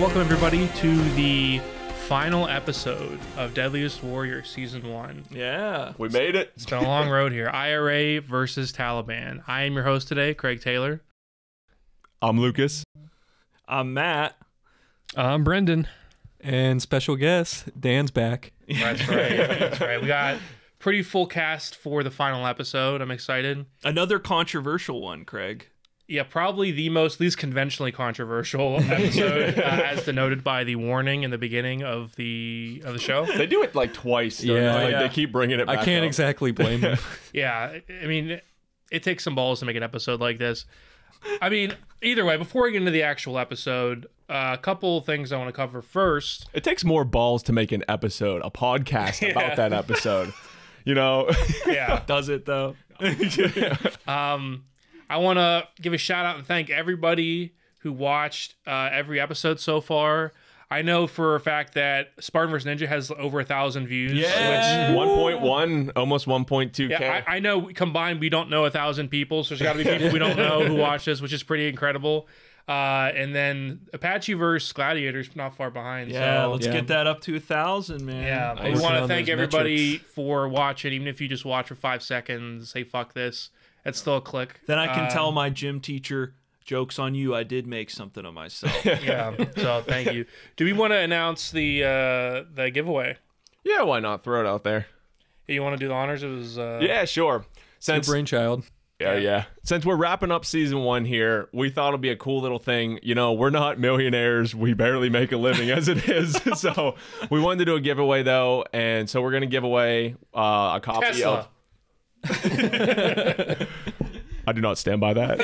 Welcome everybody to the final episode of Deadliest Warrior Season 1. Yeah. We made it. It's been a long road here. IRA versus Taliban. I am your host today, Craig Taylor. I'm Lucas. I'm Matt. I'm Brendan. And special guest, Dan's back. That's right. That's right. We got pretty full cast for the final episode. I'm excited. Another controversial one, Craig. Yeah, probably the least conventionally controversial episode, as denoted by the warning in the beginning of the show. They do it like twice. Yeah. Like they keep bringing it back I can't up. exactly blame him. Yeah, I mean, it takes some balls to make an episode like this. I mean, either way, before we get into the actual episode, a couple things I want to cover first. It takes more balls to make an episode, a podcast about that episode. You know? Yeah. Does it, though? I want to give a shout out and thank everybody who watched every episode so far. I know for a fact that Spartan vs. Ninja has over 1,000 views. Yeah. Which, 1.1, almost 1.2K. yeah, I know combined we don't know 1,000 people, so there's got to be people we don't know who watch this, which is pretty incredible. And then Apache vs. Gladiator's not far behind. Yeah, so, let's get that up to 1,000, man. yeah, Nice. we want to On thank those everybody metrics. for watching, even if you just watch for 5 seconds, say fuck this. It's still a click. Then I can tell my gym teacher, joke's on you, I did make something of myself. Yeah, so thank you. Do we want to announce the giveaway? Yeah, why not? Throw it out there. You want to do the honors? It was Yeah, sure. Your Since brainchild. yeah. Since we're wrapping up season 1 here, we thought it'd be a cool little thing. You know, we're not millionaires. We barely make a living as it is. So we wanted to do a giveaway though, and so we're gonna give away a copy Tesla. of. I do not stand by that.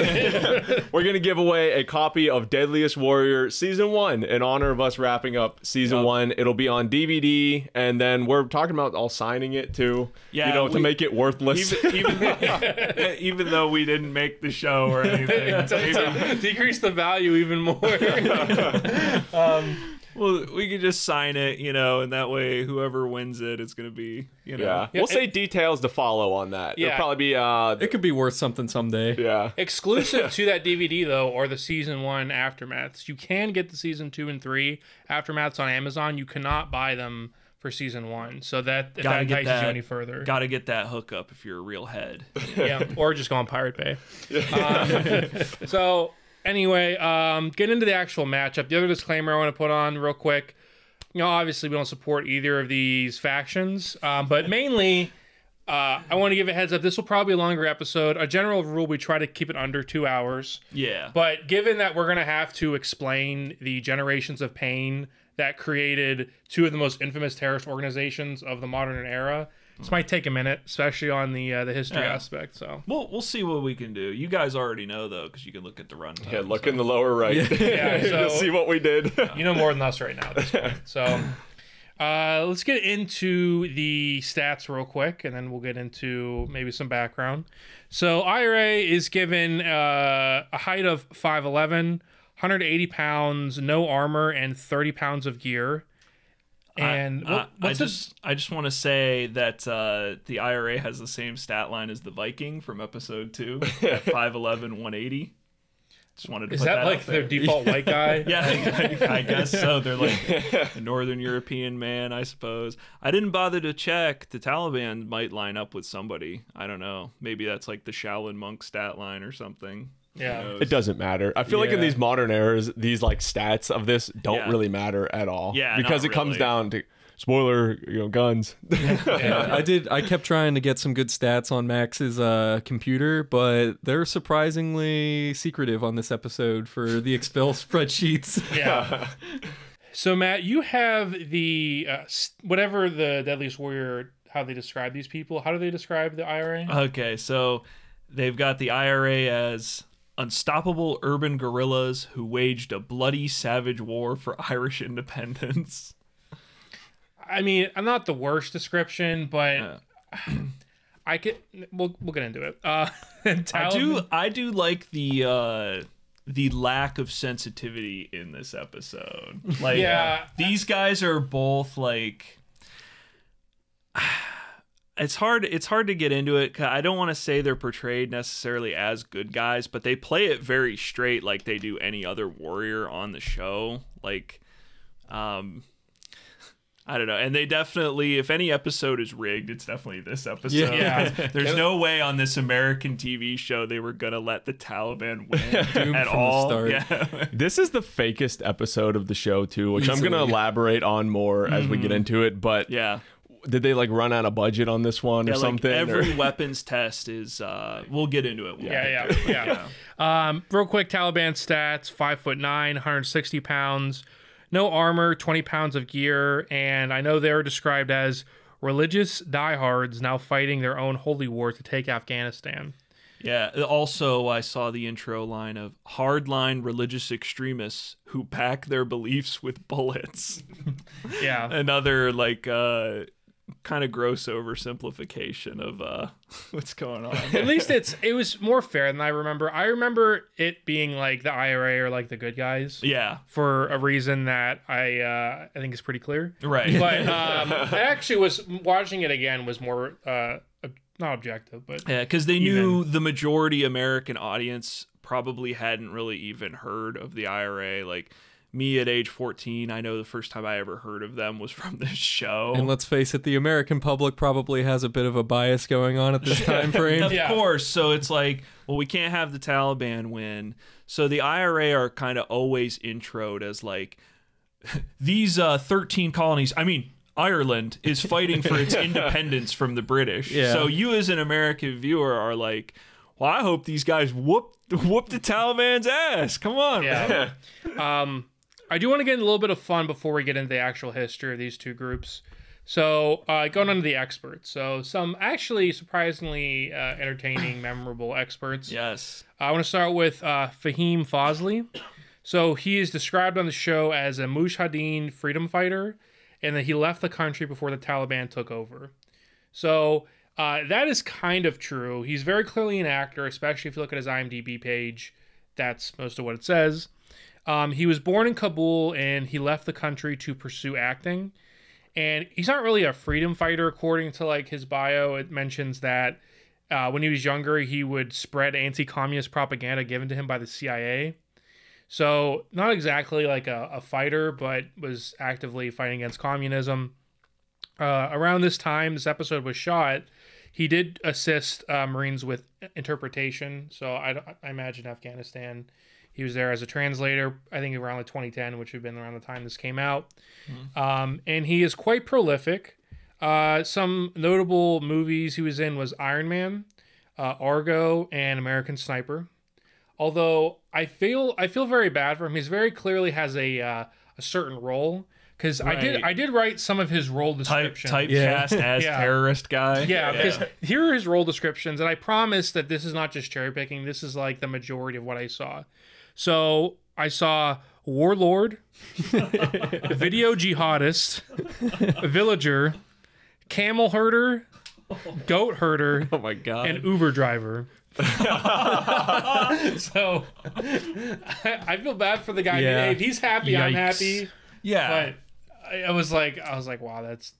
We're going to give away a copy of Deadliest Warrior Season 1 in honor of us wrapping up Season 1. It'll be on DVD, and then we're talking about all signing it too, Yeah, you know, to make it worthless. Even though we didn't make the show or anything. to decrease the value even more. Well, we could just sign it, you know, and that way whoever wins it is going to be, you know. Yeah. We'll say details to follow on that. Yeah. There'll probably be, It could be worth something someday. yeah. Exclusive to that DVD though, are the season 1 aftermaths. You can get the season 2 and 3 aftermaths on Amazon. You cannot buy them for season 1. So that if that entices you any further. Got to get that hookup if you're a real head. Yeah, or just go on Pirate Bay. So anyway, get into the actual matchup. The other disclaimer I want to put on real quick. You know, obviously we don't support either of these factions, but mainly I want to give a heads up. This will probably be a longer episode. A general rule, we try to keep it under 2 hours. Yeah. But given that we're going to have to explain the generations of pain that created 2 of the most infamous terrorist organizations of the modern era, this might take a minute, especially on the history aspect. So We'll see what we can do. You guys already know, though, because you can look at the runtime. Yeah, look in the lower right. Yeah, You'll so- see what we did. you know more than us right now at this point. So let's get into the stats real quick, and then we'll get into maybe some background. So IRA is given a height of 5'11", 180 pounds, no armor, and 30 pounds of gear. And I just want to say that the IRA has the same stat line as the Viking from episode 2, at 5'11", 180. Just wanted to is put that like out their there. default white guy? Yeah, I guess so. They're like a Northern European man, I suppose. I didn't bother to check. The Taliban might line up with somebody. I don't know. Maybe that's like the Shaolin monk stat line or something. Yeah. Who knows? It doesn't matter. I feel like in Yeah. these modern eras, these like stats of this don't Yeah. really matter at all. Yeah, because not it comes really. down to spoiler, you know, guns. Yeah, I kept trying to get some good stats on Max's computer, but they're surprisingly secretive on this episode for the Expel spreadsheets. Yeah. So Matt, you have the whatever the Deadliest Warrior, how they describe these people. How do they describe the IRA? Okay, so they've got the IRA as unstoppable urban guerrillas who waged a bloody, savage war for Irish independence. I mean, I'm not the worst description, but I could. We'll get into it. I do like the lack of sensitivity in this episode. Like, Yeah. these guys are both like. It's hard to get into it. 'Cause I don't want to say they're portrayed necessarily as good guys, but they play it very straight, like they do any other warrior on the show. Like I don't know. And they definitely, if any episode is rigged, it's definitely this episode. Yeah. There's no way on this American TV show they were going to let the Taliban win Doomed at from the all. start. Yeah. This is the fakest episode of the show too, which I'm going to elaborate on more as we get into it. But Yeah. did they like run out of budget on this one or Like something? every or- weapons test is, we'll get into it. Yeah. Real quick, Taliban stats: 5'9", 160 pounds, no armor, 20 pounds of gear, and I know they're described as religious diehards now fighting their own holy war to take Afghanistan. Yeah. Also, I saw the intro line of hardline religious extremists who pack their beliefs with bullets. Yeah. Another like kind of gross oversimplification of what's going on. At least it was more fair than I remember. I remember it being like the IRA or like the good guys Yeah. for a reason that I think is pretty clear. Right. But I actually was watching it again was more not objective, but Yeah, because they knew the majority American audience probably hadn't really even heard of the IRA. Like me at age 14, I know the first time I ever heard of them was from this show. And let's face it, the American public probably has a bit of a bias going on at this time frame. Of Yeah. course. So it's like, well, we can't have the Taliban win. So the IRA are kind of always introed as like these 13 colonies. I mean, Ireland is fighting for its independence from the British. Yeah. So you as an American viewer are like, well, I hope these guys whoop the Taliban's ass. Come on, man. Yeah. I do want to get in a little bit of fun before we get into the actual history of these two groups. So going on to the experts. So some actually surprisingly entertaining, memorable experts. Yes. I want to start with Fahim Fosley. So he is described on the show as a Mujahideen freedom fighter, and that he left the country before the Taliban took over. So that is kind of true. He's very clearly an actor, especially if you look at his IMDb page. That's most of what it says. He was born in Kabul, and he left the country to pursue acting. And he's not really a freedom fighter, according to like his bio. It mentions that when he was younger, he would spread anti-communist propaganda given to him by the CIA. So not exactly like a fighter, but was actively fighting against communism. Around this time, this episode was shot, he did assist Marines with interpretation. So I imagine Afghanistan. He was there as a translator, I think around like 2010, which would have been around the time this came out. And he is quite prolific. Some notable movies he was in was Iron Man, Argo, and American Sniper. Although I feel very bad for him. He's very clearly has a certain role, because Right. I did write some of his role descriptions. Typecast as Yeah. terrorist guy. Yeah, because here are his role descriptions, and I promise that this is not just cherry picking. This is like the majority of what I saw. So I saw warlord, video jihadist, villager, camel herder, goat herder, Oh my god. and Uber driver. So I feel bad for the guy. Yeah. If he's happy, I'm Yikes. happy. yeah. But I was like, wow, that's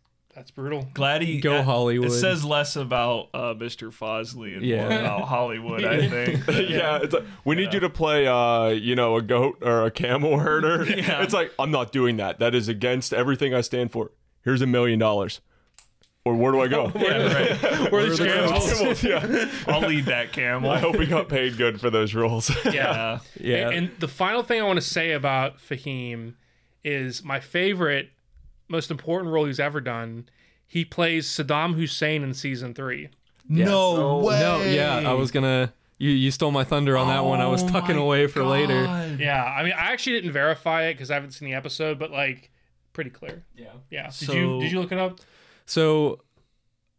brutal. Glad he Go Hollywood. It says less about Mr. Fosley and more Yeah. about Hollywood, I think. Yeah, it's like, we need you to play, a goat or a camel herder. Yeah. It's like, I'm not doing that. That is against everything I stand for. Here's $1 million. Or where do I go? Yeah, right. Where the camels? Yeah. I'll lead that camel. I hope we got paid good for those roles. Yeah. Yeah. And the final thing I want to say about Fahim is my favorite, most important role he's ever done. He plays Saddam Hussein in season 3. No way. No, yeah, I was gonna. You stole my thunder on that one. I was tucking away for later. Yeah, I mean, I actually didn't verify it because I haven't seen the episode, but like, pretty clear. Yeah. Did you look it up? So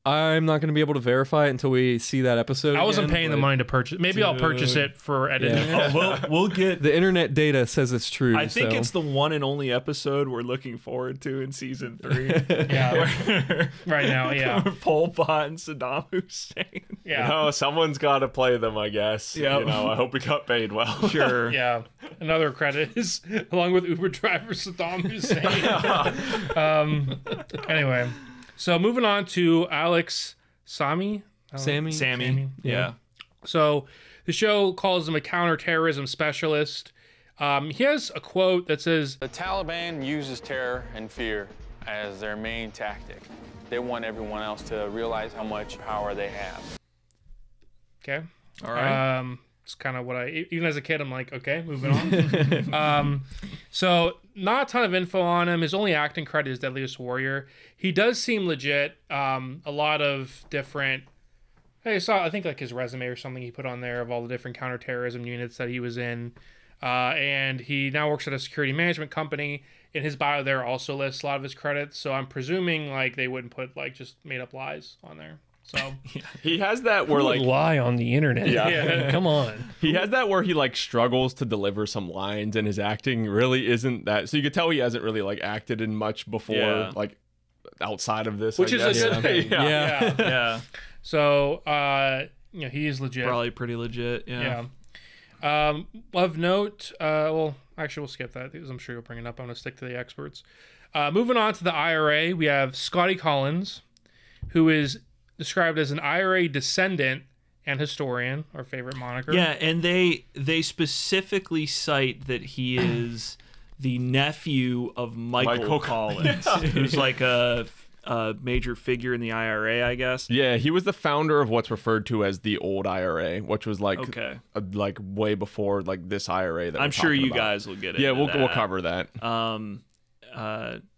I'm not going to be able to verify it until we see that episode. I wasn't again, paying the but money to purchase. Maybe I'll purchase Dude. it for editing. Yeah. it. We'll get. The internet data says it's true. I think so. it's the one and only episode we're looking forward to in season 3. Yeah, right now. Yeah, Pol Pot and Saddam Hussein. yeah. Oh, someone's got to play them, I guess. Yep. I hope we got paid well. Sure. Yeah, another credit is along with Uber driver Saddam Hussein. Anyway, so moving on to Alex Sammy. Sammy. Yeah. So the show calls him a counterterrorism specialist. He has a quote that says, The Taliban uses terror and fear as their main tactic. They want everyone else to realize how much power they have. okay. All right. It's kind of what even as a kid, I'm like, okay, moving on. So not a ton of info on him. His only acting credit is Deadliest Warrior. He does seem legit. A lot of different, I think like his resume or something he put on there of all the different counterterrorism units that he was in. And he now works at a security management company. In his bio there also lists a lot of his credits. So I'm presuming like they wouldn't put like just made up lies on there. So He has that where like lie on the internet. Yeah. Come on. he has that where he like struggles to deliver some lines, and his acting really isn't that. So you could tell he hasn't really like acted in much before, Yeah. like outside of this, which I is a guess. good thing. Yeah. Yeah. So he is legit. Probably pretty legit. Yeah. Of note, well, actually, we'll skip that because I'm sure you'll bring it up. I'm going to stick to the experts. Moving on to the IRA, we have Scotty Collins, who is described as an IRA descendant and historian, our favorite moniker. Yeah, and they specifically cite that he is the nephew of Michael Collins, who's like a major figure in the IRA, I guess. Yeah, he was the founder of what's referred to as the old IRA, which was like like way before like this IRA that I'm we're sure talking you about. guys will get it. Yeah, we'll cover that.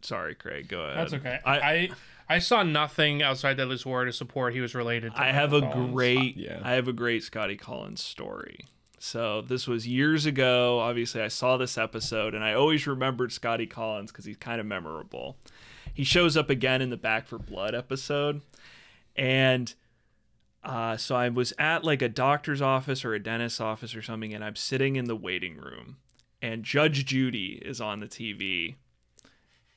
Sorry, Craig, go ahead. That's okay. I saw nothing outside Deadliest War to support he was related to I have a Collins. great Scotty Collins story. So this was years ago. Obviously, I saw this episode, and I always remembered Scotty Collins because he's kind of memorable. He shows up again in the Back for Blood episode, and so I was at like a doctor's office or a dentist's office or something, and I'm sitting in the waiting room, and Judge Judy is on the TV.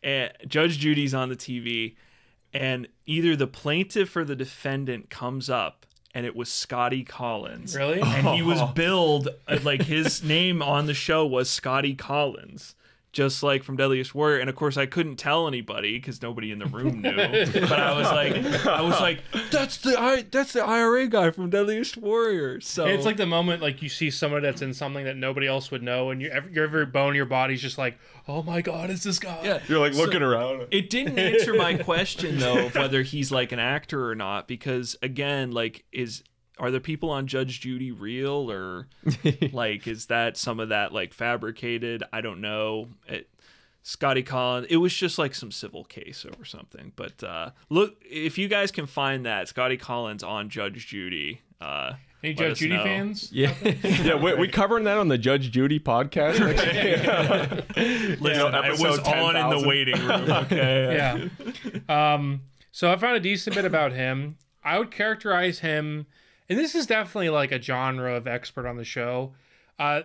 And Judge Judy's on the TV, and either the plaintiff or the defendant comes up, and it was Scotty Collins. Really? And he was billed, like his name on the show was Scotty Collins, just like from Deadliest Warrior. And of course, I couldn't tell anybody because nobody in the room knew. But I was like, that's the IRA guy from Deadliest Warrior. So It's like the moment like you see someone that's in something that nobody else would know, and your every bone in your body's just like, oh my god, it's this guy. yeah. You're like looking around. It didn't answer my question though of whether he's like an actor or not, because again, like are the people on Judge Judy real, or like is that some of that like fabricated? I don't know. Scotty Collins, it was just like some civil case over something. But look, if you guys can find that Scotty Collins on Judge Judy, Any Judge Judy know. fans? Yeah. Yeah, we covering that on the Judge Judy podcast. Listen, it was on in the waiting room. Okay. Yeah. So I found a decent bit about him. I would characterize him, and this is definitely like a genre of expert on the show,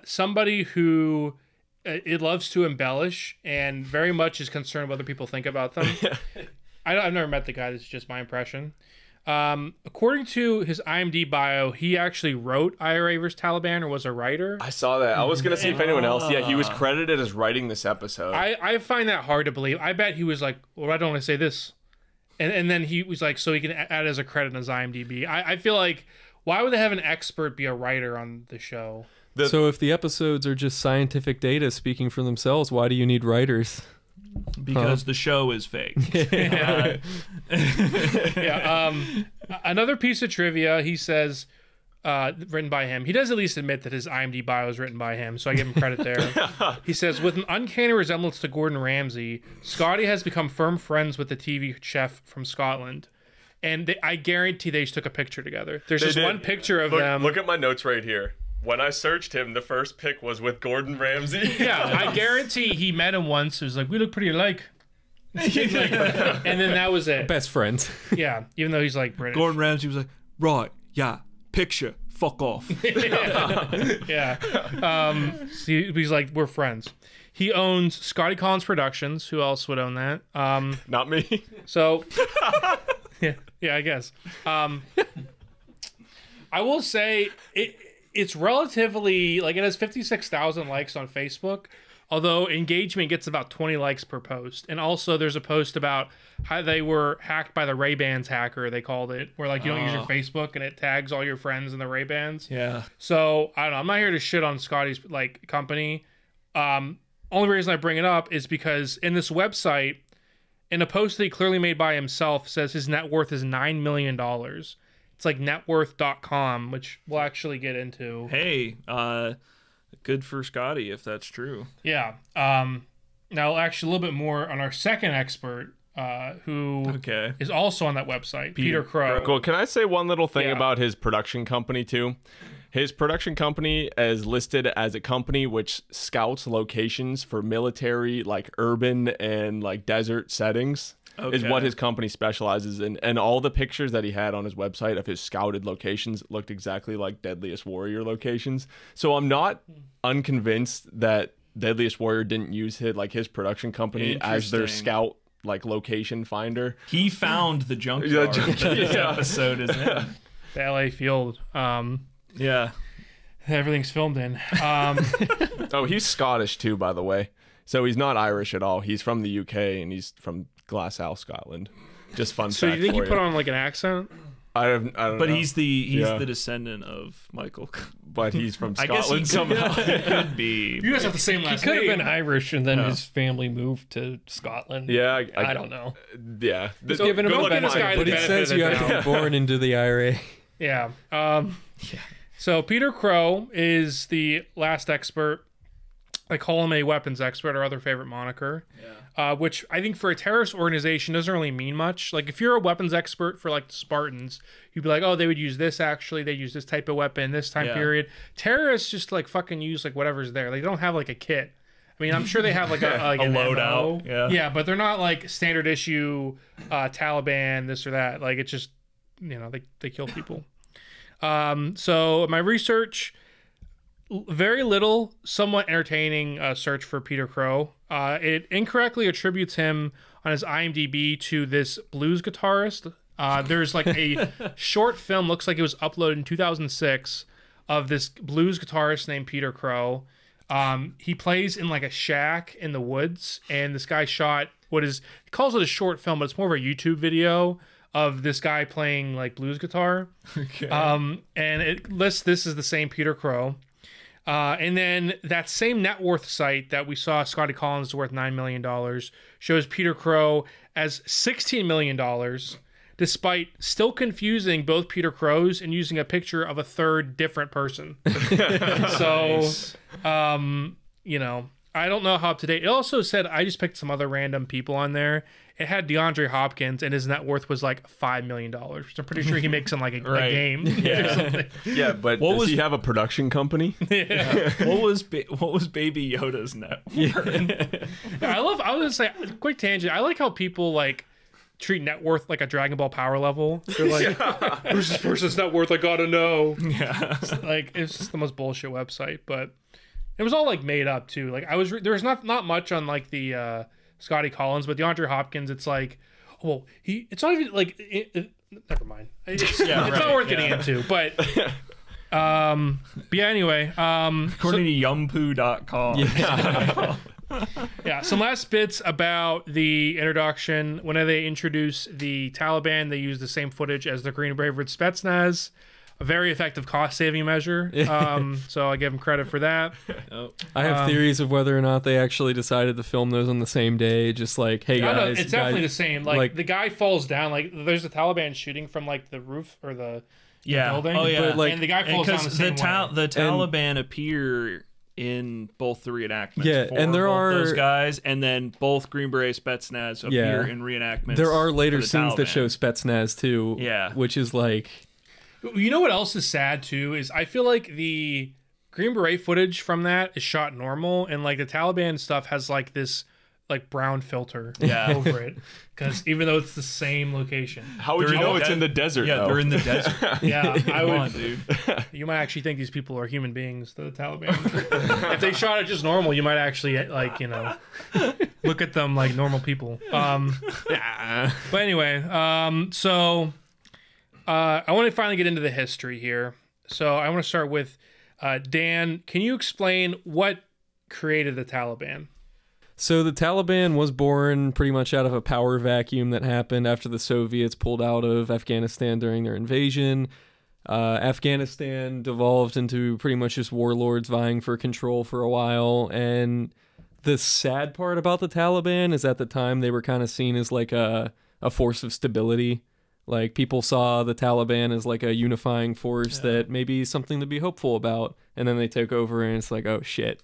somebody who it loves to embellish and very much is concerned what other people think about them. I've never met the guy. This is just my impression. According to his IMDb bio, he actually wrote IRA vs. Taliban, or was a writer. I saw that. I was gonna see if anyone else. Yeah, he was credited as writing this episode. I find that hard to believe. I bet he was like, well, I don't want to say this. And then he was like, so he can add as a credit on his IMDb. I feel like, why would they have an expert be a writer on the show? So if the episodes are just scientific data speaking for themselves, why do you need writers? Because the show is fake. Yeah. Another piece of trivia, he says, written by him. He does at least admit that his IMDb bio is written by him, so I give him credit there. He says, with an uncanny resemblance to Gordon Ramsay, Scotty has become firm friends with the TV chef from Scotland. And I guarantee they just took a picture together. There's just one picture of them. Look at my notes right here. When I searched him, the first pick was with Gordon Ramsay. Yeah, I guarantee he met him once. It was like, we look pretty alike. And then that was it. Best friends. Yeah, even though he's like British. Gordon Ramsay was like, right, yeah, picture, fuck off. Yeah. So he's like, we're friends. He owns Scotty Collins Productions. Who else would own that? Not me. So, yeah, I guess. I will say it's relatively, like, it has 56,000 likes on Facebook, although engagement gets about 20 likes per post. And also there's a post about how they were hacked by the Ray-Bans hacker, they called it, where like you don't use your Facebook and it tags all your friends in the Ray-Bans. Yeah. So I don't know, I'm not here to shit on Scotty's like company. Only reason I bring it up is because in this website, in a post that he clearly made by himself, says his net worth is $9 million. It's like networth.com, which we'll actually get into. Hey, good for Scotty if that's true. Yeah. Now, actually, a little bit more on our second expert, who is also on that website, Peter Crowe. Cool. Can I say one little thing Yeah. about his production company, too? His production company is listed as a company which scouts locations for military, like urban and like desert settings. Is what his company specializes in. And all the pictures that he had on his website of his scouted locations looked exactly like Deadliest Warrior locations. So I'm not unconvinced that Deadliest Warrior didn't use his production company as their scout like location finder. He found the junkyard that this episode is in. The LA field. Yeah. Everything's filmed in. Oh, he's Scottish too, by the way. So he's not Irish at all. He's from the UK and he's from Glasshouse, Scotland. Just fun So fact you think for he put on like an accent? I don't know. But he's the descendant of Michael. But he's from I guess Scotland he somehow. could be. You guys have the same He last could have name. been Irish, and then his family moved to Scotland. Yeah, I don't know. Yeah, Just giving him don't a give this guy benefit. the But it says you have to be born into the IRA. Yeah. So Peter Crowe is the last expert. I call him a weapons expert, our other favorite moniker. Which I think for a terrorist organization doesn't really mean much. Like if you're a weapons expert for like the Spartans, you'd be like, oh, they would use this actually. They use this type of weapon, this time period. Terrorists just like fucking use like whatever's there. They don't have like a kit. I mean, I'm sure they have like a an loadout. MO. Yeah, but they're not like standard issue Taliban, this or that. Like it's just, they kill people. So my research, very little, somewhat entertaining search for Peter Crowe. It incorrectly attributes him on his IMDb to this blues guitarist. There's like a short film, looks like it was uploaded in 2006, of this blues guitarist named Peter Crowe. He plays in like a shack in the woods, and this guy shot he calls it a short film, but it's more of a YouTube video of this guy playing like blues guitar. And it lists this is the same Peter Crowe. And then that same net worth site that we saw Scotty Collins is worth $9 million shows Peter Crowe as $16 million, despite still confusing both Peter Crowes and using a picture of a third different person. So, I don't know how up to date. It also said, I just picked some other random people on there. It had DeAndre Hopkins, and his net worth was like $5 million. So I'm pretty sure he makes in like a game. Or something. Yeah, but does he have a production company? What was Baby Yoda's net worth? I was gonna say, quick tangent. I like how people like treat net worth like a Dragon Ball power level. They're like, who's this person's net worth? I gotta know. Yeah. Like it's just the most bullshit website, but it was all like made up too. Like there was not much on like the Scotty Collins, but DeAndre Hopkins, it's like, well, it's not even like never mind. It's not worth getting into, but yeah, anyway, According to Yumpu.com. Yeah, some last bits about the introduction. When they introduce the Taliban, they use the same footage as the Green Beret Spetsnaz. A very effective cost-saving measure. So I give them credit for that. I have theories of whether or not they actually decided to film those on the same day. Just like, hey guys, No, it's definitely the same. Like the guy falls down. Like there's the Taliban shooting from like the roof or the building. Oh yeah. But, like, and the guy falls down the same way. The Taliban appear in both the reenactments. Yeah, and there are those guys, and then both Green Beret Spetsnaz appear in reenactments. There are later for the scenes that Taliban. show Spetsnaz too. Yeah. which is like. You know what else is sad too is I feel like the Green Beret footage from that is shot normal, and like the Taliban stuff has like this like brown filter over it, because even though it's the same location. How would you know it's in the desert? Yeah, though? they're in the desert. Yeah, I would. on, dude. You might actually think these people are human beings, the Taliban. If they shot it just normal, you might actually like look at them like normal people. But anyway, so. I want to finally get into the history here. So I want to start with Dan. Can you explain what created the Taliban? So the Taliban was born pretty much out of a power vacuum that happened after the Soviets pulled out of Afghanistan during their invasion. Afghanistan devolved into pretty much just warlords vying for control for a while. And the sad part about the Taliban is at the time they were kind of seen as like a force of stability. Like people saw the Taliban as like a unifying force that maybe something to be hopeful about. And then they took over and it's like, oh shit,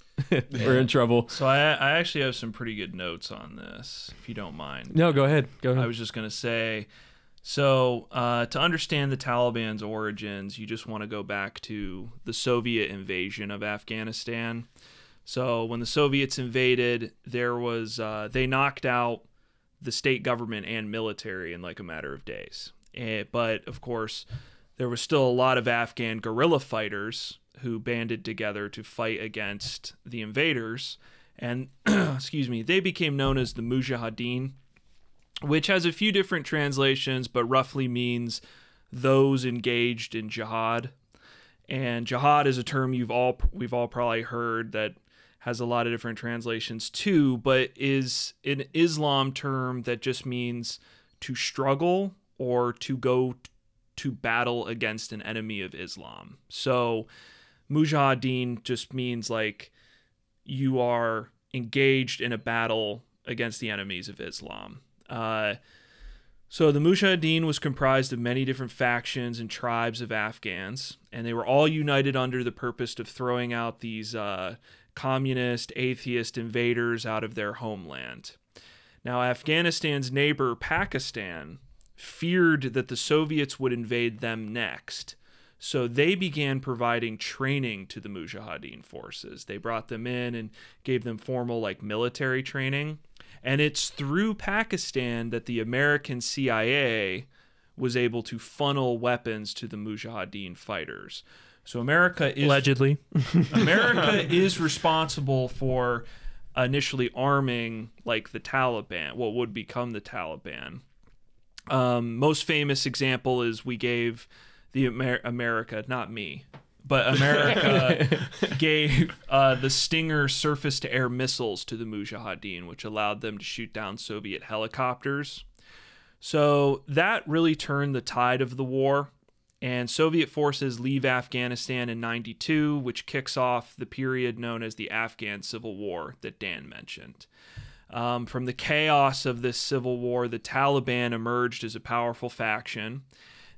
we're in trouble. So I actually have some pretty good notes on this, if you don't mind. No, go ahead. I was just going to say, so to understand the Taliban's origins, you just want to go back to the Soviet invasion of Afghanistan. So when the Soviets invaded, there was they knocked out the state government and military in like a matter of days. But of course, there was still a lot of Afghan guerrilla fighters who banded together to fight against the invaders. And excuse me, they became known as the Mujahideen, which has a few different translations, but roughly means those engaged in jihad. And jihad is a term we've all probably heard that has a lot of different translations too, but is an Islam term that just means to struggle or to go to battle against an enemy of Islam. So Mujahideen just means like you are engaged in a battle against the enemies of Islam. So the Mujahideen was comprised of many different factions and tribes of Afghans, and they were all united under the purpose of throwing out these communist, atheist invaders out of their homeland. Now, Afghanistan's neighbor, Pakistan, feared that the Soviets would invade them next, so they began providing training to the Mujahideen forces. They brought them in and gave them formal like military training, and it's through Pakistan that the American CIA was able to funnel weapons to the Mujahideen fighters. So America is Allegedly. America is responsible for initially arming like the Taliban, what would become the Taliban. Most famous example is we gave the America, not me, but America gave the Stinger surface-to-air missiles to the Mujahideen, which allowed them to shoot down Soviet helicopters. So that really turned the tide of the war. And Soviet forces leave Afghanistan in 92, which kicks off the period known as the Afghan Civil War that Dan mentioned. From the chaos of this civil war, the Taliban emerged as a powerful faction.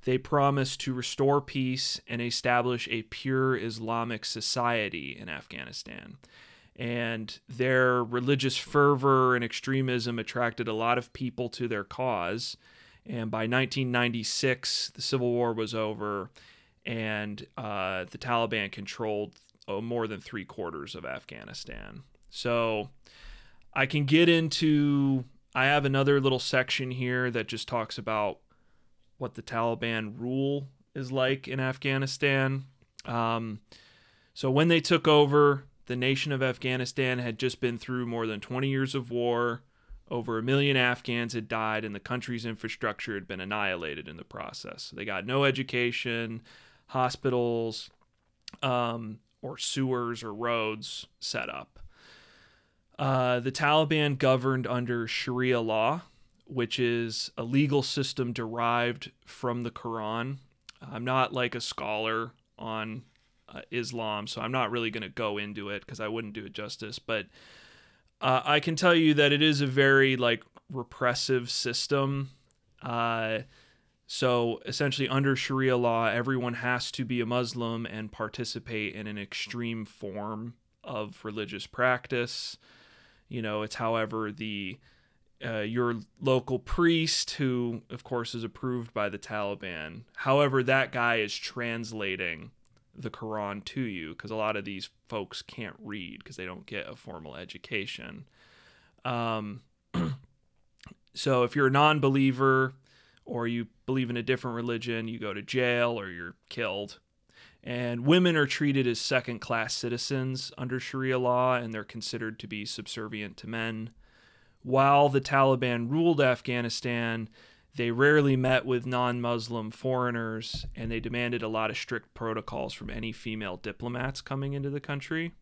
They promised to restore peace and establish a pure Islamic society in Afghanistan. And their religious fervor and extremism attracted a lot of people to their cause. And by 1996, the Civil War was over, and the Taliban controlled more than 3/4 of Afghanistan. So I can get into, I have another little section here that just talks about what the Taliban rule is like in Afghanistan. So when they took over, the nation of Afghanistan had just been through more than 20 years of war. Over 1 million Afghans had died, and the country's infrastructure had been annihilated in the process. They got no education, hospitals, or sewers or roads set up. The Taliban governed under Sharia law, which is a legal system derived from the Quran. I'm not like a scholar on Islam, so I'm not really going to go into it because I wouldn't do it justice, but I can tell you that it is a very like repressive system. So essentially under Sharia law, everyone has to be a Muslim and participate in an extreme form of religious practice. You know, it's however the your local priest, who of course is approved by the Taliban, however that guy is translating the Quran to you, because a lot of these folks can't read because they don't get a formal education. So if you're a non-believer or you believe in a different religion, you go to jail or you're killed. And women are treated as second-class citizens under Sharia law, and they're considered to be subservient to men. While the Taliban ruled Afghanistan, they rarely met with non-Muslim foreigners, and they demanded a lot of strict protocols from any female diplomats coming into the country.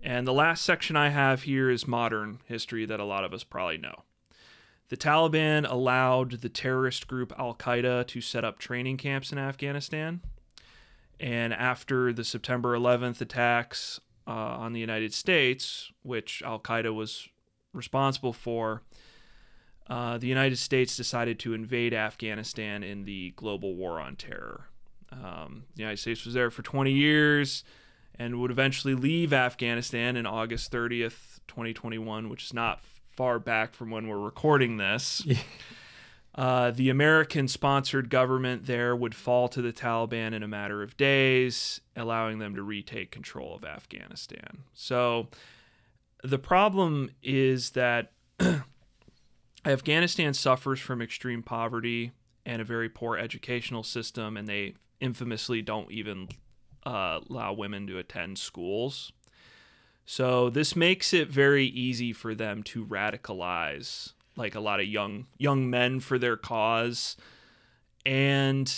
And the last section I have here is modern history that a lot of us probably know. The Taliban allowed the terrorist group Al-Qaeda to set up training camps in Afghanistan. And after the September 11th attacks on the United States, which Al-Qaeda was responsible for, the United States decided to invade Afghanistan in the global war on terror. The United States was there for 20 years and would eventually leave Afghanistan in August 30th, 2021, which is not far back from when we're recording this. The American-sponsored government there would fall to the Taliban in a matter of days, allowing them to retake control of Afghanistan. So the problem is that Afghanistan suffers from extreme poverty and a very poor educational system, and they infamously don't even allow women to attend schools. So this makes it very easy for them to radicalize like a lot of young men for their cause. And,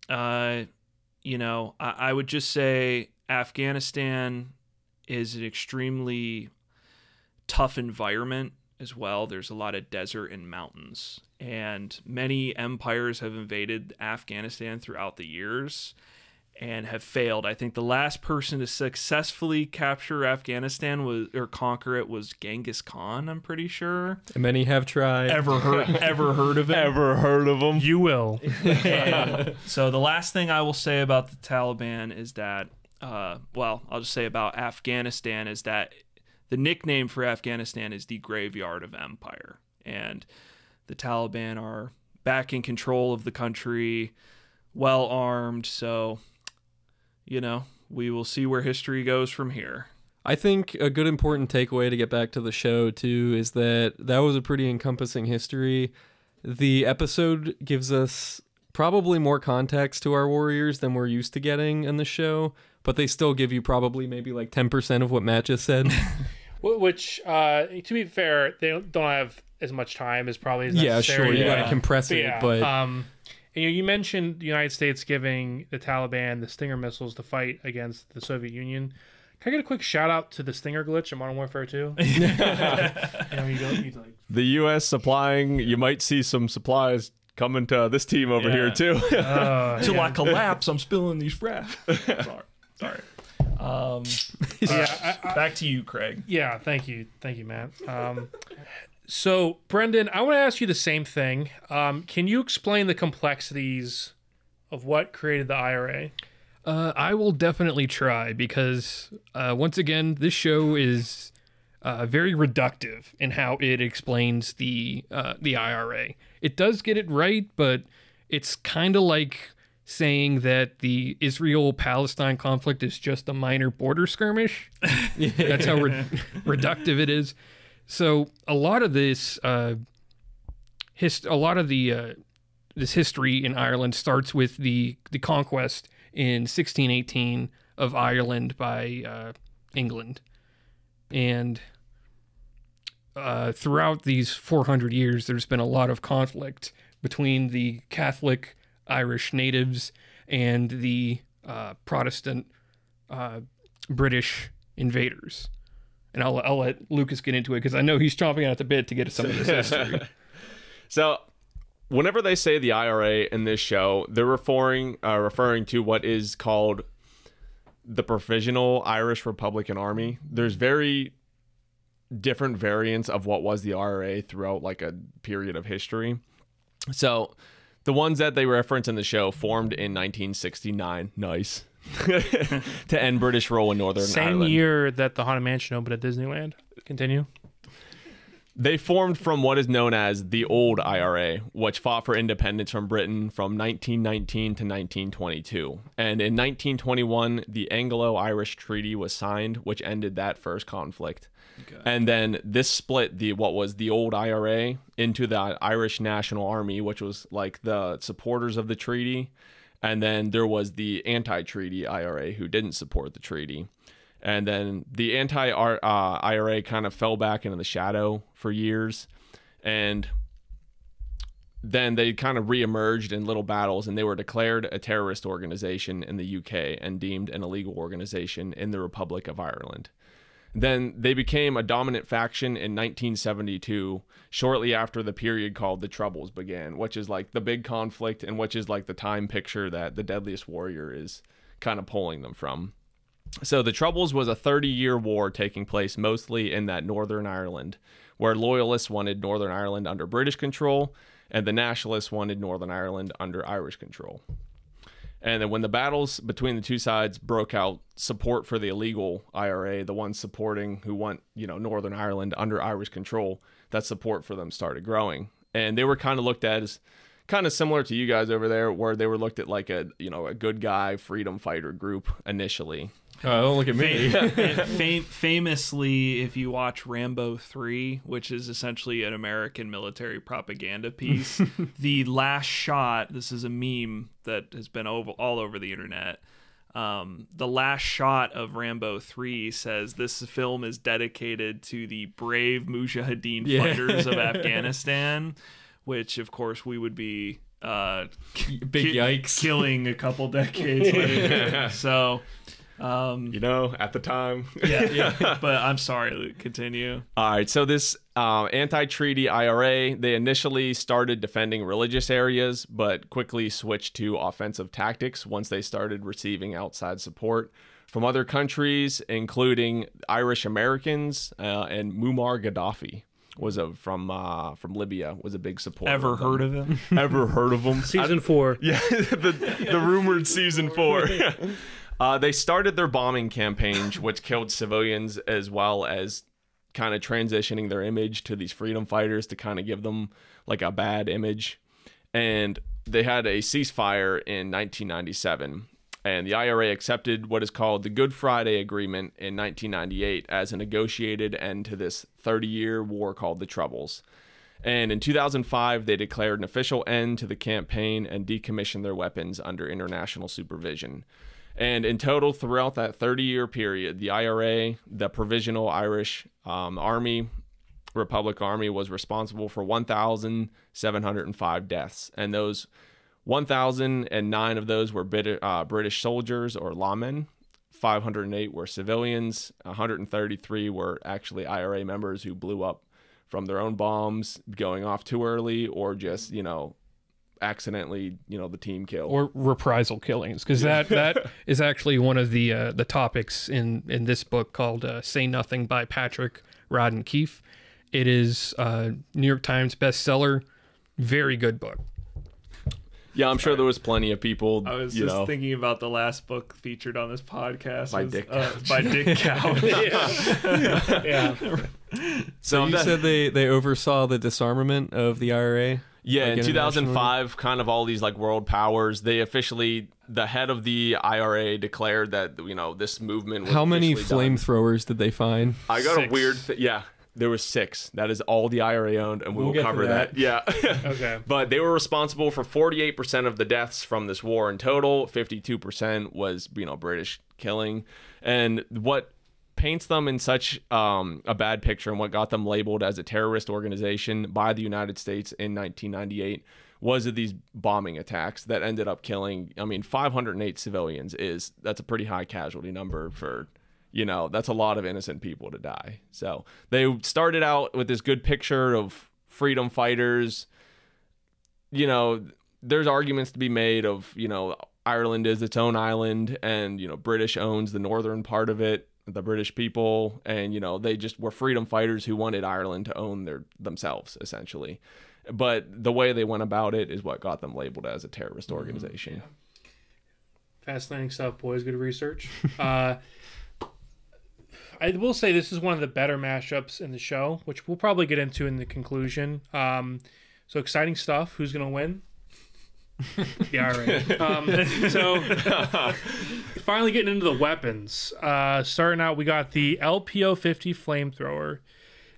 I would just say Afghanistan is an extremely tough environment as well. There's a lot of desert and mountains, and many empires have invaded Afghanistan throughout the years and have failed. I think the last person to successfully capture Afghanistan conquer it was Genghis Khan, I'm pretty sure. And many have tried. Ever heard of him? Ever heard of them? You will. And so the last thing I will say about the Taliban is that, I'll just say about Afghanistan is that the nickname for Afghanistan is the graveyard of empire. And the Taliban are back in control of the country, well armed, so we will see where history goes from here. I think a good important takeaway to get back to the show, too, is that was a pretty encompassing history. The episode gives us probably more context to our warriors than we're used to getting in the show, but they still give you probably maybe like 10% of what Matt just said. Which, to be fair, they don't have as much time as probably is necessary. Yeah, sure. You got to compress it, but... You mentioned the United States giving the Taliban the Stinger missiles to fight against the Soviet Union. Can I get a quick shout out to the Stinger glitch in Modern Warfare 2? You don't need to the U.S. supplying. You might see some supplies coming to this team over here too. Till I collapse, I'm spilling these fraps. Sorry. Back to you, Craig. Yeah, thank you, Matt. So, Brendan, I want to ask you the same thing. Can you explain the complexities of what created the IRA? I will definitely try because, once again, this show is very reductive in how it explains the IRA. It does get it right, but it's kind of like saying that the Israel-Palestine conflict is just a minor border skirmish. That's how reductive it is. So a lot of this, this history in Ireland starts with the conquest in 1618 of Ireland by England, and throughout these 400 years, there's been a lot of conflict between the Catholic Irish natives and the Protestant British invaders. And I'll let Lucas get into it because I know he's chomping at the bit to get to some of this history. So, whenever they say the IRA in this show, they're referring to what is called the Provisional Irish Republican Army. There's very different variants of what was the IRA throughout like a period of history. So, the ones that they reference in the show formed in 1969. Nice. To end British rule in Northern Ireland. Same year that the Haunted Mansion opened at Disneyland. Continue. They formed from what is known as the Old IRA, which fought for independence from Britain from 1919 to 1922. And in 1921, the Anglo-Irish Treaty was signed, which ended that first conflict. Okay. And then this split what was the Old IRA into the Irish National Army, which was like the supporters of the treaty. And then there was the anti-treaty IRA who didn't support the treaty. And then the anti-IRA kind of fell back into the shadow for years. And then they kind of reemerged in little battles, and they were declared a terrorist organization in the UK and deemed an illegal organization in the Republic of Ireland. Then they became a dominant faction in 1972, shortly after the period called the Troubles began, which is like the big conflict and which is like the time picture that the Deadliest Warrior is kind of pulling them from. So the Troubles was a 30-year war taking place mostly in that Northern Ireland, where loyalists wanted Northern Ireland under British control and the nationalists wanted Northern Ireland under Irish control. And then when the battles between the two sides broke out, support for the illegal IRA, the ones supporting who want, Northern Ireland under Irish control, that support for them started growing. And they were kind of looked at as kind of similar to you guys over there, where they were looked at like a good guy freedom fighter group initially. Oh, don't look at me. Famously, if you watch Rambo 3, which is essentially an American military propaganda piece, the last shot, this is a meme that has been all over the internet. The last shot of Rambo 3 says this film is dedicated to the brave Mujahideen fighters of Afghanistan, which of course we would be big yikes killing a couple decades later. So at the time. Yeah. But I'm sorry, continue. All right. So this anti-treaty IRA, they initially started defending religious areas, but quickly switched to offensive tactics once they started receiving outside support from other countries, including Irish Americans and Muammar Gaddafi. Was from Libya, was a big supporter. Ever heard of him? Ever heard of him? Season 4. Yeah, the rumored season 4. They started their bombing campaign, which killed civilians, as well as kind of transitioning their image to these freedom fighters to kind of give them like a bad image. And they had a ceasefire in 1997. And the IRA accepted what is called the Good Friday Agreement in 1998 as a negotiated end to this 30-year war called the Troubles. And in 2005, they declared an official end to the campaign and decommissioned their weapons under international supervision. And in total, throughout that 30-year period, the IRA, the Provisional Irish Army, Republic Army, was responsible for 1,705 deaths. And those 1,009 of those were British soldiers or lawmen. 508 were civilians. 133 were actually IRA members who blew up from their own bombs, going off too early, or just, accidentally, the team killed. Or reprisal killings, because that is actually one of the topics in this book called Say Nothing by Patrick Rodden Keefe. It is New York Times bestseller. Very good book. Yeah, I'm sure there was plenty of people. I was just thinking about the last book featured on this podcast by Dick Couch. Yeah. So you said they oversaw the disarmament of the IRA? Yeah, in 2005, kind of all these like world powers, they officially, the head of the IRA declared that, this movement was How many done. Flamethrowers did they find? I got 6. a weird yeah. There was 6. That is all the IRA owned, and we'll cover that. Yeah. Okay. But they were responsible for 48% of the deaths from this war in total. 52% was, British killing. And what paints them in such a bad picture and what got them labeled as a terrorist organization by the United States in 1998 was these bombing attacks that ended up killing, 508 civilians that's a pretty high casualty number for... that's a lot of innocent people to die. So they started out with this good picture of freedom fighters. There's arguments to be made of, Ireland is its own island and, British owns the northern part of it, the British people. And, they just were freedom fighters who wanted Ireland to own themselves, essentially. But the way they went about it is what got them labeled as a terrorist organization. Yeah. Fascinating stuff, boys. Good research. I will say this is one of the better mashups in the show, which we'll probably get into in the conclusion. So exciting stuff. Who's going to win? The IRA. So finally getting into the weapons. Starting out, we got the LPO-50 Flamethrower.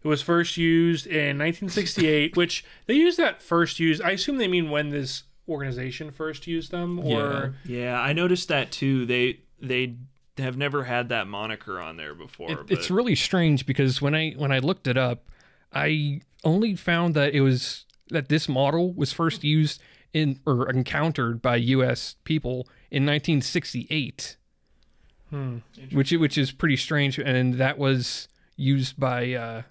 It was first used in 1968, which they used that first use. I assume they mean when this organization first used them, or yeah, I noticed that too. They have never had that moniker on there before. It's really strange because when I looked it up, I only found that this model was first used or encountered by U.S. people in 1968. which is pretty strange, and that was used by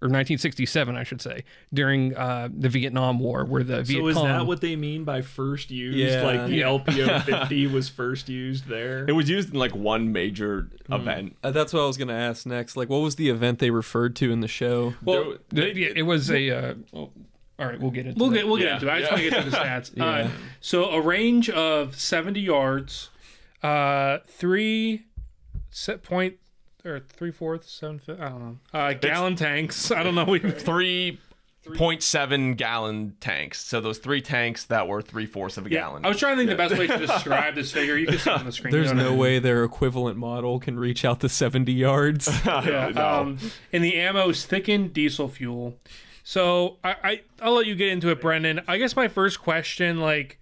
or 1967, I should say, during the Vietnam War, where the Viet Cong... So is that what they mean by first used? Yeah. Like the LPO-50 was first used there? It was used in like one major event. That's what I was gonna ask next. Like, what was the event they referred to in the show? Well, it was a... all right, we'll get into that. We'll get into it. I just want to get to the stats. Yeah. So a range of 70 yards, 3 set point or 3/4, 7, I don't know. Gallon tanks. I don't know. 3.7 gallon tanks. So those 3 tanks that were 3/4 of a gallon. I was trying to think the best way to describe this figure. You can see it on the screen. There's no way their equivalent model can reach out to 70 yards. And the ammo is thickened diesel fuel. So I'll let you get into it, Brendan. I guess my first question, like,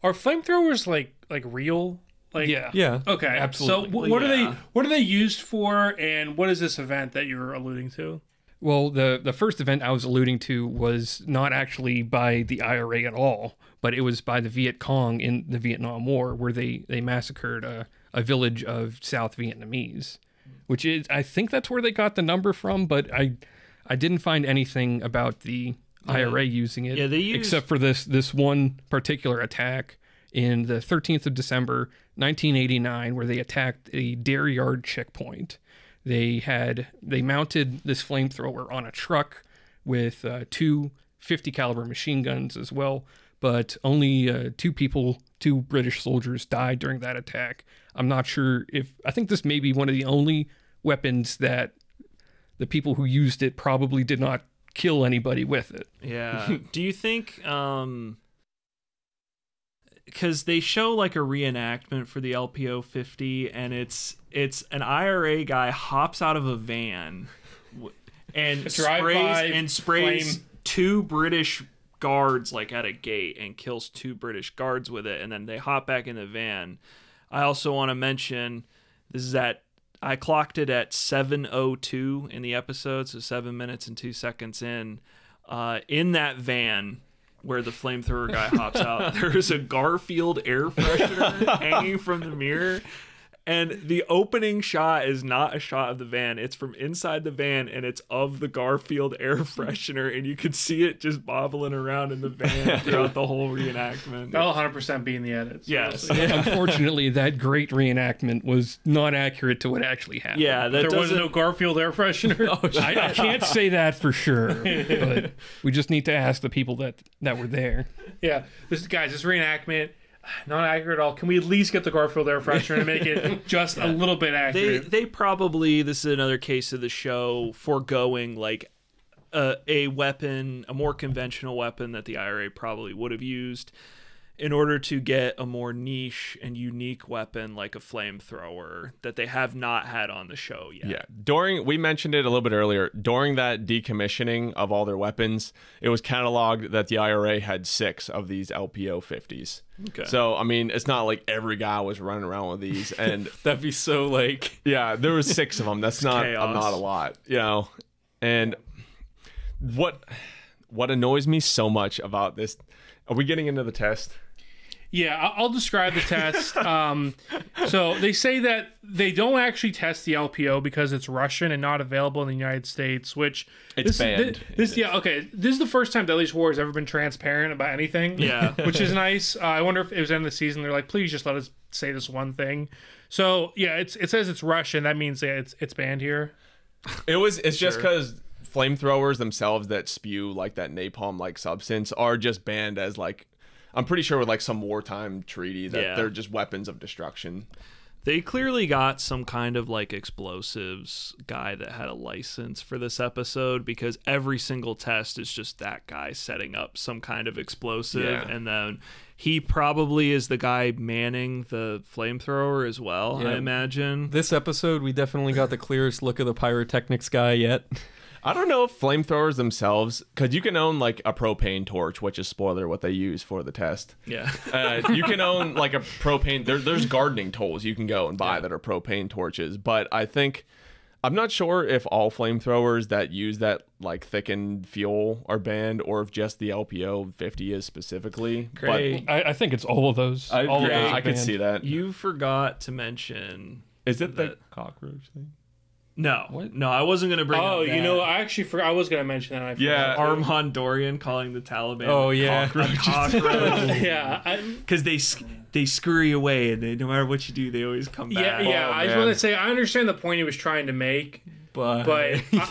are flamethrowers like real? Like, Yeah. Okay. Absolutely. So what are they used for, and what is this event that you're alluding to? Well, the first event I was alluding to was not actually by the IRA at all, but it was by the Viet Cong in the Vietnam War, where they massacred a village of South Vietnamese, which is, I think that's where they got the number from, but I didn't find anything about the IRA using it, except for this one particular attack in the 13th of December, 1989, where they attacked a dairy yard checkpoint. They mounted this flamethrower on a truck with 2 50 caliber machine guns as well, but only 2 British soldiers died during that attack. I'm not sure I think this may be one of the only weapons that the people who used it probably did not kill anybody with it. Yeah. Do you think, because they show like a reenactment for the LPO-50, and it's an IRA guy hops out of a van and sprays 2 British guards like at a gate and kills 2 British guards with it, and then they hop back in the van. I also want to mention I clocked it at 7:02 in the episode, so 7 minutes and 2 seconds in that van where the flamethrower guy hops out, there's a Garfield air freshener hanging from the mirror. And the opening shot is not a shot of the van. It's from inside the van, and it's of the Garfield air freshener, and you could see it just bobbling around in the van throughout the whole reenactment. That'll 100% be in the edits. Yes. Unfortunately, that great reenactment was not accurate to what actually happened. Yeah, There was no Garfield air freshener. I can't say that for sure, but we just need to ask the people that were there. Yeah, this reenactment, not accurate at all. Can we at least get the Garfield air freshener and make it just a little bit accurate? They probably, this is another case of the show foregoing like a weapon, a more conventional weapon that the IRA probably would have used in order to get a more niche and unique weapon like a flamethrower that they have not had on the show yet. Yeah. We mentioned it a little bit earlier, during that decommissioning of all their weapons, it was cataloged that the IRA had 6 of these LPO-50s. Okay. So, I mean, it's not like every guy was running around with these, and That'd be so like... yeah, there was 6 of them. That's not a lot, you know. And what annoys me so much about this, are we getting into the test? Yeah, I'll describe the test. So they say that they don't actually test the LPO because it's Russian and not available in the United States, which... It's banned. This is the first time Deadliest War has ever been transparent about anything. Yeah. Which is nice. I wonder if it was in the season, they're like, please just let us say this one thing. So, yeah, it says it's Russian. That means it's banned here. It's just because flamethrowers themselves that spew like that napalm-like substance are just banned as like... I'm pretty sure with like some wartime treaty that they're just weapons of destruction. They clearly got some kind of like explosives guy that had a license for this episode, because every single test is just that guy setting up some kind of explosive, and then he probably is the guy manning the flamethrower as well, I imagine. This episode, we definitely got the clearest look of the pyrotechnics guy yet. I don't know if flamethrowers themselves, because you can own like a propane torch, which is, spoiler, what they use for the test. Yeah. You can own like a propane, there's gardening tools you can go and buy that are propane torches. But I'm not sure if all flamethrowers that use that like thickened fuel are banned, or if just the LPO-50 is specifically. Great. I think it's all of those. I all of agree. those are I could banned. see that. You forgot to mention Is it the cockroach thing? No. What? No, I wasn't going to bring up that. you know, I actually forgot. I was going to mention that. I forgot. Yeah. Armand Dorian calling the Taliban Cockroach. Yeah. Because they scurry away, and no matter what you do, they always come back. Yeah. I just man. want to say I understand the point he was trying to make, but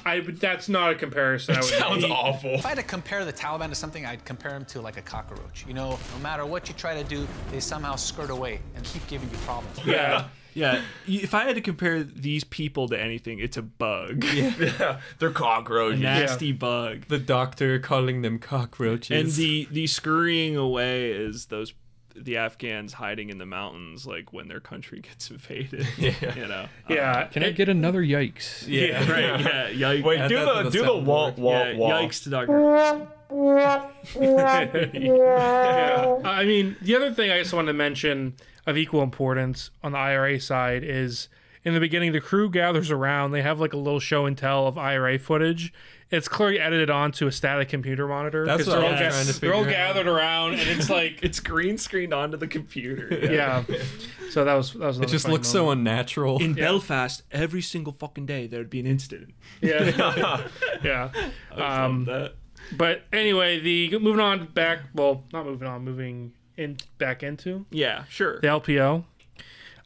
I that's not a comparison. I would Sounds make. awful. If I had to compare the Taliban to something, I'd compare them to like a cockroach. You know, no matter what you try to do, they somehow skirt away and keep giving you problems. Yeah. Yeah, if I had to compare these people to anything, it's a bug. Yeah, they're cockroaches. A nasty bug. The doctor calling them cockroaches. And the scurrying away is the Afghans hiding in the mountains, like when their country gets invaded. Yeah. You know. Yeah. Can I get another yikes? Yeah. Right. Yeah. Yikes. Wait, Add do that to the the wall. Yeah, Wall. yikes to Dr. Yeah. I mean, the other thing I just wanted to mention of equal importance on the IRA side is in the beginning, the crew gathers around. They have like a little show and tell of IRA footage. It's clearly edited onto a static computer monitor. That's 'cause what they're I all was trying to they're all figure out. gathered around, and it's like, It's green screened onto the computer. yeah. So that was it just looks so unnatural. In Belfast, every single fucking day there'd be an incident. Yeah. Yeah. That. But anyway, moving on back. Well, not moving on. Moving back into Yeah, sure. the LPO.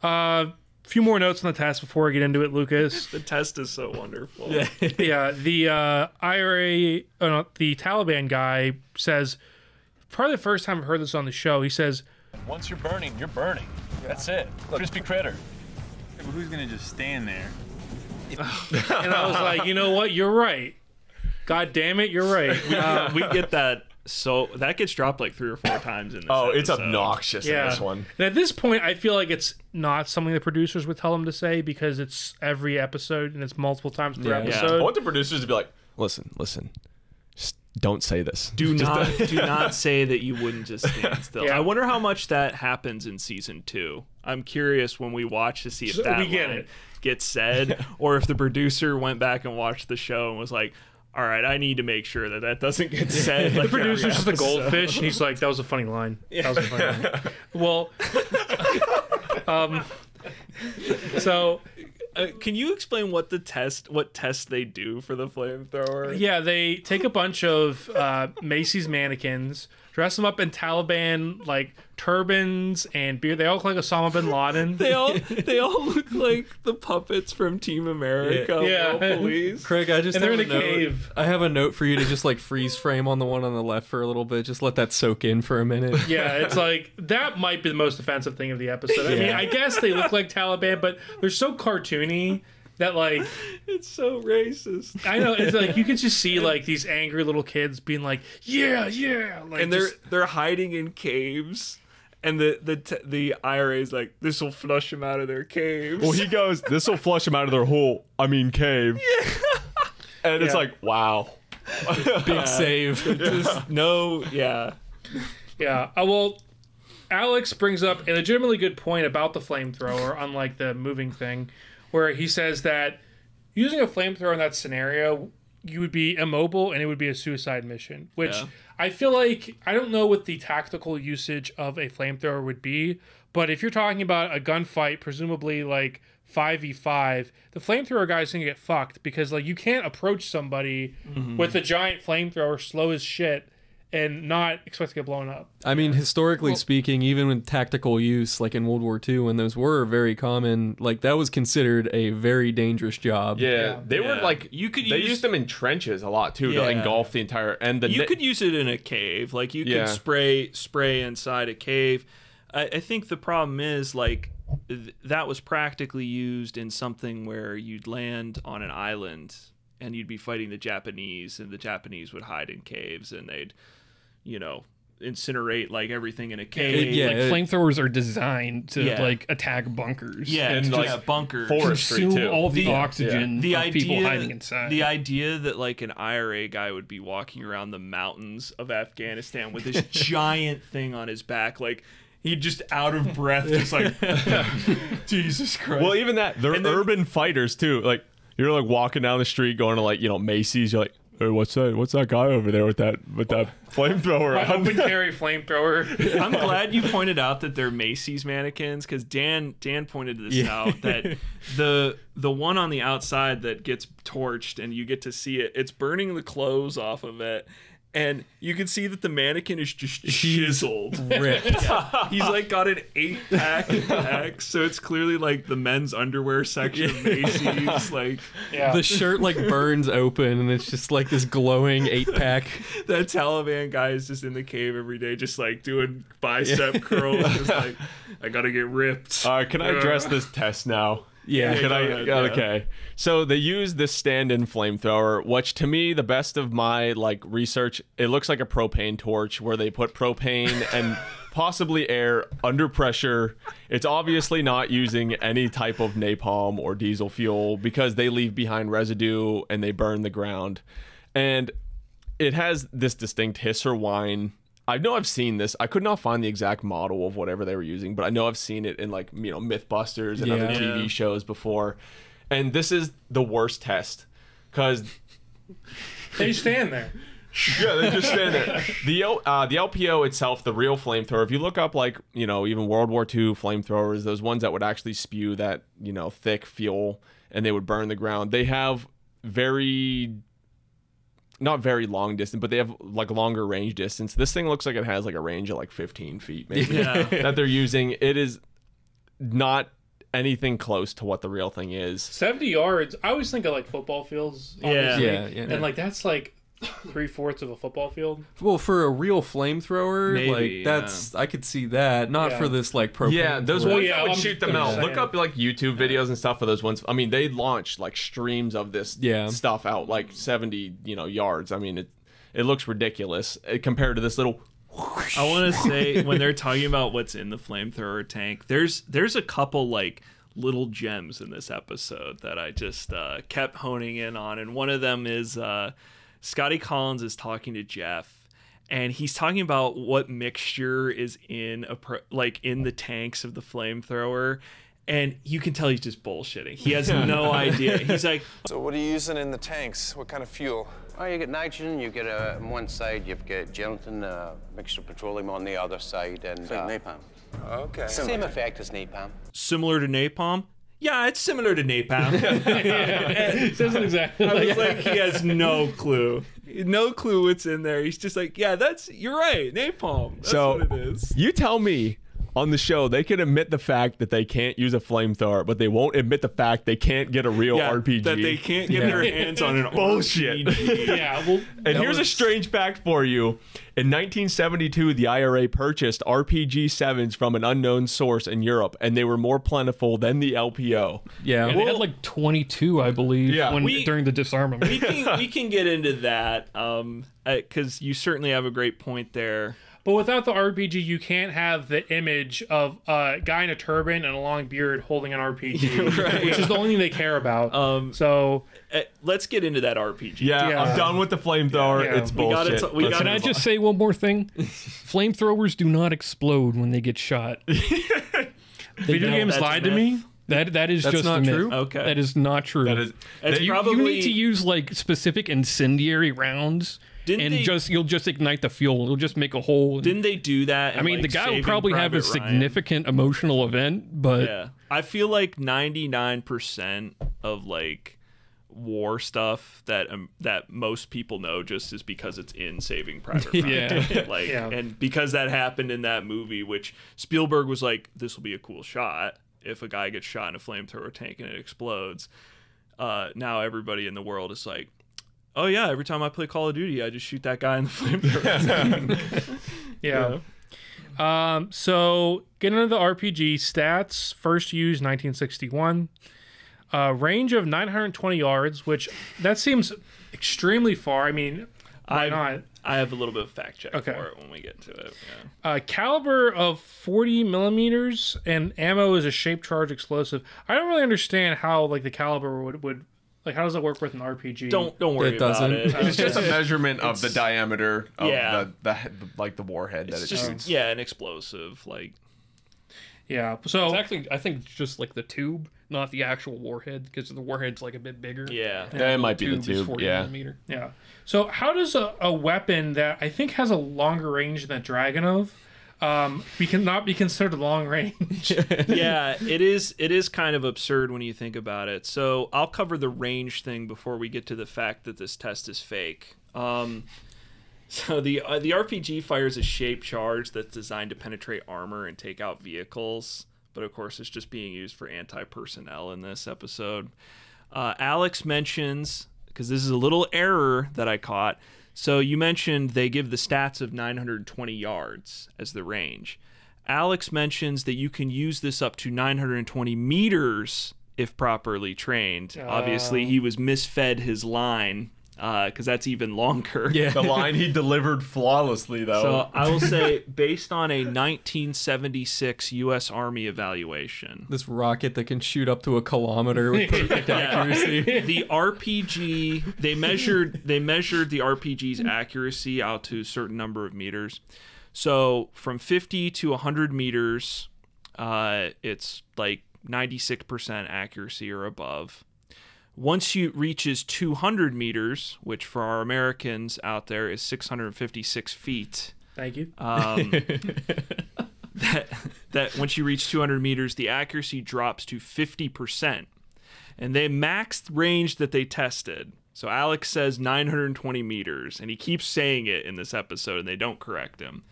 A few more notes on the test before we get into it, Lucas. The test is so wonderful. Yeah, the IRA, the Taliban guy says, probably the first time I've heard this on the show, he says, Once you're burning, you're burning. That's it. Crispy critter. But who's gonna just stand there? and I was like, you know what? You're right. God damn it, you're right. We get that. So that gets dropped like 3 or 4 times in this Oh, it's episode. obnoxious in this one. And at this point, I feel like it's not something the producers would tell them to say because it's every episode and it's multiple times per Yeah. I episode. want the producers to be like, listen, just don't say this. Do not say that you wouldn't just stand still. Yeah. I wonder how much that happens in season 2. I'm curious when we watch to see if that we get line it. gets said, or if the producer went back and watched the show and was like, all right, I need to make sure that doesn't get said. The Like producer's just a every episode. goldfish, and he's like, "That was a funny line." That was a funny line. Well, so Can you explain what test they do for the flamethrower? yeah, they take a bunch of Macy's mannequins, dress them up in Taliban like turbans and beard. They all look like Osama bin Laden. They all look like the puppets from Team America. Yeah. World Police. Craig, I just And they're have in a note. cave. I have a note for you to just like freeze frame on the one on the left for a little bit. Just let that soak in for a minute. Yeah, it's like that might be the most offensive thing of the episode. I mean, I guess they look like Taliban, but they're so cartoony that like It's so racist. I know it's like you can just see like these angry little kids being like, yeah, like, And they're hiding in caves. And the IRA is like, this will flush them out of their caves. Well, he goes, this will flush them out of their hole. I mean, cave. Yeah. And it's Yeah. like, wow. Big save. Just no, yeah. Yeah. Well, Alex brings up a legitimately good point about the flamethrower, unlike the moving thing, where he says that using a flamethrower in that scenario, you would be immobile and it would be a suicide mission, which Yeah. I feel like I don't know what the tactical usage of a flamethrower would be, but if you're talking about a gunfight, presumably like 5v5, the flamethrower guy's gonna get fucked because like you can't approach somebody with a giant flamethrower slow as shit and not expect to get blown up. I mean, historically speaking, even with tactical use, like in World War II, when those were very common, like that was considered a very dangerous job. Yeah. They were Yeah. like, You could they use- used them in trenches a lot too to Yeah. engulf the entire, and the You could use it in a cave. Like you Yeah. could spray inside a cave. I think the problem is like that was practically used in something where you'd land on an island and you'd be fighting the Japanese, and the Japanese would hide in caves and they'd, incinerate like everything in a cave. Yeah. Like flamethrowers are designed to Yeah. like attack bunkers. Yeah, And, and like, bunkers. forestry Consume too. all the The- oxygen the of idea, people hiding inside. The idea that like an IRA guy would be walking around the mountains of Afghanistan with this giant thing on his back, like he just out of breath, just like Jesus Christ. Well, even that, they're And then- urban fighters too. Like, you're like walking down the street going to like, Macy's, you're like, Hey, what's that guy over there with that flamethrower? My open carry flamethrower. I'm glad you pointed out that they're Macy's mannequins, because Dan pointed this out, that the one on the outside that gets torched and you get to see it's burning the clothes off of it. And you can see that the mannequin is just chiseled. Ripped. He's like got an 8-pack in back, so it's clearly like the men's underwear section of Macy's. Like, Yeah. The shirt like burns open and it's just like this glowing 8-pack. that Taliban guy is just in the cave every day, just like doing bicep curls. Just like, I gotta get ripped. Can I address this test now? Yeah. Can I? ahead, Okay. So they use this stand-in flamethrower, which to me, the best of my like research, it looks like a propane torch where they put propane and possibly air under pressure. It's obviously not using any type of napalm or diesel fuel because they leave behind residue and they burn the ground. And it has this distinct hiss or whine. I know I've seen this. I could not find the exact model of whatever they were using, but I know I've seen it in like, Mythbusters and other TV shows before. And this is the worst test because They stand there. yeah, they just stand there. The LPO itself, the real flamethrower, if you look up like, even World War II flamethrowers, those ones that would actually spew that, thick fuel and they would burn the ground, they have not very long distance, but they have like longer range distance. This thing looks like it has like a range of like 15 feet maybe that they're using. It is not anything close to what the real thing is. 70 yards. I always think of like football fields. Obviously. Yeah. And like that's like 3/4 of a football field. Well, for a real flamethrower, Maybe, like that's I could see that. Not for this like propane. Yeah, those torch. ones yeah, that would I'm shoot them just out. saying. Look up like YouTube videos and stuff for those ones. I mean, they launch like streams of this stuff out like 70, yards. I mean, it looks ridiculous compared to this little. I want to say, when they're talking about what's in the flamethrower tank, there's a couple like little gems in this episode that I just kept honing in on, and one of them is Scotty Collins is talking to Jeff, and he's talking about what mixture is in in the tanks of the flamethrower, and you can tell he's just bullshitting. He has no idea. He's like, so what are you using in the tanks? What kind of fuel? Oh, you get nitrogen, you get on one side, you've got gelatin, mixture of petroleum on the other side, and napalm. Okay. Same effect as napalm. similar to napalm? Yeah, it's similar to napalm. It doesn't exactly. I was like, he has no clue. No clue what's in there. He's just like, yeah, you're right, napalm. That's So what it is. you tell me. On the show, they can admit the fact that they can't use a flamethrower, but they won't admit the fact they can't get a real RPG. That they can't get their hands on an Bullshit. RPG. Yeah, well, And here's a strange fact for you. In 1972, the IRA purchased RPG-7s from an unknown source in Europe, and they were more plentiful than the LPO. Yeah. And they had like 22, I believe, during the disarmament. we can get into that because you certainly have a great point there. but without the RPG, you can't have the image of a guy in a turban and a long beard holding an RPG, which is the only thing they care about. So Let's get into that RPG. Yeah, I'm done with the flamethrower. Yeah. It's bullshit. Can I just say one more thing? Flamethrowers do not explode when they get shot. video games That's lied a to me. That is just not a myth. true? Okay. That is not true. That is. It's You probably need to use like specific incendiary rounds, you'll just ignite the fuel. It'll just make a hole. Didn't they do that? I mean, the guy will probably have a significant emotional event, but Yeah, I feel like 99% of like war stuff that most people know just is because it's in Saving Private Ryan. And because that happened in that movie, which Spielberg was like, this will be a cool shot if a guy gets shot in a flamethrower tank and it explodes. Now everybody in the world is like, oh yeah, every time I play Call of Duty, I just shoot that guy in the flamethrower. So getting into the RPG stats, first used 1961, range of 920 yards, which that seems extremely far. I mean, why not? I have a little bit of fact check Okay. for it when we get to it. Yeah. Caliber of 40 millimeters, and ammo is a shape charge explosive. I don't really understand how like the caliber would like, how does it work with an RPG? Don't worry It doesn't. about it. It's just a measurement of the diameter of Yeah. the like the warhead that It's it just shoots. an explosive like. Yeah. So It's actually, I think, just like the tube, not the actual warhead, because the warhead's like a bit bigger. Yeah. Yeah, it might be the is tube. 40 Yeah. millimeter. yeah. So how does a weapon that I think has a longer range than Dragunov cannot be considered long range? Yeah, it is kind of absurd when you think about it. So I'll cover the range thing before we get to the fact that this test is fake. So the RPG fires a shaped charge that's designed to penetrate armor and take out vehicles, but of course it's just being used for anti-personnel in this episode. Alex mentions, because this is a little error that I caught, so you mentioned they give the stats of 920 yards as the range. Alex mentions that you can use this up to 920 meters if properly trained. Obviously, he was misfed his line, because that's even longer. Yeah. The line he delivered flawlessly, though. So I will say, based on a 1976 U.S. Army evaluation, This rocket that can shoot up to a kilometer with perfect accuracy. the RPG they measured the RPG's accuracy out to a certain number of meters. So from 50 to 100 meters, it's like 96% accuracy or above. Once it reaches 200 meters, which for our Americans out there is 656 feet. Thank you. That once you reach 200 meters, the accuracy drops to 50%. And they maxed range that they tested. So Alex says 920 meters, and he keeps saying it in this episode, and they don't correct him.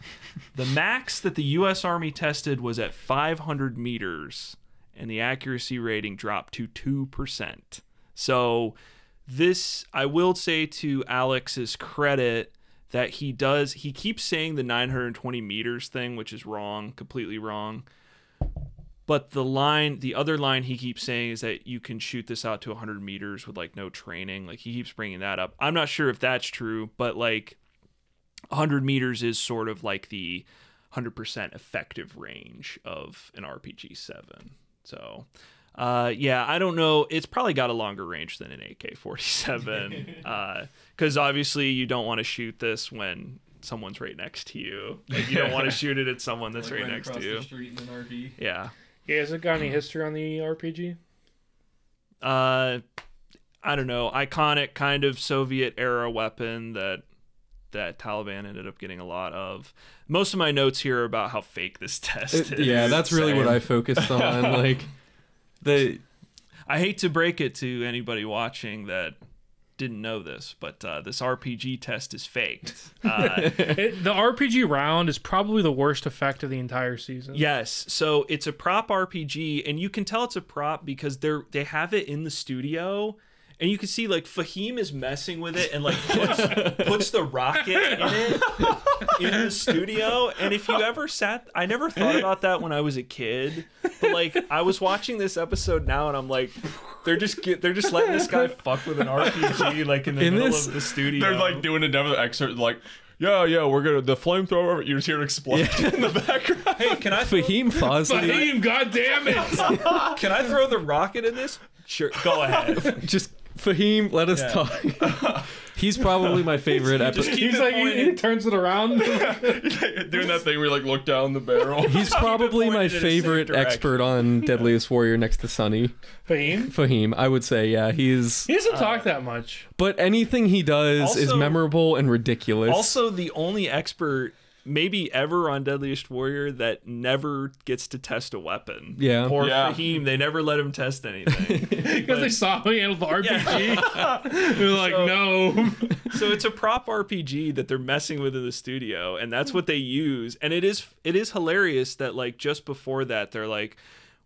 The max that the U.S. Army tested was at 500 meters, and the accuracy rating dropped to 2%. So this, I will say to Alex's credit, that he keeps saying the 920 meters thing, which is wrong, completely wrong. But the other line he keeps saying is that you can shoot this out to 100 meters with like no training. Like he keeps bringing that up. I'm not sure if that's true, but like 100 meters is sort of like the 100% effective range of an RPG 7. So, yeah, I don't know. It's probably got a longer range than an AK-47 because obviously you don't want to shoot this when someone's right next to you. Like you don't want to shoot it at someone that's right next to you. The street in an RV. Yeah. Yeah, has it got any history on the RPG? I don't know. Iconic kind of Soviet era weapon that Taliban ended up getting a lot of. Most of my notes here are about how fake this test is. Yeah, that's really what I focused on. Like I hate to break it to anybody watching that didn't know this, but this RPG test is faked. The RPG round is probably the worst effect of the entire season. Yes, so it's a prop RPG, and you can tell it's a prop because they have it in the studio, and you can see like Fahim is messing with it and like puts the rocket in it in the studio. And if you ever I never thought about that when I was a kid, but like I was watching this episode now, and I'm like, they're just letting this guy fuck with an RPG like in the middle of the studio. They're like doing another excerpt, like, yeah, we're gonna the flamethrower. You just hear an explosion in the background. Hey, can I Fahim Fosley? Fahim, goddammit! Can I throw the rocket in this? Sure, go ahead. Just Fahim, let us talk. He's probably my favorite episode. He's like, he turns it around. Doing that thing where you like look down the barrel. He's probably my favorite expert on Deadliest Warrior next to Sonny. Fahim, I would say, yeah, he doesn't talk that much. But anything he does is memorable and ridiculous. Also, the only expert maybe ever on Deadliest Warrior that never gets to test a weapon. Yeah. Poor Fahim, they never let him test anything. Because they saw him handle the RPG. They're like, no. So it's a prop RPG that they're messing with in the studio, and that's what they use. And it is hilarious that like just before that, they're like,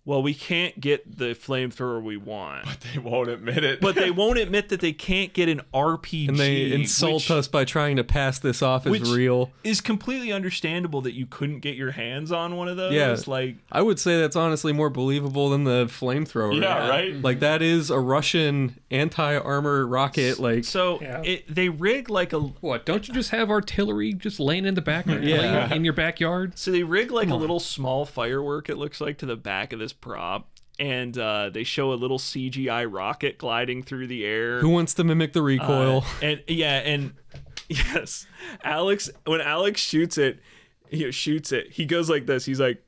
well, we can't get the flamethrower we want. But they won't admit it. But they won't admit that they can't get an RPG. And they insult us by trying to pass this off as real. Is completely understandable that you couldn't get your hands on one of those. Yeah. Like, I would say that's honestly more believable than the flamethrower. Yeah, right? Like that is a Russian anti-armor rocket. Like they rig like a... What, don't you just have artillery just laying in the background in your backyard? So they rig like a little small firework, it looks like, to the back of this prop, and they show a little CGI rocket gliding through the air. Who wants to mimic the recoil? And yes, when Alex shoots it, he goes like this. He's like,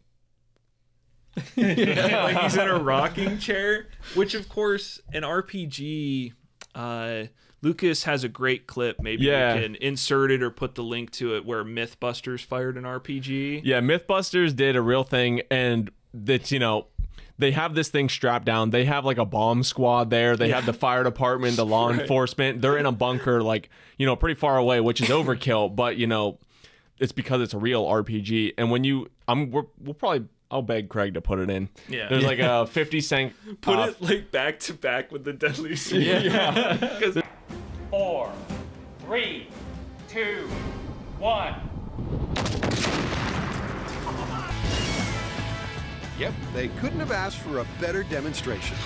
Like he's in a rocking chair, which of course an RPG. Lucas has a great clip. Maybe we can insert it or put the link to it where Mythbusters fired an RPG. Yeah, Mythbusters did a real thing, and that's, you know, they have this thing strapped down. They have like a bomb squad there. They have the fire department, the law enforcement. They're in a bunker, like, you know, pretty far away, which is overkill. But, you know, it's because it's a real RPG. And when you, we'll probably, I'll beg Craig to put it in. Yeah. There's like a 50 cent. Put it like back to back with the Deadliest. Yeah. 4, 3, 2, 1. Yep, they couldn't have asked for a better demonstration.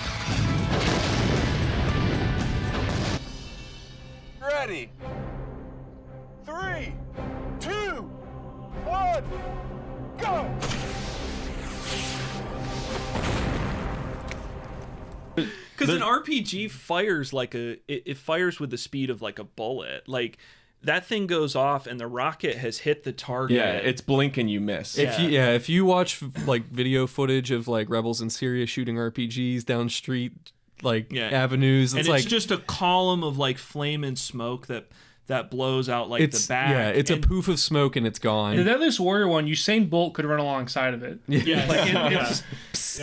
Ready. 3, 2, 1, go! Because an RPG fires like it fires with the speed of like a bullet. Like that thing goes off and the rocket has hit the target. Yeah, it's blink and you miss. If you watch like video footage of like rebels in Syria shooting RPGs down street like avenues, it's like just a column of like flame and smoke that blows out like the back. Yeah, it's a poof of smoke and it's gone. In the Deadliest Warrior one, Usain Bolt could run alongside of it. Yeah, like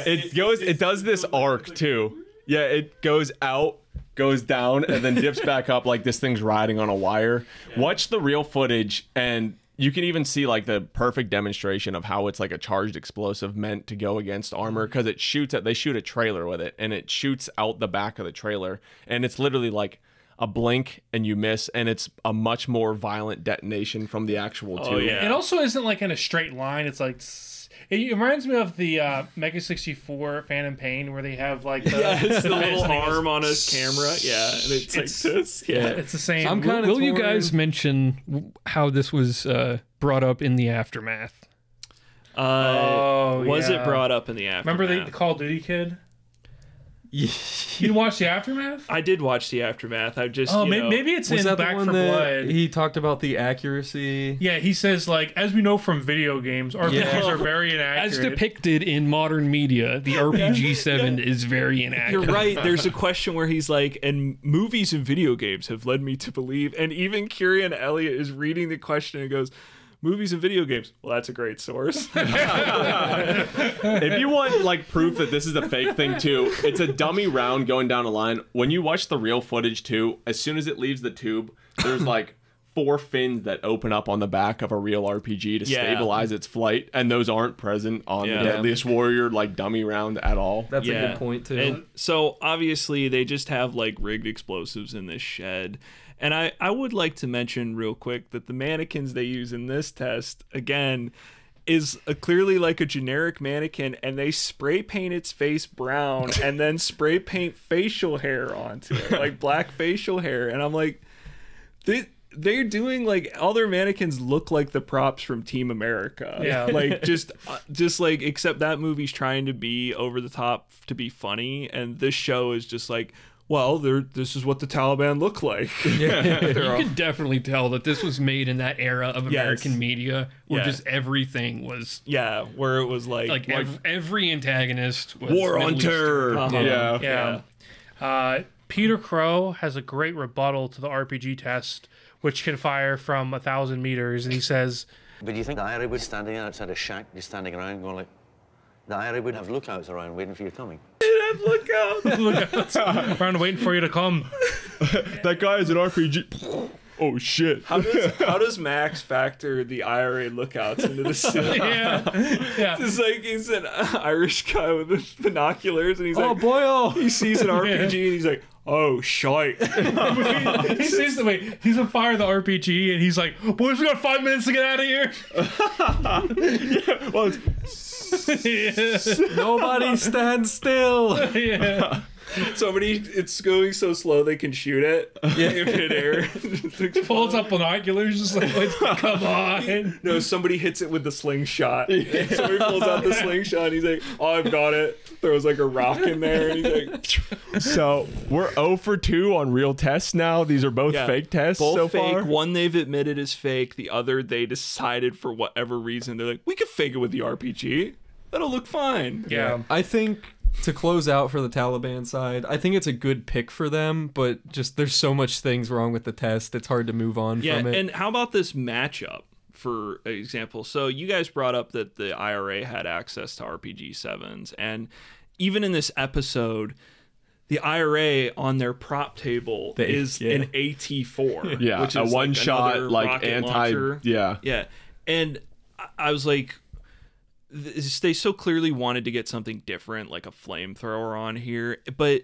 it does this arc too. Yeah, it goes out, goes down, and then dips back up like this thing's riding on a wire. Watch the real footage, and you can even see like the perfect demonstration of how it's like a charged explosive meant to go against armor, because it shoots at, they shoot a trailer with it, and it shoots out the back of the trailer, and it's literally like a blink and you miss, and it's a much more violent detonation from the actual tube. It also isn't like in a straight line. It's like it reminds me of the Mega 64 Phantom Pain, where they have like the little arm on a camera. Yeah, and it's like this. Yeah, it's the same. I'm kind of. Will you guys mention how this was brought up in the aftermath? Was it brought up in the aftermath? Remember the Call of Duty kid? You watched the aftermath? I did watch the aftermath. I just maybe it's in Back 4 Blood. He talked about the accuracy. Yeah, he says like, as we know from video games, RPGs are very inaccurate. As depicted in modern media, the RPG-7 is very inaccurate. You're right. There's a question where he's like, and movies and video games have led me to believe, and even Kieran Elliott is reading the question and goes, movies and video games. Well, that's a great source. If you want like proof that this is a fake thing too, it's a dummy round going down a line. When you watch the real footage too, as soon as it leaves the tube, there's like 4 fins that open up on the back of a real RPG to stabilize its flight, and those aren't present on the Deadliest Warrior like dummy round at all. That's a good point too. And so obviously they just have like rigged explosives in this shed. And I would like to mention real quick that the mannequins they use in this test, again, is clearly like a generic mannequin, and they spray paint its face brown and then spray paint facial hair onto it, like black facial hair. And I'm like, they're doing like, all their mannequins look like the props from Team America. Yeah. Like just like, except that movie's trying to be over the top to be funny, and this show is just like, well, this is what the Taliban look like. Yeah. You can definitely tell that this was made in that era of American media where just everything was... Yeah, where it was like every antagonist was... War on terror. Peter Crowe has a great rebuttal to the RPG test, which can fire from 1,000 meters, and he says... But do you think the IRA would be standing outside a shack, just standing around going like... The IRA would have lookouts around waiting for you coming. They'd have lookouts around waiting for you to come. That guy is an RPG. Oh shit! How does Max factor the IRA lookouts into the scene? Yeah. It's like he's an Irish guy with binoculars, and he's like, boy, he sees an RPG, and he's like, oh shite. He sees the way he's on fire the RPG, and he's like, boys, we got 5 minutes to get out of here. Well, nobody stand still. It's going so slow they can shoot it in midair. Pulls up binoculars, just like, come on. No, somebody hits it with the slingshot. Somebody pulls out the slingshot, and he's like, oh, I've got it. Throws like a rock in there, and he's like... So we're 0 for 2 on real tests now. These are both fake tests so fake. far. One they've admitted is fake. The other they decided for whatever reason, they're like, we could fake it with the RPG. That'll look fine. Yeah. I think to close out for the Taliban side, I think it's a good pick for them, but just there's so much things wrong with the test. It's hard to move on from it. And how about this matchup, for example? So you guys brought up that the IRA had access to RPG-7s, and even in this episode, the IRA on their prop table is an AT-4. Yeah, which is a one-shot, like rocket anti... launcher. Yeah. Yeah. And I was like, they so clearly wanted to get something different, like a flamethrower on here. But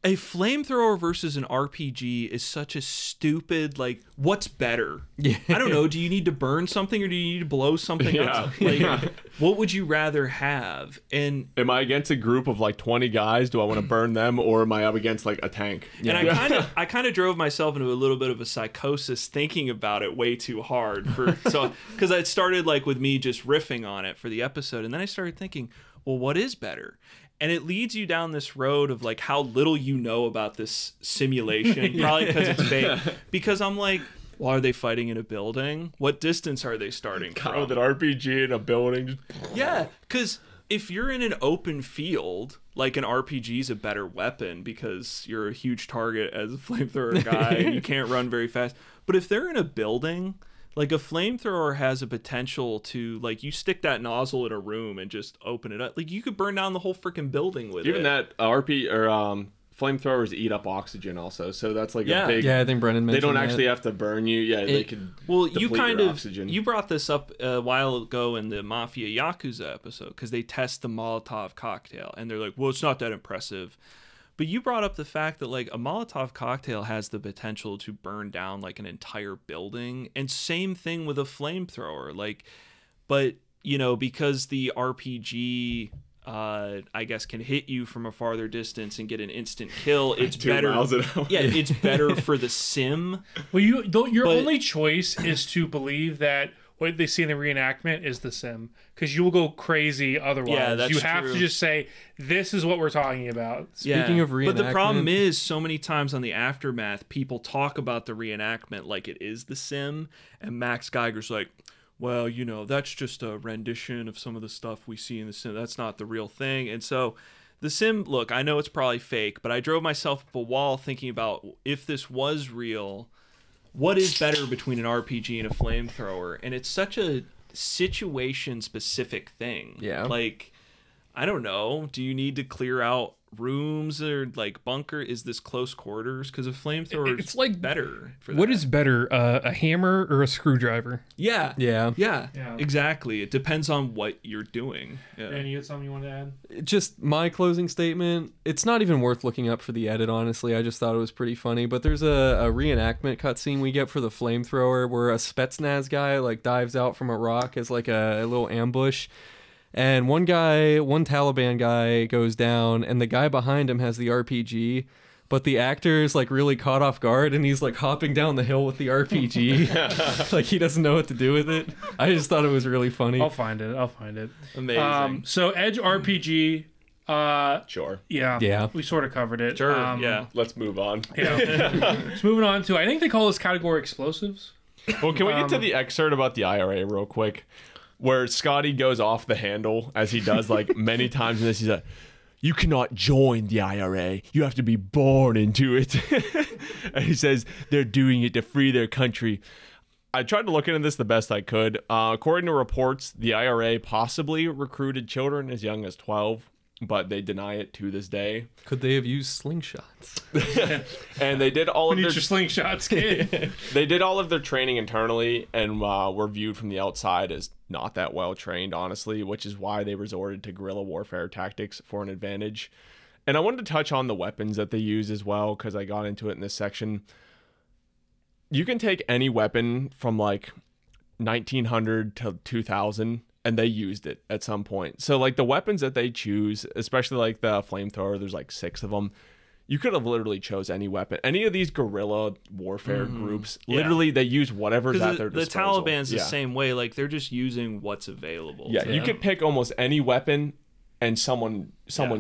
a flamethrower versus an RPG is such a stupid, like, what's better? Yeah. I don't know. Do you need to burn something or do you need to blow something up? Like, what would you rather have? And am I against a group of like 20 guys? Do I want to burn them, or am I up against like a tank? And I kind of drove myself into a little bit of a psychosis thinking about it way too hard. Because it started like with me just riffing on it for the episode, and then I started thinking, well, what is better? And it leads you down this road of like how little you know about this simulation, probably because it's fake. Because I'm like, well, are they fighting in a building? What distance are they starting from? With an RPG in a building. Yeah, because if you're in an open field, like an RPG is a better weapon because you're a huge target as a flamethrower guy and you can't run very fast. But if they're in a building, like a flamethrower has a potential to, like, you stick that nozzle in a room and just open it up. Like, you could burn down the whole freaking building with it. Even that flamethrowers eat up oxygen also, so that's like a big... Yeah, I think Brennan mentioned they don't that. actually have to burn you. Yeah, they could deplete your oxygen. You brought this up a while ago in the Mafia Yakuza episode, because they test the Molotov cocktail, and they're like, well, it's not that impressive. But you brought up the fact that like a Molotov cocktail has the potential to burn down like an entire building, and same thing with a flamethrower. Like, but you know, because the RPG, I guess, can hit you from a farther distance and get an instant kill, it's 2 better. miles an hour. Yeah, it's better for the sim. Well, your only choice is to believe that what they see in the reenactment is the sim, because you will go crazy otherwise. Yeah, that's you have true. to just say, this is what we're talking about. Speaking of reenactment, but the problem is, so many times on the Aftermath, people talk about the reenactment like it is the sim, and Max Geiger's like, well, you know, that's just a rendition of some of the stuff we see in the sim. That's not the real thing. And so the sim, look, I know it's probably fake, but I drove myself up a wall thinking about, if this was real, what is better between an RPG and a flamethrower? And it's such a situation-specific thing. Yeah. Like, I don't know. Do you need to clear out rooms or like bunker? Is this close quarters? Because a flamethrower It's like better. For what that. is better, a hammer or a screwdriver? Yeah. Yeah. Exactly. It depends on what you're doing. Yeah. Dan, you had something you want to add? Just my closing statement. It's not even worth looking up for the edit, honestly. I just thought it was pretty funny. But there's a reenactment cutscene we get for the flamethrower where a Spetsnaz guy like dives out from a rock as like a little ambush. And one Taliban guy goes down, and the guy behind him has the RPG, but the actor's like really caught off guard, and he's like hopping down the hill with the RPG. Like he doesn't know what to do with it. I just thought it was really funny. I'll find it. Amazing. So Edge RPG. Sure. Yeah. We sort of covered it. Sure. Yeah. Let's move on. Yeah. Just moving on to, I think they call this category explosives. Well, can we get to the excerpt about the IRA real quick? Where Scotty goes off the handle, as he does like many times in this. He's like, you cannot join the IRA. You have to be born into it. And he says they're doing it to free their country. I tried to look into this the best I could. According to reports, the IRA possibly recruited children as young as 12, but they deny it to this day. Could they have used slingshots? And they did all of their slingshots, kid. They did all of their training internally, and were viewed from the outside as not that well trained, honestly, which is why they resorted to guerrilla warfare tactics for an advantage. And I wanted to touch on the weapons that they use as well, because I got into it in this section. You can take any weapon from like 1900 to 2000, and they used it at some point. So like the weapons that they choose, especially like the flamethrower, there's like 6 of them. You could have literally chose any weapon. Any of these guerrilla warfare groups, literally they use whatever's at their disposal. The Taliban's the same way. Like they're just using what's available. Yeah, you could pick almost any weapon, and someone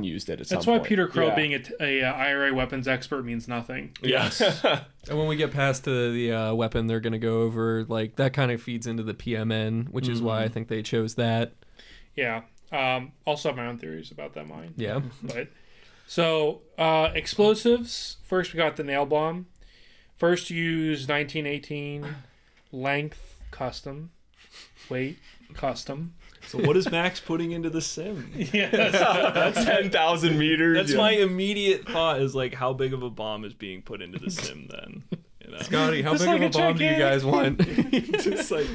used it at some point. That's why Peter Crowe being a IRA weapons expert means nothing. Yes. And when we get past the weapon, they're going to go over, like, that kind of feeds into the PMN, which is why I think they chose that. Yeah. Also have my own theories about that mine. Yeah. But so explosives. First, we got the nail bomb. First used 1918. Length custom. Weight custom. So what is Max putting into the sim? Yeah, that's 10,000 meters. That's my immediate thought is like, how big of a bomb is being put into the sim then? You know? Scotty, how big of a bomb do you guys want? Just like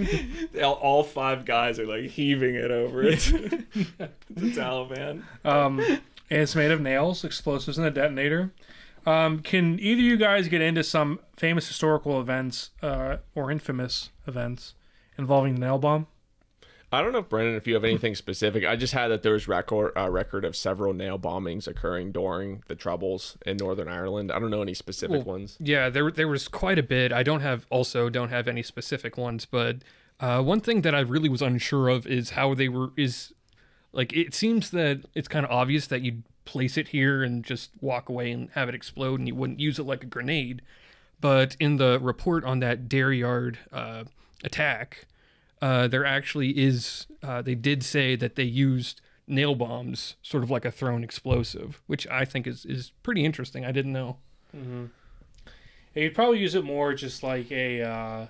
all 5 guys are like heaving it over it. The Taliban. And it's made of nails, explosives, and a detonator. Can either of you guys get into some famous historical events or infamous events involving the nail bomb? I don't know, Brendan, if you have anything specific. I just had that there was record of several nail bombings occurring during the Troubles in Northern Ireland. I don't know any specific ones. Yeah, there was quite a bit. I don't have any specific ones, but one thing that I really was unsure of is how they were. It seems that it's kind of obvious that you'd place it here and just walk away and have it explode, and you wouldn't use it like a grenade. But in the report on that dairy yard attack, there actually is, they did say that they used nail bombs, sort of like a thrown explosive, which I think is pretty interesting. I didn't know. Mm-hmm. Yeah, you'd probably use it more just like a, I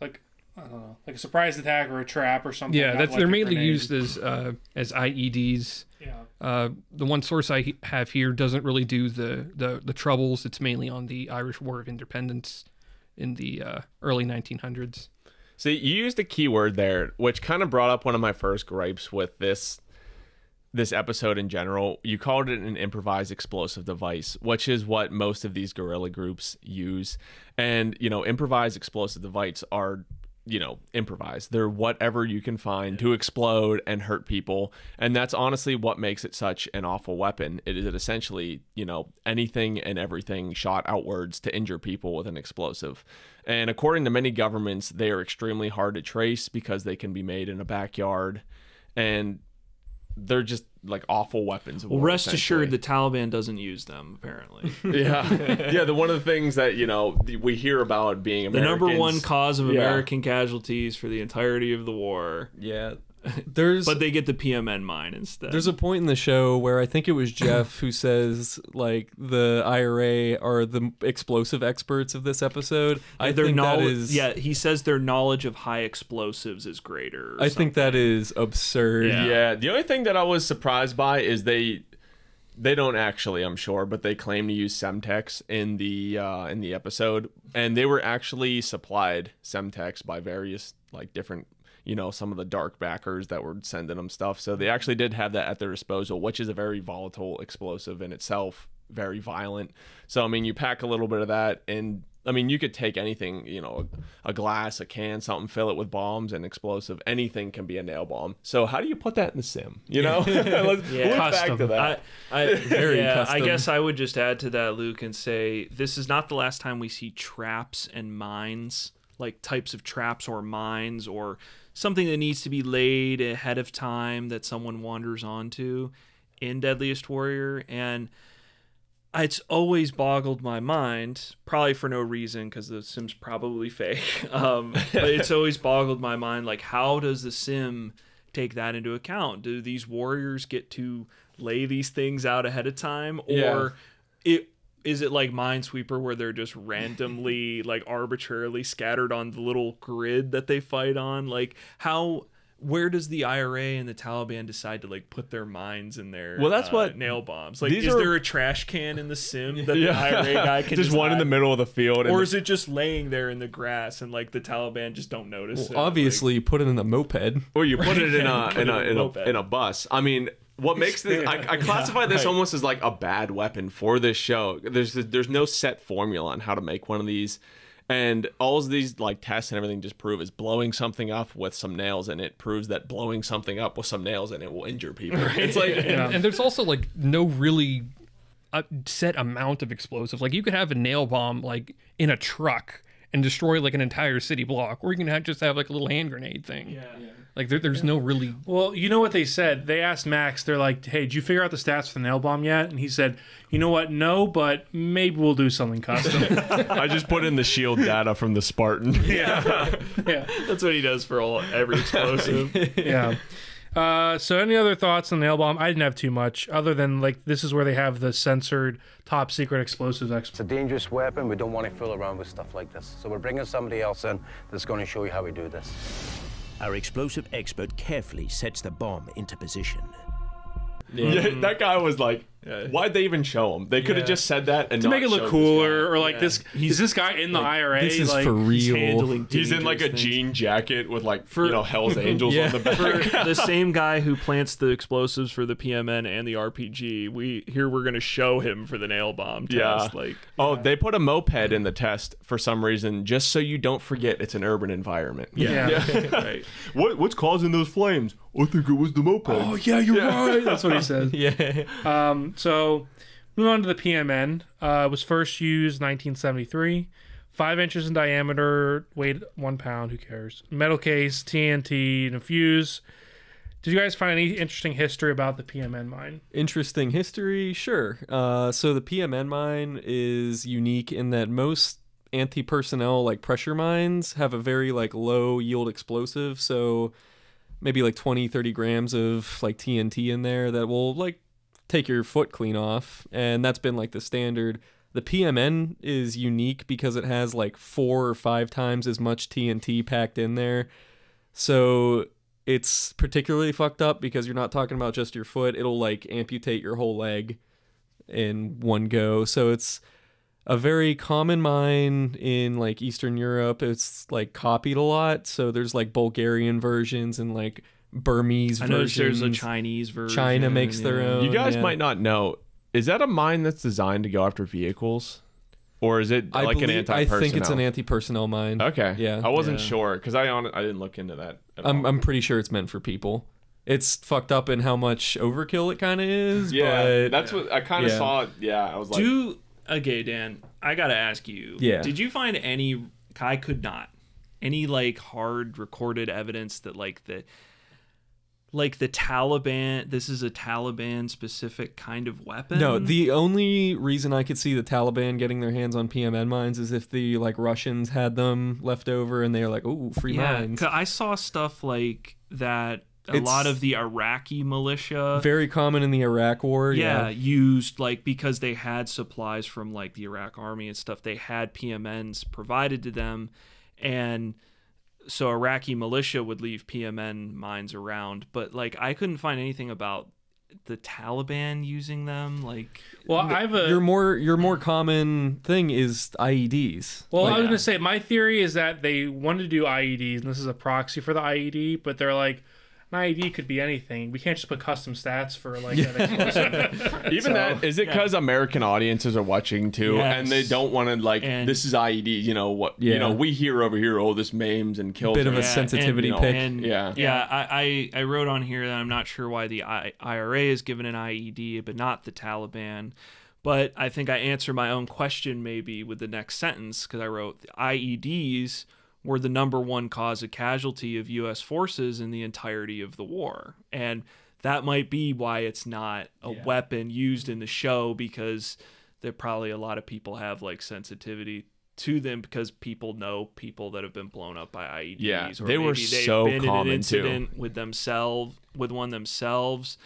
don't know, like a surprise attack or a trap or something. Yeah, like they're mainly used as IEDs. Yeah. The one source I have here doesn't really do the Troubles. It's mainly on the Irish War of Independence in the early 1900s. So you used a keyword there, which kind of brought up one of my first gripes with this episode in general. You called it an improvised explosive device, which is what most of these guerrilla groups use. And, improvised explosive devices are, improvised. They're whatever you can find to explode and hurt people. And that's honestly what makes it such an awful weapon. It is essentially, anything and everything shot outwards to injure people with an explosive. And according to many governments, they are extremely hard to trace because they can be made in a backyard. And they're just like awful weapons. Well, rest assured, the Taliban doesn't use them, apparently. Yeah. One of the things that, we hear about being Americans. The number one cause of American casualties for the entirety of the war. Yeah. But they get the Pmn Mine instead. There's a point in the show where I think it was Jeff who says like the IRA are the explosive experts of this episode. I think that is. Yeah, he says their knowledge of high explosives is greater. I think that is absurd. Yeah. The only thing that I was surprised by is they don't actually, I'm sure, but they claim to use Semtex in the episode, and they were actually supplied Semtex by various like different. Some of the dark backers that were sending them stuff. So they actually did have that at their disposal, which is a very volatile explosive in itself, very violent. So, you pack a little bit of that and, you could take anything, a glass, a can, something, fill it with bombs and explosive. Anything can be a nail bomb. So how do you put that in the sim? Let's back to that. I guess I would just add to that, Luke, and say this is not the last time we see traps and mines, like types of traps or mines or something that needs to be laid ahead of time that someone wanders onto in Deadliest Warrior. And it's always boggled my mind, probably for no reason because the sim's probably fake, but it's always boggled my mind, like, how does the sim take that into account? Do these warriors get to lay these things out ahead of time? Or is it like Minesweeper where they're just randomly, like arbitrarily scattered on the little grid that they fight on? Like where does the IRA and the Taliban decide to like put their mines in their that's what nail bombs? Like, is there a trash can in the sim that the IRA guy can just one in the middle of the field? Or is it just laying there in the grass and like the Taliban just don't notice it? Obviously, you put it in a moped. Or you put it in a bus. What makes this? I classify this almost as like a bad weapon for this show. There's no set formula on how to make one of these, and all of these like tests and everything just prove is blowing something up with some nails in it proves that blowing something up with some nails in it will injure people. It's like, and there's also like no really set amount of explosive. Like you could have a nail bomb like in a truck and destroy like an entire city block, or you can just have like a little hand grenade thing. Yeah. Like there's no really. Well, you know what they said? They asked Max. They're like, "Hey, did you figure out the stats for the nail bomb yet?" And he said, "You know what? No, but maybe we'll do something custom." I just put in the shield data from the Spartan. Yeah. That's what he does for every explosive. Yeah. So any other thoughts on nail bomb? I didn't have too much, other than like this is where they have the censored top secret explosives expert. It's a dangerous weapon. We don't want to fool around with stuff like this. So we're bringing somebody else in that's going to show you how we do this. Our explosive expert carefully sets the bomb into position. Yeah, that guy was like, why'd they even show him? They could have just said that and to not make it look showed cooler, or like this. Is this guy in the IRA? This is like, for real. He's in like a jean jacket with like Hell's Angels on the back. For the same guy who plants the explosives for the PMN and the RPG, we're gonna show him for the nail bomb test. They put a moped in the test for some reason, just so you don't forget it's an urban environment. Right. What's causing those flames? I think it was the moped. Oh yeah, you're right. That's what he said. Yeah. So, moving on to the PMN. It was first used 1973. 5 inches in diameter, weighed 1 pound. Who cares? Metal case, TNT, and a fuse. Did you guys find any interesting history about the PMN mine? Interesting history? Sure. So the PMN mine is unique in that most anti-personnel like pressure mines have a very like low yield explosive. So maybe like 20-30 grams of like TNT in there that will like take your foot clean off, and that's been like the standard. The PMN is unique because it has like 4 or 5 times as much TNT packed in there, so it's particularly fucked up because you're not talking about just your foot. It'll like amputate your whole leg in one go. So it's a very common mine in like Eastern Europe. It's like copied a lot, so there's like Bulgarian versions and like Burmese versions. I know there's a Chinese version. China makes their own. You guys might not know. Is that a mine that's designed to go after vehicles? Or is it like an anti-personnel? I think it's an anti-personnel mine. Okay. Yeah. I wasn't sure because I didn't look into that at all. I'm pretty sure it's meant for people. It's fucked up in how much overkill it kind of is. Yeah, but that's what I kind of saw. Yeah, I was like... Okay, Dan, I gotta ask you. Yeah. Did you find any... I could not. Any, like, hard recorded evidence that, like, the Taliban, this is a Taliban specific kind of weapon? No, the only reason I could see the Taliban getting their hands on PMN mines is if the like Russians had them left over and they were like, "Ooh, free mines." I saw stuff like that. A lot of the Iraqi militia, very common in the Iraq War. Yeah, used like because they had supplies from like the Iraq army and stuff. They had PMNs provided to them, and so Iraqi militia would leave PMN mines around, but like I couldn't find anything about the Taliban using them. Like, well, I have a your more common thing is IEDs. Well, like, I was gonna say my theory is that they wanted to do IEDs, and this is a proxy for the IED, but they're like, an IED could be anything. We can't just put custom stats for like an explosive. Even that, is it because American audiences are watching too, and they don't want to like this is IED, you know what? You know, we hear over here, oh, this maims and kills. Bit of a sensitivity pick. I wrote on here that I'm not sure why the IRA is given an IED, but not the Taliban. But I think I answer my own question maybe with the next sentence because I wrote the IEDs were the #1 cause of casualty of U.S. forces in the entirety of the war. And that might be why it's not a weapon used in the show, because there probably a lot of people have like sensitivity to them because people know people that have been blown up by IEDs. Yeah, or they were maybe they've so been common in an incident too. with one themselves.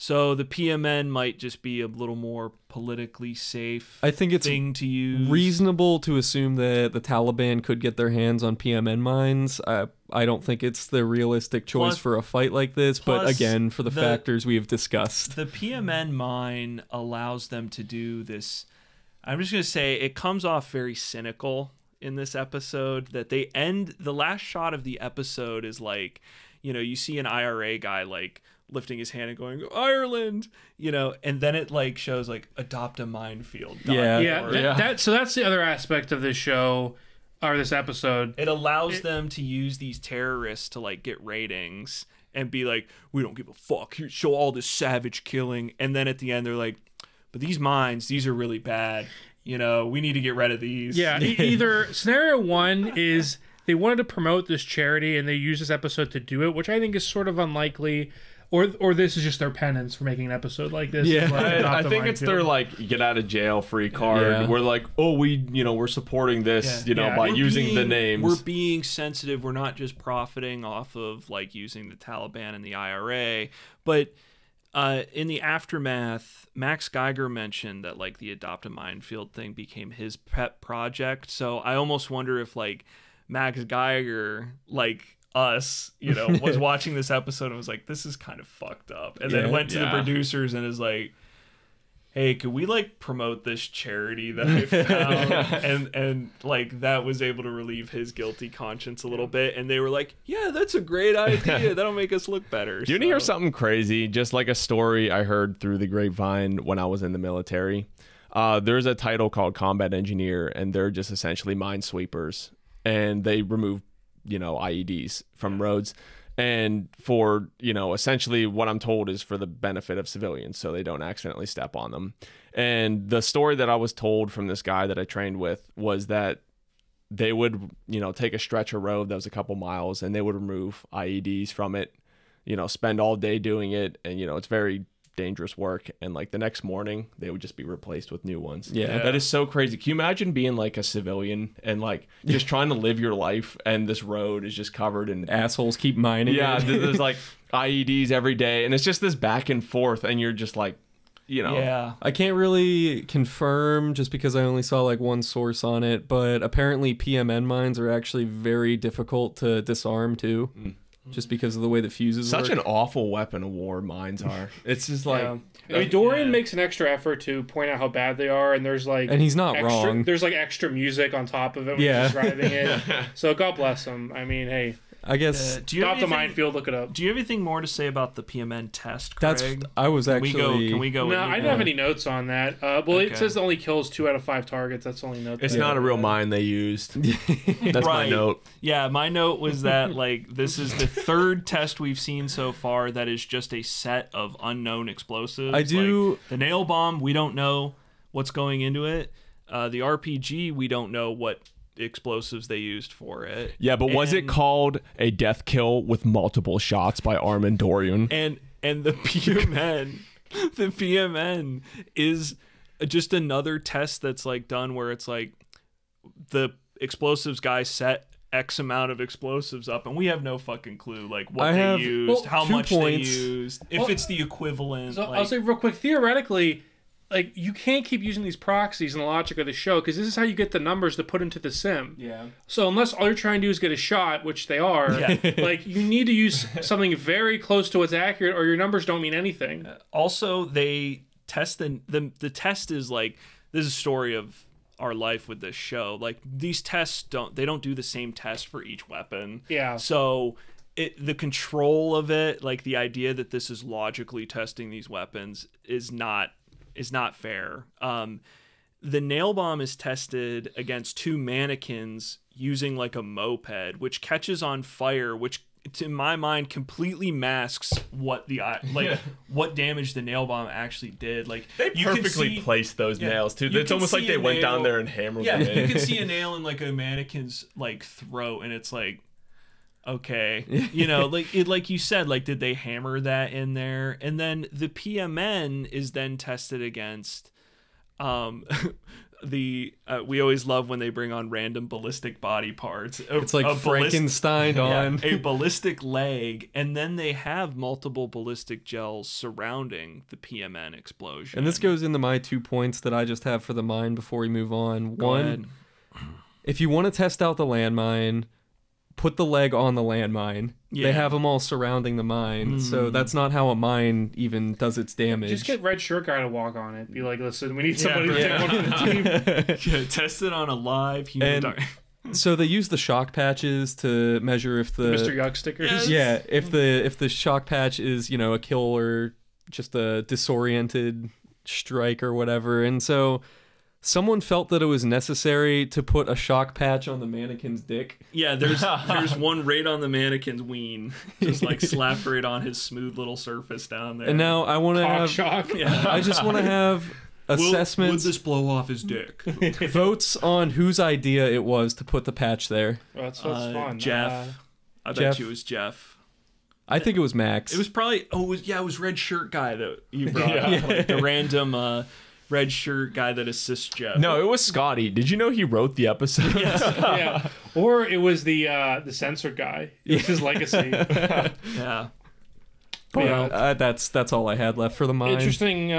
So the PMN might just be a little more politically safe. I think it's thing to use. Reasonable to assume that the Taliban could get their hands on PMN mines. I don't think it's the realistic choice for a fight like this, but again, for the factors we have discussed. The PMN mine allows them to do this. I'm just going to say it comes off very cynical in this episode, that they end, the last shot of the episode is like, you know, you see an IRA guy like lifting his hand and going, Ireland, you know, and then it like shows like adopt a minefield. So that's the other aspect of this show or this episode. It allows them to use these terrorists to like get ratings and be like, we don't give a fuck, here, show all this savage killing, and then at the end they're like, but these mines, these are really bad, you know, we need to get rid of these. Yeah, either scenario one is they wanted to promote this charity and they use this episode to do it, which I think is sort of unlikely. Or this is just their penance for making an episode like this. Yeah, Like, I think it's their like get out of jail free card. Yeah. We're like, oh, we're supporting this, by using the names. We're being sensitive. We're not just profiting off of like using the Taliban and the IRA, but in the aftermath, Max Geiger mentioned that like the Adopt a Minefield thing became his pet project. So I almost wonder if like Max Geiger, like us, was watching this episode and was like, this is kind of fucked up, and then went to the producers and is like, hey, could we like promote this charity that I found? and like that was able to relieve his guilty conscience a little bit, and they were like, yeah, that's a great idea, that'll make us look better. Do you want to hear something crazy? Just like a story I heard through the grapevine when I was in the military. There's a title called Combat Engineer, and they're just essentially minesweepers, and they remove IEDs from roads, and for essentially what I'm told is for the benefit of civilians, so they don't accidentally step on them. And the story that I was told from this guy that I trained with was that they would take a stretch of road that was a couple miles, and they would remove IEDs from it, spend all day doing it, and it's very dangerous work, and like the next morning they would just be replaced with new ones. Yeah. That is so crazy. Can you imagine being like a civilian and like just trying to live your life, and this road is just covered in assholes keep mining it. There's like IEDs every day, and it's just this back and forth, and you're just like, I can't really confirm just because I only saw like one source on it, but apparently PMN mines are actually very difficult to disarm too. Just because of the way the fuses work. Such an awful weapon of war mines are. It's just like... I mean, Dorian makes an extra effort to point out how bad they are, and there's like... And he's not wrong. There's like extra music on top of it when he's describing it. So God bless him. I mean, hey... I guess... Adopt a Minefield, look it up. Do you have anything more to say about the PMN test, Craig? I was actually... Can we go No, I didn't have any notes on that. It says it only kills 2 out of 5 targets. That's the only note. It's not a real mine they used. That's my note. Yeah, my note was that like this is the 3rd test we've seen so far that is just a set of unknown explosives. I do... Like, the nail bomb, we don't know what's going into it. The RPG, we don't know what explosives they used for it. Yeah, but was it called a death kill with multiple shots by Armin Dorian? And the PMN is just another test that's like done where it's like the explosives guy set X amount of explosives up, and we have no fucking clue like what they used, how much they used, if it's the equivalent. So I'll say real quick, theoretically, like, you can't keep using these proxies in the logic of the show, because this is how you get the numbers to put into the sim. Yeah. So unless all you're trying to do is get a shot, which they are, like, you need to use something very close to what's accurate, or your numbers don't mean anything. Also, they test the test is like, this is a story of our life with this show. Like, these tests don't do the same test for each weapon. Yeah. So the control of it, like the idea that this is logically testing these weapons is not fair. The nail bomb is tested against 2 mannequins using like a moped, which catches on fire, which to my mind completely masks what what damage the nail bomb actually did. Like, they perfectly placed those nails too. It's almost like they went down there and hammered them in. You can see a nail in like a mannequin's like throat, and it's like, okay, like you said, like, did they hammer that in there? And then the PMN is then tested against we always love when they bring on random ballistic body parts. It's like Frankenstein on a ballistic leg, and then they have multiple ballistic gels surrounding the PMN explosion. And this goes into my 2 points that I just have for the mine before we move on. One, if you want to test out the landmine, put the leg on the landmine. Yeah. They have them all surrounding the mine, so that's not how a mine even does its damage. Just get Red Shirt Guy to walk on it. Be like, listen, we need somebody to take one for the team. Test it on a live human. So they use the shock patches to measure if the Mr. Yuck stickers. Yes. Yeah, if the shock patch is a kill or just a disoriented strike or whatever, and so someone felt that it was necessary to put a shock patch on the mannequin's dick. Yeah, there's one right on the mannequin's ween, just like slapped right on his smooth little surface down there. And now I want to have shock. Yeah. I just want to have assessments. Would this blow off his dick? Votes on whose idea it was to put the patch there. Well, that's fun. Jeff. I bet you it was Jeff. I think it was Max. It was probably it was red shirt guy that you brought up, like the random red shirt guy that assists Jeff. No, it was Scotty. Did you know he wrote the episode? Yeah. Or it was the censored guy. It was his legacy. Yeah. But that's all I had left for the mine. Interesting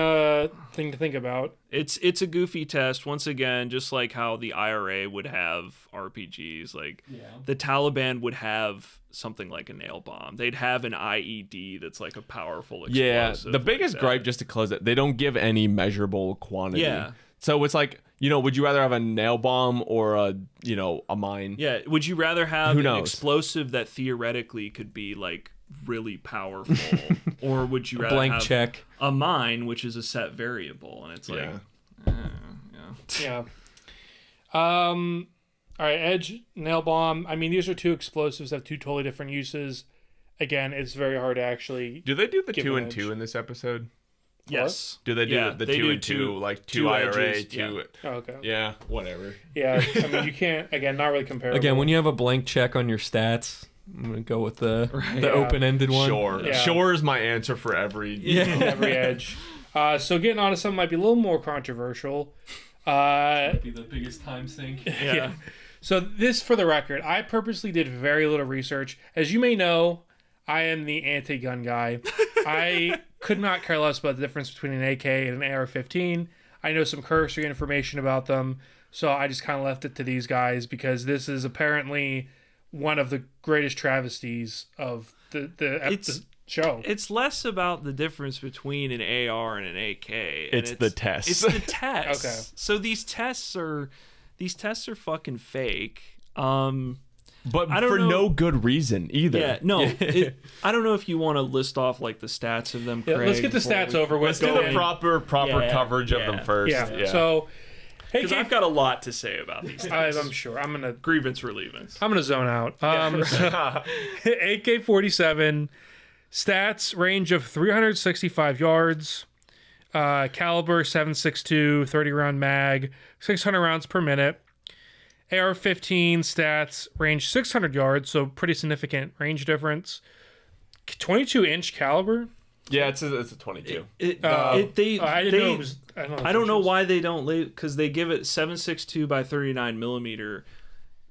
thing to think about. It's a goofy test once again, just like how the IRA would have RPGs. Like the Taliban would have something like a nail bomb. They'd have an IED that's like a powerful explosive. Yeah, the biggest gripe, just to close it, they don't give any measurable quantity. Yeah. So it's like, would you rather have a nail bomb or a mine? Yeah. Would you rather have an explosive that theoretically could be like really powerful, or would you rather blank have check a mine, which is a set variable, and it's like, yeah. All right, Edge, nail bomb. I mean, these are two explosives that have two totally different uses. Again, it's very hard to actually. Do they do the 2 and 2 in this episode? Yes. Do they do the 2 and 2, like two IRA, edges, two? Oh, okay. Yeah, whatever. Yeah, I mean, you can't. Again, not really comparable. Again, when you have a blank check on your stats, I'm gonna go with the open-ended one. Sure. Yeah. Sure is my answer for every every Edge. So getting on to something might be a little more controversial. Might be the biggest time sink. Yeah. So this, for the record, I purposely did very little research. As you may know, I am the anti-gun guy. I could not care less about the difference between an AK and an AR-15. I know some cursory information about them, so I just kind of left it to these guys because this is apparently one of the greatest travesties of the show. It's less about the difference between an AR and an AK. It's the tests. It's the tests. Okay. So these tests are fucking fake. But I don't for know. no good reason either. Yeah, no. I don't know if you want to list off like the stats of them. Yeah, Craig, let's get the stats over with. Let's do the proper coverage of them first. Yeah. So, because I've got a lot to say about these things. I'm sure. I'm gonna grievance relievance. I'm gonna zone out. AK-47 stats range of 365 yards, caliber 7.62, 30 round mag, 600 rounds per minute. AR-15 stats range 600 yards, so pretty significant range difference. 22-inch caliber. Yeah, it's a 22. I don't know why they don't because they give it 7.62 by 39 millimeter.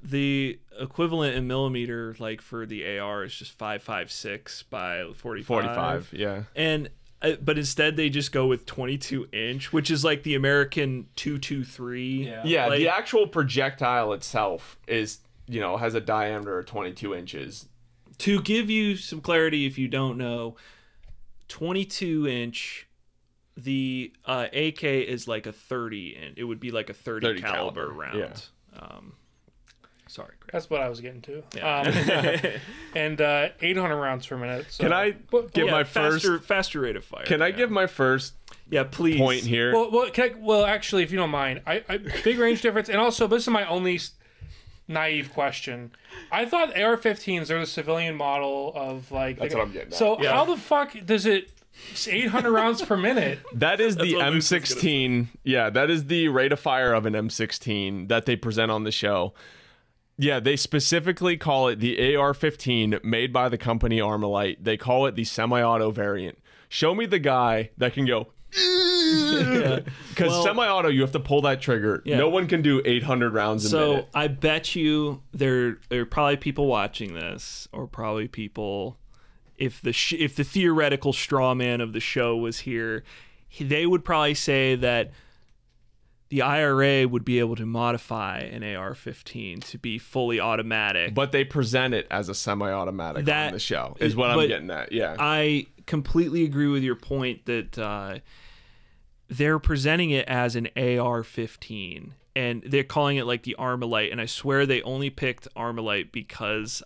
The equivalent in millimeter, like for the AR, is just 5.56 by 45. 45, yeah. And but instead they just go with 22-inch, which is like the American 223. Yeah, like, the actual projectile itself is, has a diameter of 22 inches. To give you some clarity, if you don't know, 22-inch, the AK is like a 30, and it would be like a 30 caliber round. Yeah. Sorry, Chris. That's what I was getting to. Yeah. And 800 rounds per minute. So. Can I give my faster rate of fire? Can I give my first please point here? Well, actually, if you don't mind, I big range difference, and also this is my only naive question. I thought AR-15s are the civilian model of like. That's what I'm getting at. So how the fuck does it? 800 rounds per minute. That is the M16. Yeah, that is the rate of fire of an M16 that they present on the show. Yeah, they specifically call it the AR-15 made by the company Armalite. They call it the semi-auto variant. Show me the guy that can go... Because semi-auto, you have to pull that trigger. Yeah. No one can do 800 rounds a minute. So I bet you there are probably people watching this, or probably people... If the theoretical straw man of the show was here, they would probably say that the IRA would be able to modify an AR-15 to be fully automatic. But they present it as a semi-automatic on the show, is what I'm getting at. Yeah, I completely agree with your point that they're presenting it as an AR-15. And they're calling it like the Armalite. And I swear they only picked Armalite because...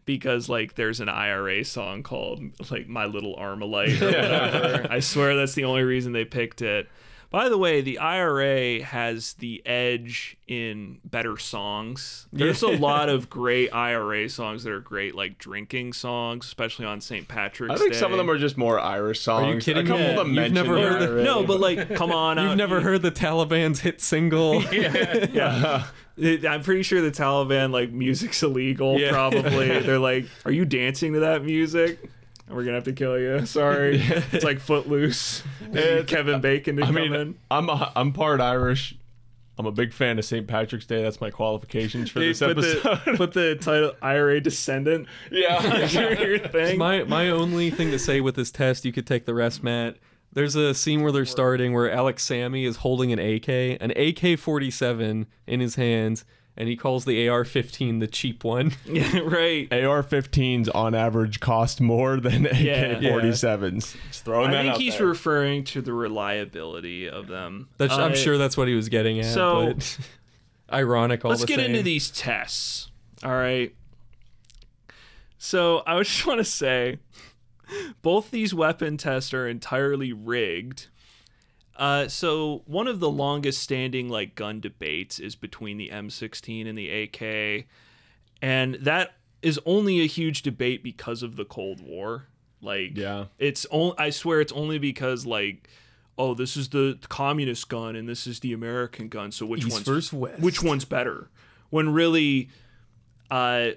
because like there's an IRA song called like My Little Armalite or whatever. I swear that's the only reason they picked it. By the way, the IRA has the edge in better songs. There's a lot of great IRA songs that are great, like drinking songs, especially on St. Patrick's Day. I think some of them are just more Irish songs. Are you kidding me? A couple of them You've never heard No, but like, come on. You've never heard the Taliban's hit single? Yeah. I'm pretty sure the Taliban, like, music's illegal, probably. They're like, are you dancing to that music? We're gonna have to kill you. Sorry. It's like Footloose. Kevin Bacon to come in. I'm part Irish. I'm a big fan of St. Patrick's Day. That's my qualifications for this episode. Put the title IRA Descendant. Yeah. your thing. My only thing to say with this test, you could take the rest, Matt. There's a scene where they're starting where Alex Sammy is holding an AK-47 in his hands, and he calls the AR-15 the cheap one. Yeah, right. AR-15s on average cost more than AK-47s. Just throwing that out I think he's there. referring to the reliability of them. I'm sure that's what he was getting at. So, but ironic all the same. Let's get into these tests. All right. So I just want to say, both these weapon tests are entirely rigged. So one of the longest standing like gun debates is between the M16 and the AK, and that is only a huge debate because of the Cold War. Like, it's only, I swear it's only because like, oh, this is the communist gun and this is the American gun, so which one's better? When really,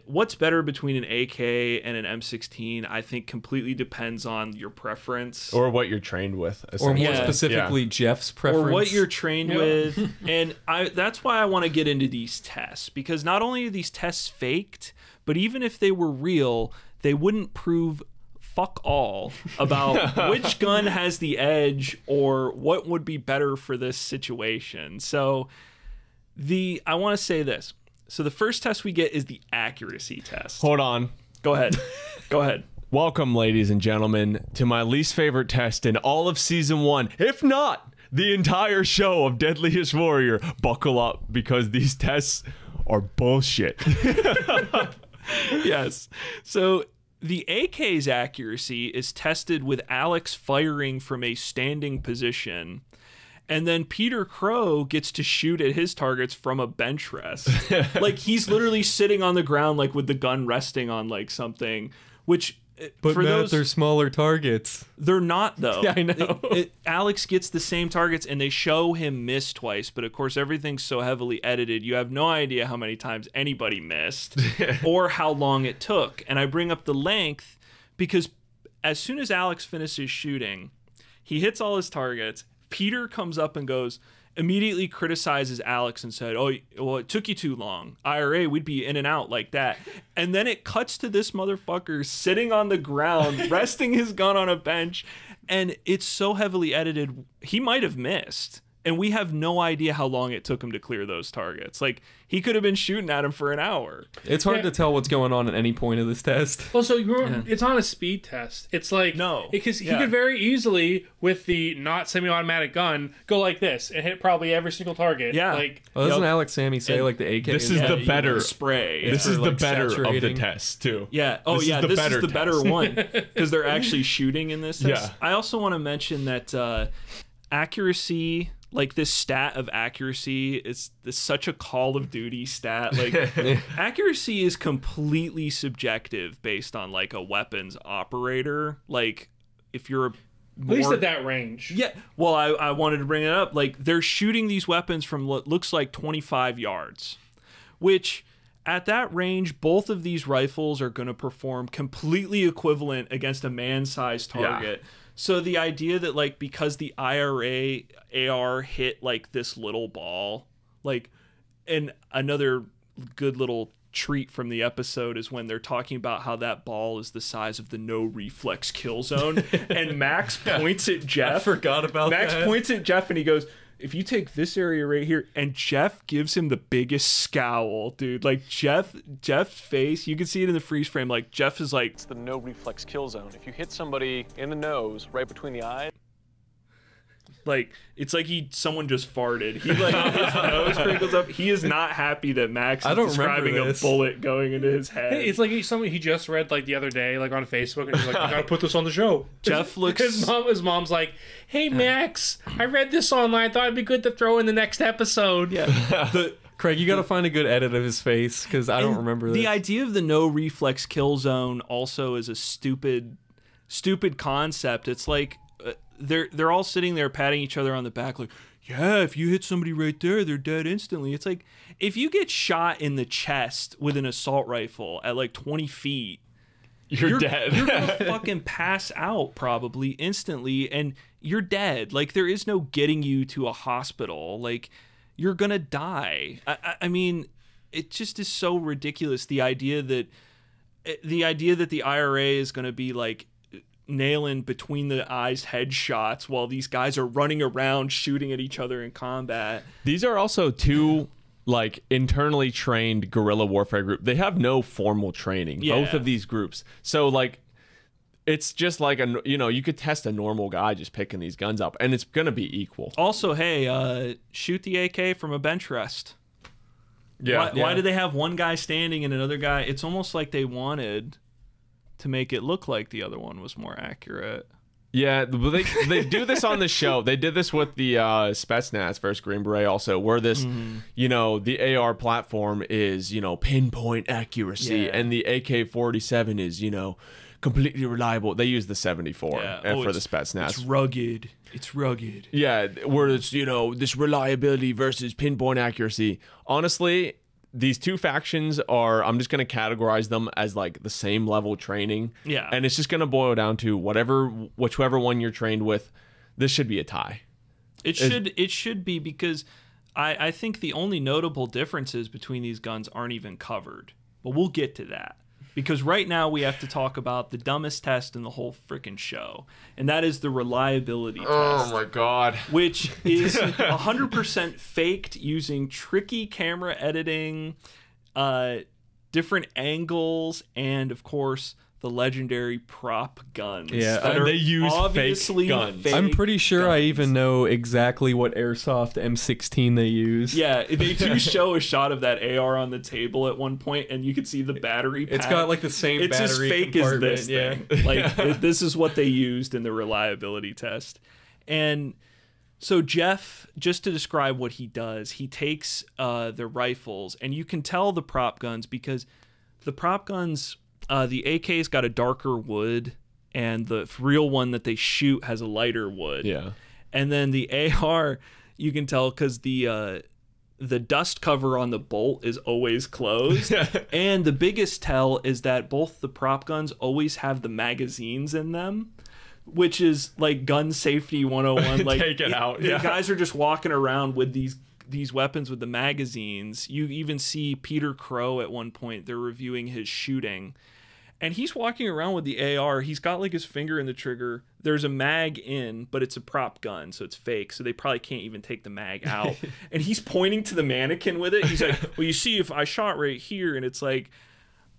what's better between an AK and an M16, I think completely depends on your preference. Or what you're trained with. Or more specifically, Jeff's preference. Or what you're trained with. And that's why I want to get into these tests. Because not only are these tests faked, but even if they were real, they wouldn't prove fuck all about which gun has the edge or what would be better for this situation. So I want to say this. So the first test we get is the accuracy test. Hold on. Go ahead. Go ahead. Welcome, ladies and gentlemen, to my least favorite test in all of season 1, if not the entire show of Deadliest Warrior. Buckle up, because these tests are bullshit. Yes. So the AK's accuracy is tested with Alex firing from a standing position. And then Peter Crowe gets to shoot at his targets from a bench rest. Like, he's literally sitting on the ground, like, with the gun resting on, like, something, which... But for Matt, they're smaller targets. They're not, though. Yeah, I know. Alex gets the same targets, and they show him miss twice. But, of course, everything's so heavily edited, you have no idea how many times anybody missed or how long it took. And I bring up the length because as soon as Alex finishes shooting, he hits all his targets. Peter comes up and immediately criticizes Alex and said, oh, well, it took you too long. IRA, we'd be in and out like that. And then it cuts to this motherfucker sitting on the ground, resting his gun on a bench. And it's so heavily edited, he might have missed. And we have no idea how long it took him to clear those targets. Like, he could have been shooting at him for an hour. It's hard to tell what's going on at any point of this test. Well, so it's on a speed test. It's like, no, because he could very easily, with the not semi-automatic gun, go like this and hit probably every single target. Yeah. Like, well, doesn't Alex Sammy say like the AK? This is the better spray. This is the better saturating of the test too. Yeah. Oh, this yeah. Is This is the better one because they're actually shooting in this test. Yeah. I also want to mention that accuracy. Like, this stat of accuracy is such a Call of Duty stat. Like, accuracy is completely subjective based on, like, a weapons operator. Like, if you're at least at that range. Yeah. Well, I wanted to bring it up. Like, they're shooting these weapons from what looks like 25 yards, which at that range, both of these rifles are going to perform completely equivalent against a man-sized target. Yeah. So the idea that, like, because the IRA AR hit, like, this little ball, like, and another good little treat from the episode is when they're talking about how that ball is the size of the no reflex kill zone, and Max points at Jeff. I forgot about Max that. points at Jeff and he goes, if you take this area right here, and Jeff gives him the biggest scowl, dude. Like, Jeff's face, you can see it in the freeze frame. Like, Jeff is like, it's the no reflex kill zone. If you hit somebody in the nose, right between the eyes, like, it's like someone just farted. He, like, his nose crinkles up. He is not happy that Max is describing a bullet going into his head. Hey, it's like something he just read, like, the other day, like, on Facebook, and he's like, you gotta put this on the show. Jeff looks... His mom's like, hey, Max, I read this online. I thought it'd be good to throw in the next episode. Yeah. Craig, you gotta find a good edit of his face, because I don't remember this. The idea of the no reflex kill zone also is a stupid concept. It's like... they're all sitting there patting each other on the back like, yeah, if you hit somebody right there, they're dead instantly. It's like, if you get shot in the chest with an assault rifle at like 20 feet, you're dead. You're gonna fucking pass out probably instantly, and you're dead. Like, there is no getting you to a hospital. Like, you're gonna die. I mean, it just is so ridiculous. The idea that the IRA is gonna be like nailing between the eyes headshots while these guys are running around shooting at each other in combat. These are also two like internally trained guerrilla warfare group. They have no formal training, both of these groups. So like, it's just like you could test a normal guy just picking these guns up, and it's gonna be equal. Also, hey, shoot the AK from a bench rest. Yeah. Why do they have one guy standing and another guy? It's almost like they wanted to make it look like the other one was more accurate. Yeah, they do this on the show. They did this with the Spetsnaz versus Green Beret also, where this, the AR platform is, pinpoint accuracy, and the AK-47 is, completely reliable. They use the 74 for the Spetsnaz. It's rugged. It's rugged. Yeah, where it's, this reliability versus pinpoint accuracy. Honestly, these two factions I'm just going to categorize them as like the same level training. Yeah. And it's just going to boil down to whichever one you're trained with. This should be a tie. It should be, because I think the only notable differences between these guns aren't even covered. But we'll get to that. Because right now we have to talk about the dumbest test in the whole freaking show. And that is the reliability test. Oh my God. Which is 100% faked using tricky camera editing, different angles, and of course the legendary prop guns. Yeah, and they use fake guns. I'm pretty sure I even know exactly what airsoft M16 they use. Yeah, they do show a shot of that AR on the table at one point, and you can see the battery pack. It's got like the same it's battery as fake as this compartment, thing. Like, this is what they used in the reliability test. And so Jeff, just to describe what he does, he takes the rifles, and you can tell the prop guns because the prop guns... the AK's got a darker wood, and the real one that they shoot has a lighter wood. Yeah. And then the AR, you can tell because the dust cover on the bolt is always closed. And the biggest tell is that both the prop guns always have the magazines in them, which is like gun safety 101. Like, take it out. The guys are just walking around with these weapons with the magazines. You even see Peter Crowe at one point. They're reviewing his shooting, and he's walking around with the AR. He's got like his finger in the trigger. There's a mag in, but it's a prop gun, so it's fake. So they probably can't even take the mag out. And he's pointing to the mannequin with it. He's like, well, you see, if I shot right here, and it's like,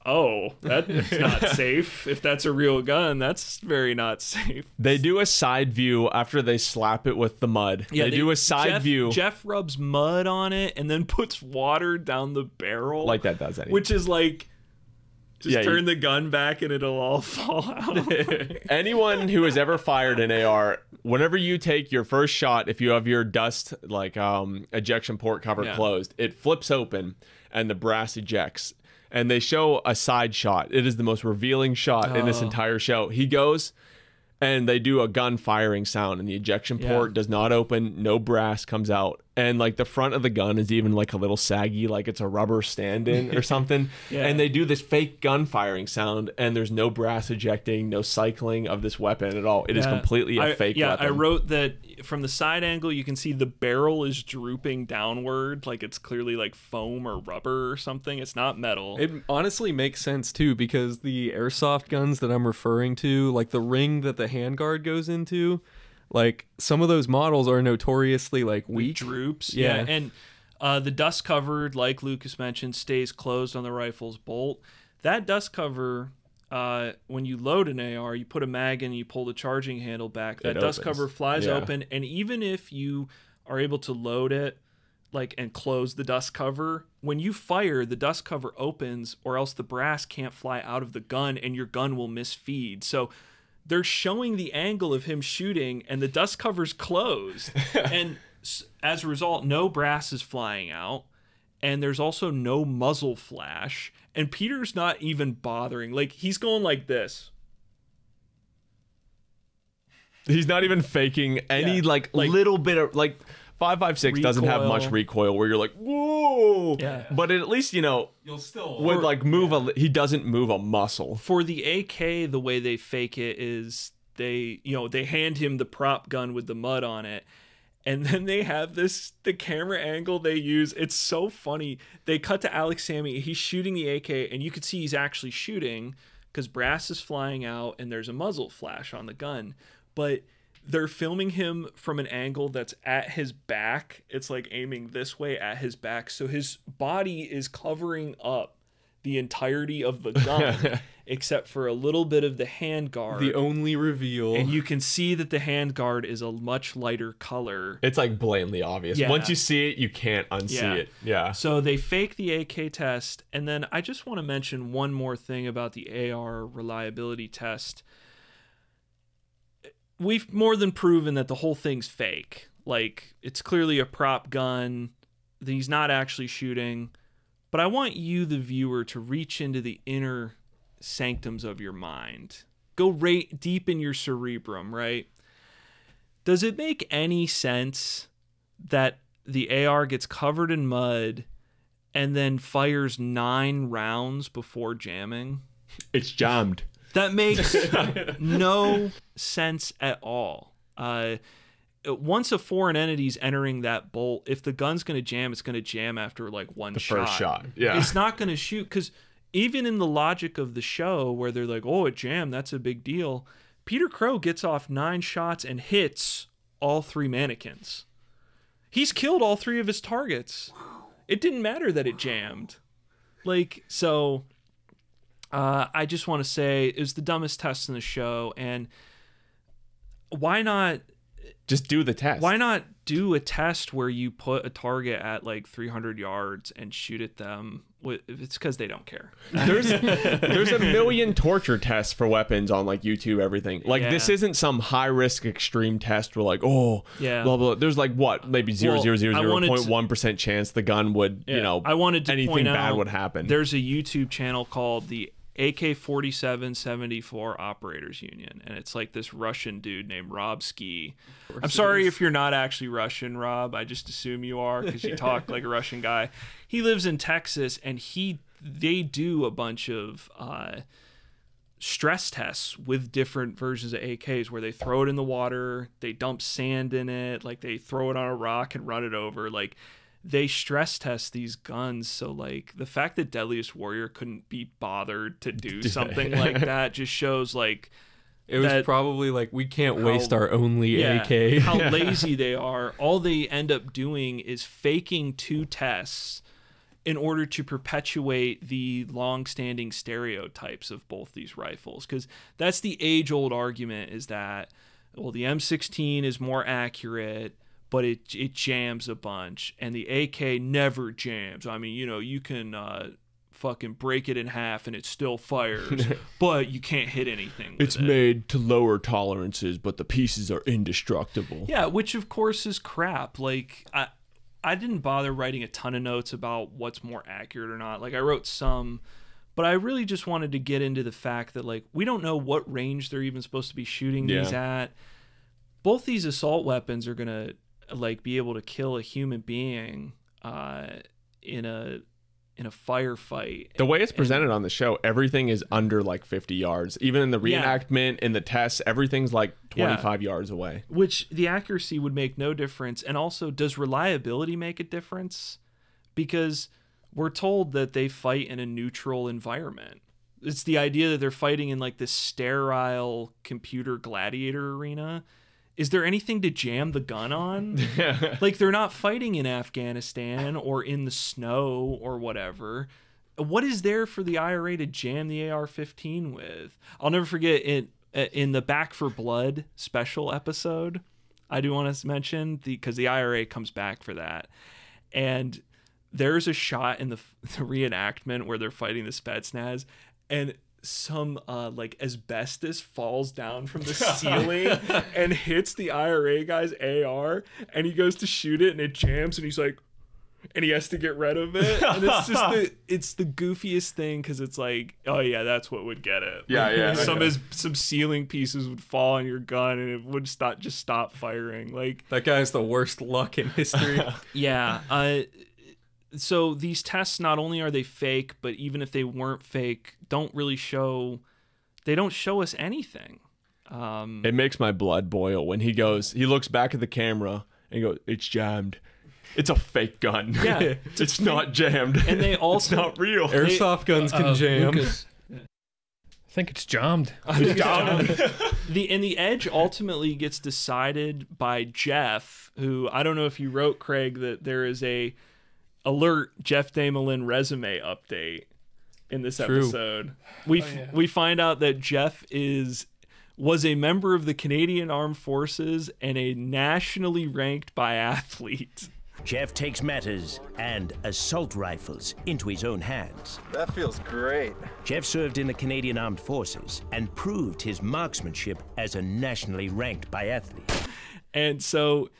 oh, that's not safe. If that's a real gun, that's very not safe. They do a side view after they slap it with the mud. Yeah, they do a side view. Jeff rubs mud on it and then puts water down the barrel. Like that does anything. Which is like, just turn the gun back and it'll all fall out. Anyone who has ever fired an AR, whenever you take your first shot, if you have your dust, like ejection port cover closed, it flips open and the brass ejects. And they show a side shot. It is the most revealing shot in this entire show. He goes, and they do a gun firing sound, and the ejection port does not open. No brass comes out. And like the front of the gun is even like a little saggy, like it's a rubber stand-in or something. And they do this fake gun firing sound, and there's no brass ejecting, no cycling of this weapon at all. It is completely a fake weapon. I wrote that from the side angle, you can see the barrel is drooping downward, like it's clearly like foam or rubber or something. It's not metal. It honestly makes sense too, because the airsoft guns that I'm referring to, like the ring that the handguard goes into, like some of those models are notoriously like weak. Droops. Yeah. And the dust cover, like Lucas mentioned, stays closed on the rifle's bolt. That dust cover, when you load an AR, you put a mag in and you pull the charging handle back. That dust cover flies open, and even if you are able to load it and close the dust cover, when you fire, the dust cover opens, or else the brass can't fly out of the gun and your gun will misfeed. So they're showing the angle of him shooting, and the dust cover's closed. And as a result, no brass is flying out, and there's also no muzzle flash. And Peter's not even bothering. Like, he's going like this. He's not even faking any little bit of 5.56 doesn't have much recoil where you're like, whoa. Yeah. But at least, you know, you'll still would like move he doesn't move a muscle. For the AK, the way they fake it is they hand him the prop gun with the mud on it. And then they have the camera angle they use. It's so funny. They cut to Alex Sammy. He's shooting the AK, and you can see he's actually shooting because brass is flying out and there's a muzzle flash on the gun. But they're filming him from an angle that's at his back. It's like aiming this way at his back. So his body is covering up the entirety of the gun except for a little bit of the handguard. The only reveal. And you can see that the handguard is a much lighter color. It's like blatantly obvious. Yeah. Once you see it, you can't unsee it. Yeah. So they fake the AK test. And then I just want to mention one more thing about the AR reliability test. We've more than proven that the whole thing's fake. Like, it's clearly a prop gun. He's not actually shooting. But I want you, the viewer, to reach into the inner sanctums of your mind. Go right deep in your cerebrum, right? Does it make any sense that the AR gets covered in mud and then fires 9 rounds before jamming? It's jammed. That makes no sense at all. Once a foreign entity's entering that bolt, if the gun's going to jam, it's going to jam after like one shot. First shot, yeah. It's not going to shoot, because even in the logic of the show where they're like, oh, it jammed, that's a big deal. Peter Crowe gets off 9 shots and hits all 3 mannequins. He's killed all 3 of his targets. It didn't matter that it jammed. Like, so I just want to say it was the dumbest test in the show. And why not just do the test? Why not do a test where you put a target at like 300 yards and shoot at them? It's because they don't care. There's a million torture tests for weapons on like YouTube, everything. Like this isn't some high risk extreme test where like, oh, blah, blah. There's like what, maybe 0.1% chance the gun would, you know, I wanted to anything point bad out would happen. There's a YouTube channel called the AK-4774 Operators Union, and it's like this Russian dude named Rob Ski. I'm sorry if you're not actually Russian, Rob. I just assume you are because you talk like a Russian guy. He lives in Texas, and they do a bunch of stress tests with different versions of AKs where they throw it in the water, they dump sand in it, like they throw it on a rock and run it over, like they stress test these guns. So like the fact that Deadliest Warrior couldn't be bothered to do something like that just shows like it was probably like, we can't waste our only AK. How lazy they are. All they end up doing is faking 2 tests in order to perpetuate the long-standing stereotypes of both these rifles. Because that's the age-old argument, is that, well, the M16 is more accurate, but it jams a bunch, and the AK never jams. I mean, you know, you can fucking break it in half and it still fires, but you can't hit anything with it's made to lower tolerances, but the pieces are indestructible. Yeah, which of course is crap. Like, I didn't bother writing a ton of notes about what's more accurate or not. Like, I wrote some, but I really just wanted to get into the fact that, like, we don't know what range they're even supposed to be shooting these at. Both these assault weapons are going to like be able to kill a human being in a firefight. The way it's presented on the show, everything is under like 50 yards. Even in the reenactment, in the tests, everything's like 25 yards away. Which the accuracy would make no difference. And also, does reliability make a difference? Because we're told that they fight in a neutral environment. It's the idea that they're fighting in like this sterile computer gladiator arena. Is there anything to jam the gun on? Like, they're not fighting in Afghanistan or in the snow or whatever. What is there for the IRA to jam the AR-15 with? I'll never forget in the Back for Blood special episode, I do want to mention, because the IRA comes back for that. And there's a shot in the reenactment where they're fighting the Spetsnaz, and some like asbestos falls down from the ceiling and hits the IRA guy's AR, and he goes to shoot it and it jams, and he's like, and he has to get rid of it. And it's just it's the goofiest thing because it's like, oh yeah, that's what would get it. Yeah, Like, yeah. Some ceiling pieces would fall on your gun and it would stop firing. Like That guy's the worst luck in history. yeah. So these tests, not only are they fake, but even if they weren't fake, they don't show us anything. It makes my blood boil when he looks back at the camera and he goes, "It's jammed." It's a fake gun. Yeah, it's not jammed. And they also it's not real. Airsoft guns can jam. Lucas, I think it's jammed. The edge ultimately gets decided by Jeff, who I don't know if you wrote, Craig, that there is a alert Jeff Damelin resume update in this episode. We find out that Jeff was a member of the Canadian Armed Forces and a nationally ranked biathlete. Jeff takes matters and assault rifles into his own hands. That feels great. Jeff served in the Canadian Armed Forces and proved his marksmanship as a nationally ranked biathlete. And so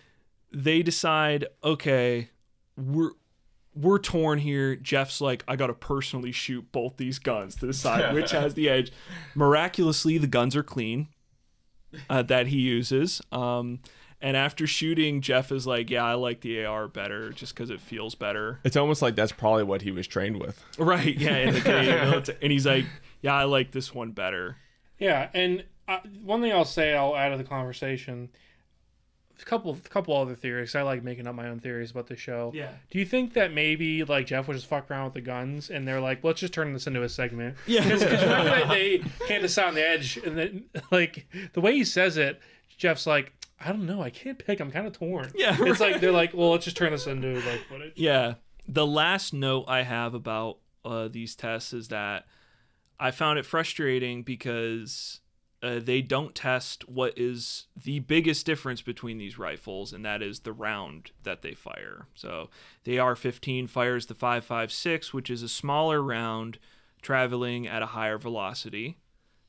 they decide, okay, we're torn here. Jeff's like, I gotta personally shoot both these guns to decide which has the edge. Miraculously, the guns are clean that he uses. And after shooting, Jeff is like, yeah, I like the AR better just because it feels better. It's almost like that's probably what he was trained with. Right, yeah, in the Canadian military. And he's like, yeah, I like this one better. Yeah, and one thing I'll add to the conversation, a couple other theories. I like making up my own theories about the show. Yeah. Do you think that maybe like Jeff was just fucking around with the guns and they're like, let's just turn this into a segment? Yeah. Because remember that they can't decide on the edge, and then like the way he says it, Jeff's like, I don't know, I can't pick. I'm kind of torn. Yeah, it's right. like they're like, well, let's just turn this into like footage. Yeah. The last note I have about these tests is that I found it frustrating because they don't test what is the biggest difference between these rifles, and that is the round that they fire. So the AR-15 fires the 5.56, which is a smaller round traveling at a higher velocity.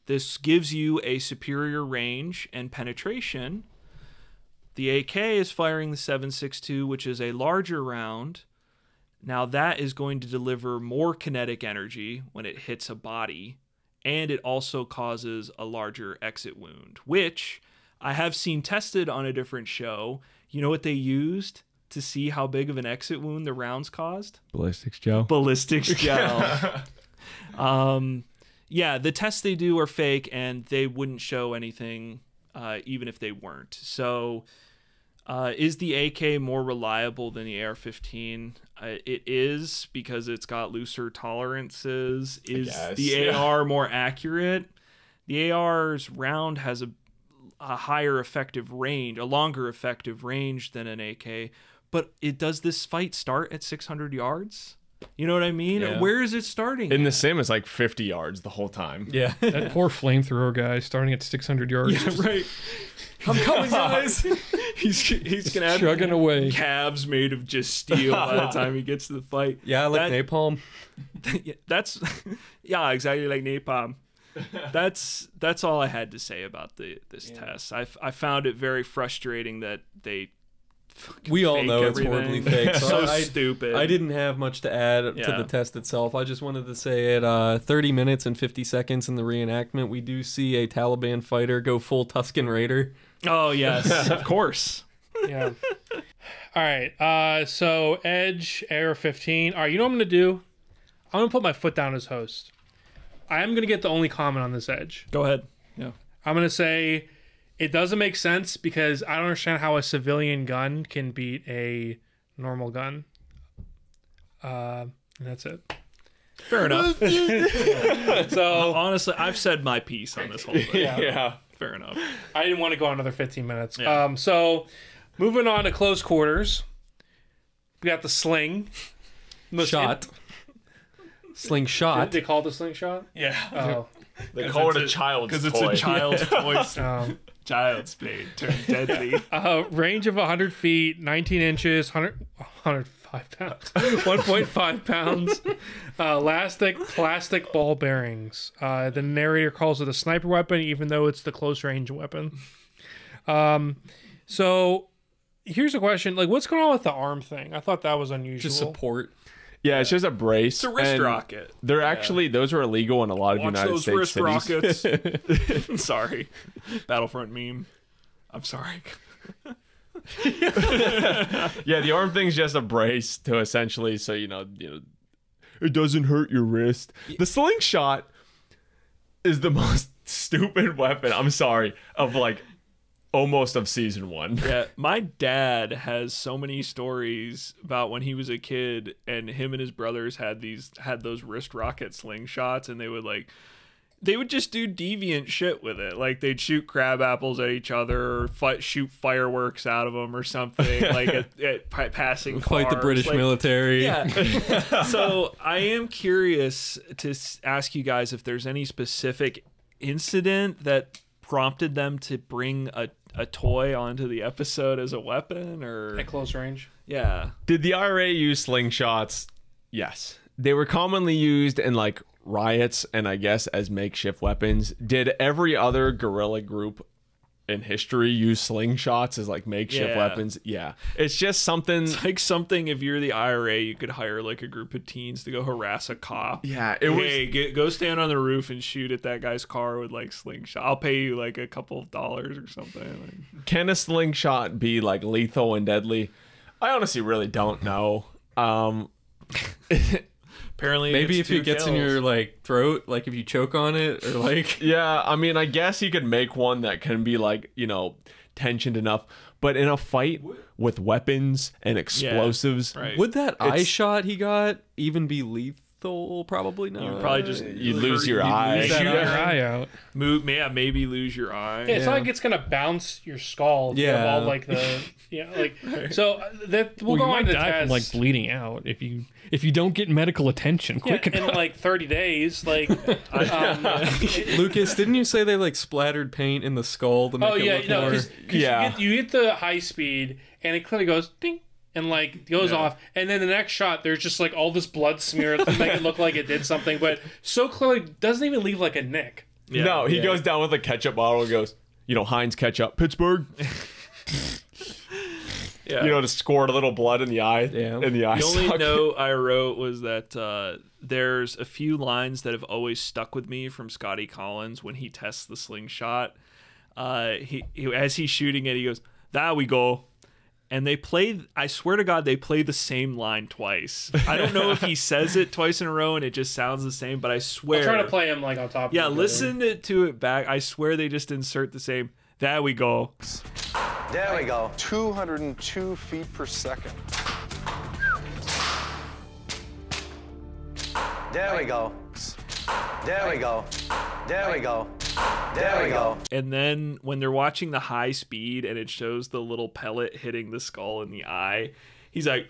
This gives you a superior range and penetration. The AK is firing the 7.62, which is a larger round. Now that is going to deliver more kinetic energy when it hits a body, and it also causes a larger exit wound, which I have seen tested on a different show. You know what they used to see how big of an exit wound the rounds caused? Ballistics gel. Ballistics gel. Yeah, the tests they do are fake, and they wouldn't show anything even if they weren't. So is the AK more reliable than the AR-15? It is, because it's got looser tolerances. Is the AR more accurate? The AR's round has a higher effective range, a longer effective range than an AK. But does this fight start at 600 yards? You know what I mean? Yeah. Where is it starting? In the sim, it's like 50 yards the whole time. Yeah. That poor flamethrower guy starting at 600 yards. Yeah, right. I'm coming, guys. He's gonna have chugging away. Calves made of just steel by the time he gets to the fight. Yeah, like napalm. That's yeah, exactly like napalm. That's all I had to say about this test. I found it very frustrating that they. We all know it's everything. horribly fake. So stupid. I didn't have much to add to the test itself. I just wanted to say at 30 minutes and 50 seconds in the reenactment, we do see a Taliban fighter go full Tusken Raider. Oh, yes. Of course. Yeah. All right. So Edge, AR-15. All right, you know what I'm going to do? I'm going to put my foot down as host. I am going to get the only comment on this Edge. Go ahead. Yeah. I'm going to say it doesn't make sense because I don't understand how a civilian gun can beat a normal gun. And that's it. Fair enough. So honestly, I've said my piece on this whole thing. Yeah. Fair enough. I didn't want to go another 15 minutes. Yeah. So moving on to close quarters. We got the sling. Shot. Slingshot. They call it the slingshot? Yeah. Oh. They call it a child's toy. Because it's a child's toy. Oh. Child's blade turned deadly. Range of 100 feet, 19 inches, 105 pounds, 1.5 pounds. Plastic ball bearings. The narrator calls it a sniper weapon, even though it's the close range weapon. So Here's a question: like, what's going on with the arm thing? I thought that was unusual. Just support. Yeah, it's just a brace. It's a wrist and rocket. They're actually those are illegal in a lot of Watch United those States wrist cities. rockets. Sorry, Battlefront meme. I'm sorry. Yeah, the arm thing's just a brace to essentially, so you know, it doesn't hurt your wrist. The slingshot is the most stupid weapon. I'm sorry, of like almost of season 1. Yeah, my dad has so many stories about when he was a kid, and him and his brothers had those wrist rocket slingshots, and they would just do deviant shit with it. Like they'd shoot crab apples at each other, or shoot fireworks out of them or something. Like at passing cars. Fight the British military. Yeah. So I am curious to ask you guys if there's any specific incident that prompted them to bring a toy onto the episode as a weapon, or at close range. Yeah. Did the IRA use slingshots? Yes. They were commonly used in like riots and I guess as makeshift weapons. Did every other guerrilla group in history use slingshots as like makeshift weapons? Yeah. It's just something. It's like something, if you're the IRA, you could hire like a group of teens to go harass a cop. Yeah. Go stand on the roof and shoot at that guy's car with like slingshot. I'll pay you like a couple of dollars or something. Can a slingshot be like lethal and deadly? I honestly really don't know. Apparently, maybe it's if it gets kills. in your like throat, like if you choke on it, or like yeah, I mean, I guess you could make one that can be like, tensioned enough, but in a fight with weapons and explosives, would that eye shot he got even be lethal? Probably not. You'd probably just lose your eye. Shoot your eye out. Maybe lose your eye. Yeah, it's not like it's gonna bounce your skull. If you have all like the so that we'll go you on might to die from like test. bleeding out if you don't get medical attention quick in enough. like 30 days. Like, Lucas, didn't you say they like splattered paint in the skull to make it look more? Because you hit the high speed and it clearly goes ding and like goes off, and then the next shot there's just like all this blood smear to make it look like it did something, but so clearly doesn't even leave like a nick. Yeah. No, he goes down with a ketchup bottle and goes, Heinz ketchup, Pittsburgh. To squirt a little blood in the eye. Yeah. In the eye. The only note I wrote was that there's a few lines that have always stuck with me from Scotty Collins when he tests the slingshot. He as he's shooting it, he goes, "There we go." And they play, I swear to God, they play the same line twice. I don't know if he says it twice in a row and it just sounds the same, but I swear. I'll try to play him like on top of Yeah, listen to it back. I swear they just insert the same, "There we go." There we go. 202 feet per second. There we go. There we go. There we go. There we go. And then when they're watching the high speed and it shows the little pellet hitting the skull in the eye, he's like,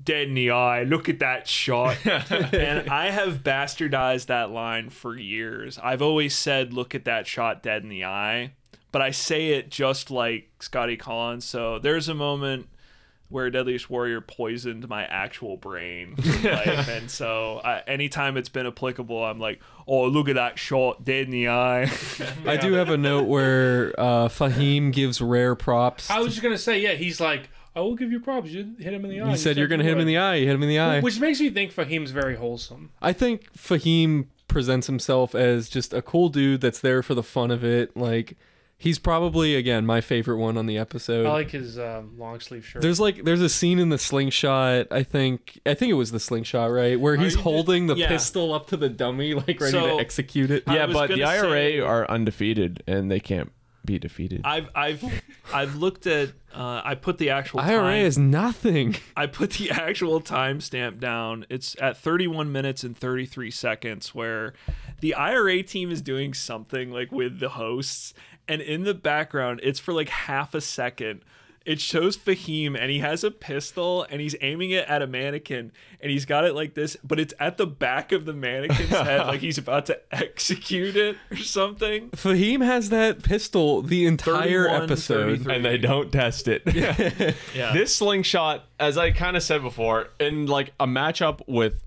"Dead in the eye, look at that shot." And I have bastardized that line for years. I've always said, "Look at that shot, dead in the eye." But I say it just like Scotty Collins. So there's a moment where Deadliest Warrior poisoned my actual brain in life. And so anytime it's been applicable, I'm like, "Oh, look at that shot, dead in the eye." I do have a note where Fahim gives rare props. I was just going to say, he's like, "I will give you props. You hit him in the eye." You said you're going to hit him in the eye. You hit him in the eye. Which makes me think Fahim's very wholesome. I think Fahim presents himself as just a cool dude that's there for the fun of it. Like, he's probably, again, my favorite one on the episode. I like his long sleeve shirt. There's a scene in the slingshot. I think it was the slingshot, right, where he's holding the pistol up to the dummy, like ready to execute it. Yeah, but the IRA are undefeated and they can't be defeated. I've looked at. I put the actual IRA is nothing. I put the actual timestamp down. It's at 31 minutes and 33 seconds, where the IRA team is doing something like with the hosts. And in the background, it's for like half a second. It shows Fahim and he has a pistol and he's aiming it at a mannequin and he's got it like this, but it's at the back of the mannequin's head, like he's about to execute it or something. Fahim has that pistol the entire episode. And they don't test it. Yeah. This slingshot, as I kind of said before, in like a matchup with,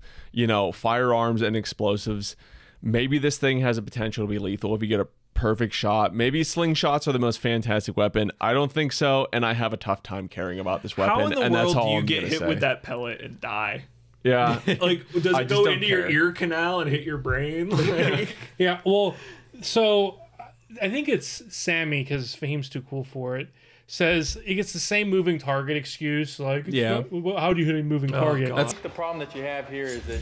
firearms and explosives, maybe this thing has a potential to be lethal if you get a perfect shot. Maybe slingshots are the most fantastic weapon. I don't think so, and I have a tough time caring about this weapon. How in the and world that's all do you I'm get gonna hit say. with that pellet and die? Yeah. Like, does I it just go don't into your care. ear canal and hit your brain? Like, Yeah, well, so I think it's Sammy, because Fahim's too cool for it, says he gets the same moving target excuse. Like, Yeah. how do you hit a moving target? I think the problem that you have here is that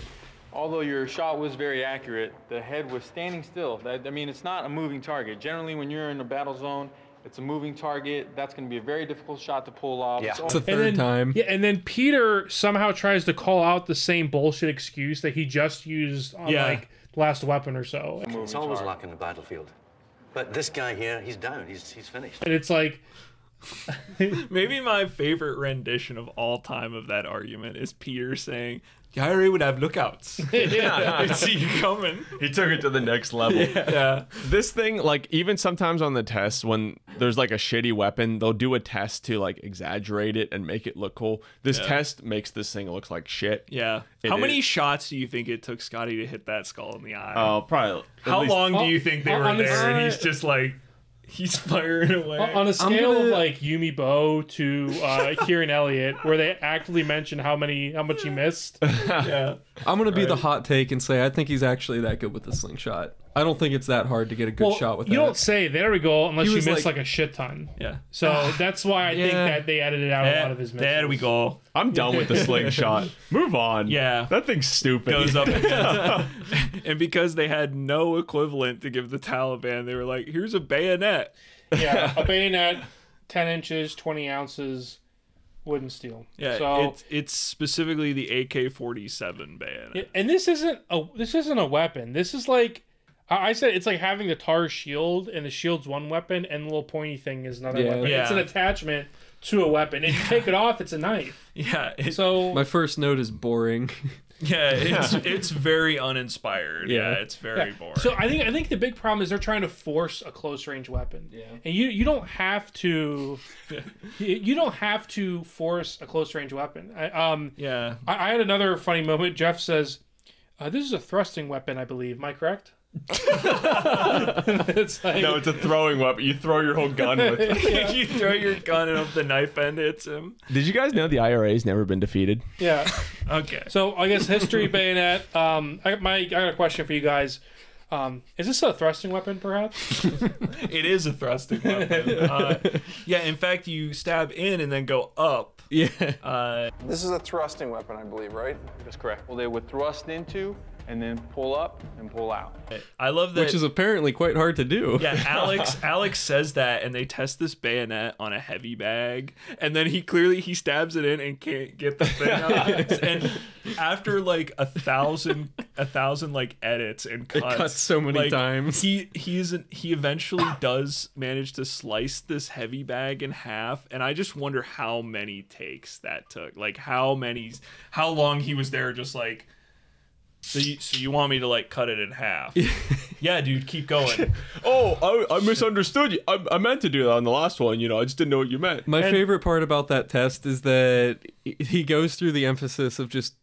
although your shot was very accurate, the head was standing still. I mean, it's not a moving target. Generally, when you're in a battle zone, it's a moving target. That's going to be a very difficult shot to pull off. Yeah. It's the third time. Yeah, and then Peter somehow tries to call out the same bullshit excuse that he just used on like Last Weapon or so. It's always luck in the battlefield. But this guy here, he's down. He's finished. And it's like, maybe my favorite rendition of all time of that argument is Peter saying, the IRA would have lookouts. They'd see you coming. He took it to the next level. Yeah. This thing, like, even sometimes on the tests, when there's like a shitty weapon, they'll do a test to like exaggerate it and make it look cool. This test makes this thing look like shit. Yeah. How many shots do you think it took Scotty to hit that skull in the eye? Oh, probably. How long do you think they were on there? And he's his- just like, he's firing away. on a scale of like Yumi Bo to Kieran Elliott, where they actively mention how much he missed. Yeah. I'm gonna be the hot take and say I think he's actually that good with the slingshot. I don't think it's that hard to get a good shot with you that. don't say. There we go. Unless He you was miss like- like a shit ton. Yeah. So that's why I think that they edited out a lot of his misses. There we go. I'm done with the slingshot. Move on. Yeah. That thing's stupid. Goes up and down. And because they had no equivalent to give the Taliban, they were like, here's a bayonet. Yeah, a bayonet, 10 inches, 20 ounces, wooden steel. Yeah, so, it's specifically the AK-47 bayonet. and this isn't a weapon. This is like, I said it's like having the tar shield, and the shield's one weapon, and the little pointy thing is another weapon. Yeah. It's an attachment to a weapon. And you take it off, it's a knife. Yeah. So my first note is boring. Yeah, it's very uninspired. Yeah, it's very boring. So I think the big problem is they're trying to force a close range weapon. Yeah. And you don't have to you don't have to force a close range weapon. I had another funny moment. Jeff says, "This is a thrusting weapon, I believe. Am I correct?" It's like, no, it's a throwing weapon. You throw your whole gun with it. You throw your gun and the knife end hits him. Did you guys know the IRA's never been defeated? Yeah. Okay. So I guess history bayonet. I got a question for you guys. Is this a thrusting weapon, perhaps? It is a thrusting weapon. Yeah, in fact, you stab in and then go up. Yeah. This is a thrusting weapon, I believe, right? That's correct. Well, they would thrust into and then pull up and pull out. I love that. Which is apparently quite hard to do. Yeah, Alex says that, and they test this bayonet on a heavy bag, and then he stabs it in and can't get the thing out. And after like a thousand like edits and cuts, It cuts so many times. He eventually does manage to slice this heavy bag in half, and I just wonder how many takes that took. Like how long he was there just like. So you want me to like cut it in half? Yeah, dude, keep going. Oh, I misunderstood you. I meant to do that on the last one. You know, I just didn't know what you meant. My favorite part about that test is that he goes through the emphasis of just,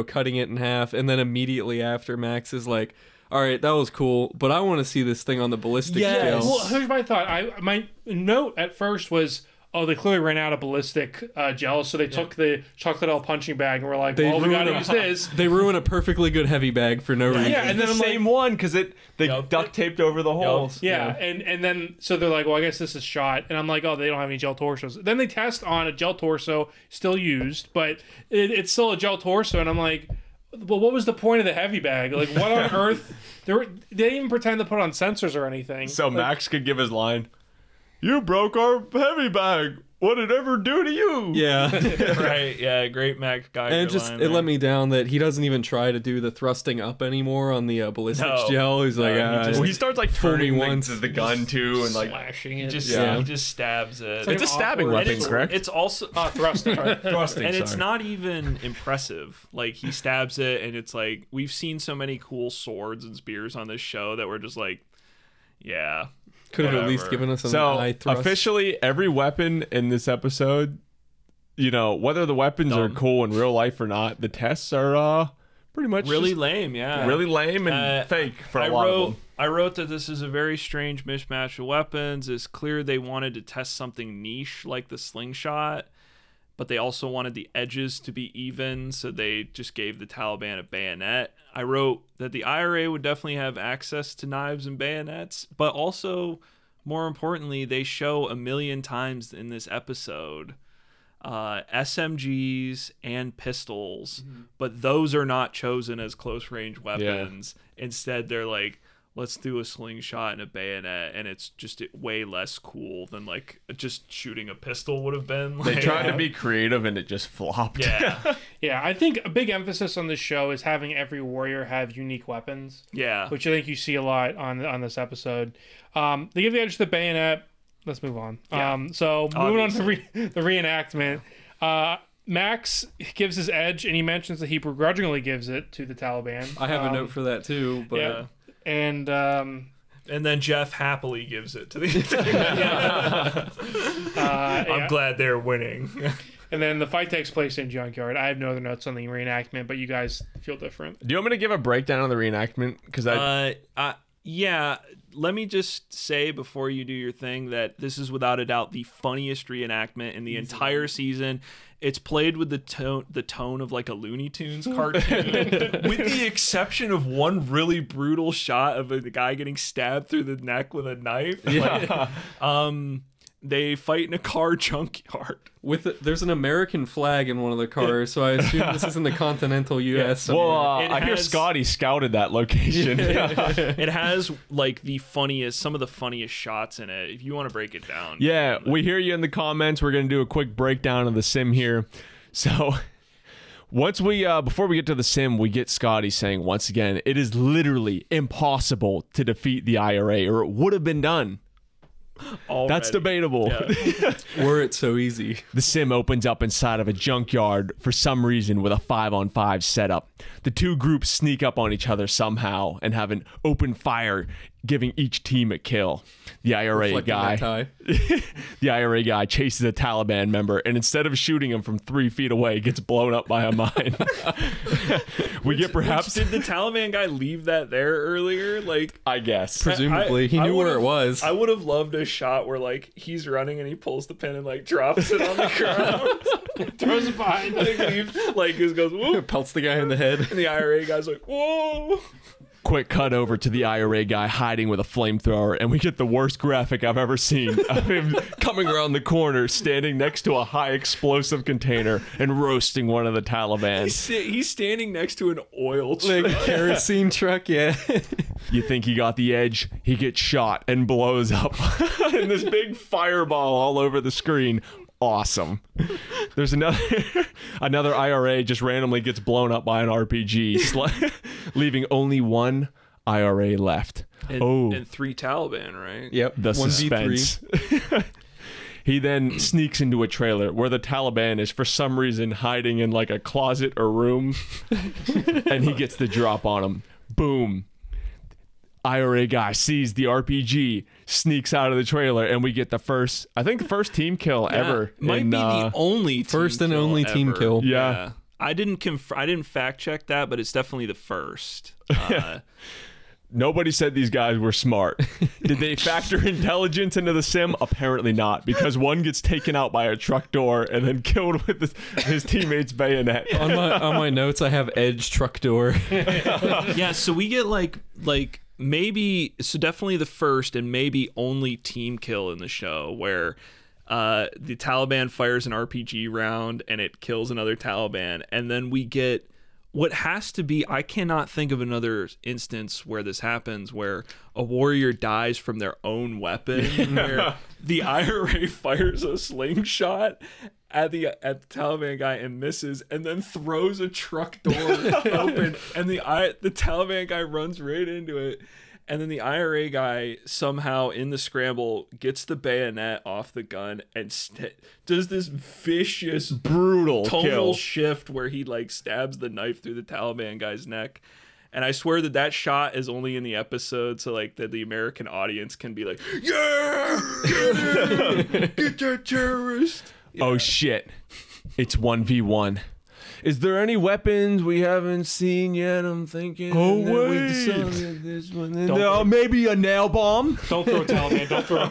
cutting it in half, and then immediately after Max is like, all right, that was cool, but I want to see this thing on the ballistic scale. Well, here's my thought. My note at first was, they clearly ran out of ballistic gel, so they took the chocolate L punching bag and were like, we gotta use this. They ruin a perfectly good heavy bag for no reason. Yeah, and then the I'm same one because they duct taped over the holes. Yeah, and then so they're like, well, I guess this is shot, and I'm like, oh, they don't have any gel torsos. Then they test on a gel torso, still used, but it's still a gel torso, and I'm like, well, what was the point of the heavy bag? Like, what on earth? They didn't even pretend to put on sensors or anything. So Max could give his line. You broke our heavy bag. What did it ever do to you? Yeah. Right, yeah, great Max Geiger And it let me down that he doesn't even try to do the thrusting up anymore on the ballistics gel. He's like, he starts like fool me turning once. the gun too, and like slashing it. He just stabs it. It's a stabbing weapon, correct? It's also thrusting. Thrusting, and it's sorry. not even impressive. Like he stabs it, and it's like we've seen so many cool swords and spears on this show that we're just like, yeah. Could have at whatever. least given us an So eye thrust. officially, every weapon in this episode, whether the weapons are cool in real life or not, the tests are pretty much really just lame. Yeah, really lame and fake for a lot of them. I wrote that this is a very strange mismatch of weapons. It's clear they wanted to test something niche like the slingshot, but they also wanted the edges to be even, so they just gave the Taliban a bayonet. I wrote that the IRA would definitely have access to knives and bayonets, but also, more importantly, they show a million times in this episode SMGs and pistols, but those are not chosen as close-range weapons. Instead, they're like, let's do a slingshot and a bayonet, and it's just way less cool than like just shooting a pistol would have been. They tried to be creative and it just flopped. Yeah. Yeah, I think a big emphasis on this show is having every warrior have unique weapons. Yeah. Which I think you see a lot on this episode. They give the edge to the bayonet. Let's move on. Yeah. So moving on to the reenactment. Max gives his edge, and he mentions that he begrudgingly gives it to the Taliban. I have a note for that too, but... Yeah. And then Jeff happily gives it to the I'm glad they're winning. And then the fight takes place in Junkyard. I have no other notes on the reenactment, but you guys feel different. Do you want me to give a breakdown of the reenactment? Because yeah, let me just say before you do your thing that this is without a doubt the funniest reenactment in the entire season. It's played with the tone of like a Looney Tunes cartoon, with the exception of one really brutal shot of a guy getting stabbed through the neck with a knife. Yeah. They fight in a car junkyard. There's an American flag in one of the cars, so I assume this is in the continental U.S. Well, I hear Scotty scouted that location. It has like some of the funniest shots in it. If you want to break it down. Yeah, we hear you in the comments. We're gonna do a quick breakdown of the sim here. So once before we get to the sim, we get Scotty saying once again, it is literally impossible to defeat the IRA, or it would have been done. Already. That's debatable. Yeah. Were it so easy. The sim opens up inside of a junkyard for some reason with a 5-on-5 setup. The two groups sneak up on each other somehow and have an open fire, giving each team a kill. The IRA guy chases a Taliban member, and instead of shooting him from 3 feet away, gets blown up by a mine. Did the Taliban guy leave that there earlier? Like, I guess presumably he knew where it was. I would have loved a shot where like he's running and he pulls the pin and like drops it on the ground, throws it behind, like just goes whoop, pelts the guy in the head, and the IRA guy's like whoa. Quick cut over to the IRA guy hiding with a flamethrower, and we get the worst graphic I've ever seen of him coming around the corner, standing next to a high explosive container and roasting one of the Taliban. He's standing next to an oil truck. Like a kerosene truck, yeah. You think he got the edge? He gets shot and blows up in this big fireball all over the screen. Awesome. There's another IRA just randomly gets blown up by an RPG, leaving only one IRA left. And 3 Taliban, right? Yep. The suspense. He then sneaks into a trailer where the Taliban is for some reason hiding in like a closet or room, and he gets the drop on him. Boom. IRA guy sees the RPG, sneaks out of the trailer, and we get the first team kill ever. Might be the only team kill. Yeah. I didn't fact check that, but it's definitely the first. Nobody said these guys were smart. Did they factor intelligence into the sim? Apparently not, because one gets taken out by a truck door and then killed with his teammate's bayonet. On my notes, I have edge truck door. Yeah, so we get like definitely the first and maybe only team kill in the show where the Taliban fires an RPG round and it kills another Taliban, and then we get what has to be, I cannot think of another instance where this happens, where a warrior dies from their own weapon, where the IRA fires a slingshot at the Taliban guy and misses, and then throws a truck door open, and the Taliban guy runs right into it. And then the IRA guy somehow in the scramble gets the bayonet off the gun and does this vicious, brutal tonal kill shift where he like stabs the knife through the Taliban guy's neck. And I swear that shot is only in the episode, so like that the American audience can be like, yeah, get that terrorist. Yeah. Oh shit, it's 1v1. Is there any weapons we haven't seen yet? I'm thinking. Oh, wait. This one. Maybe a nail bomb. Don't throw Taliban. Don't throw.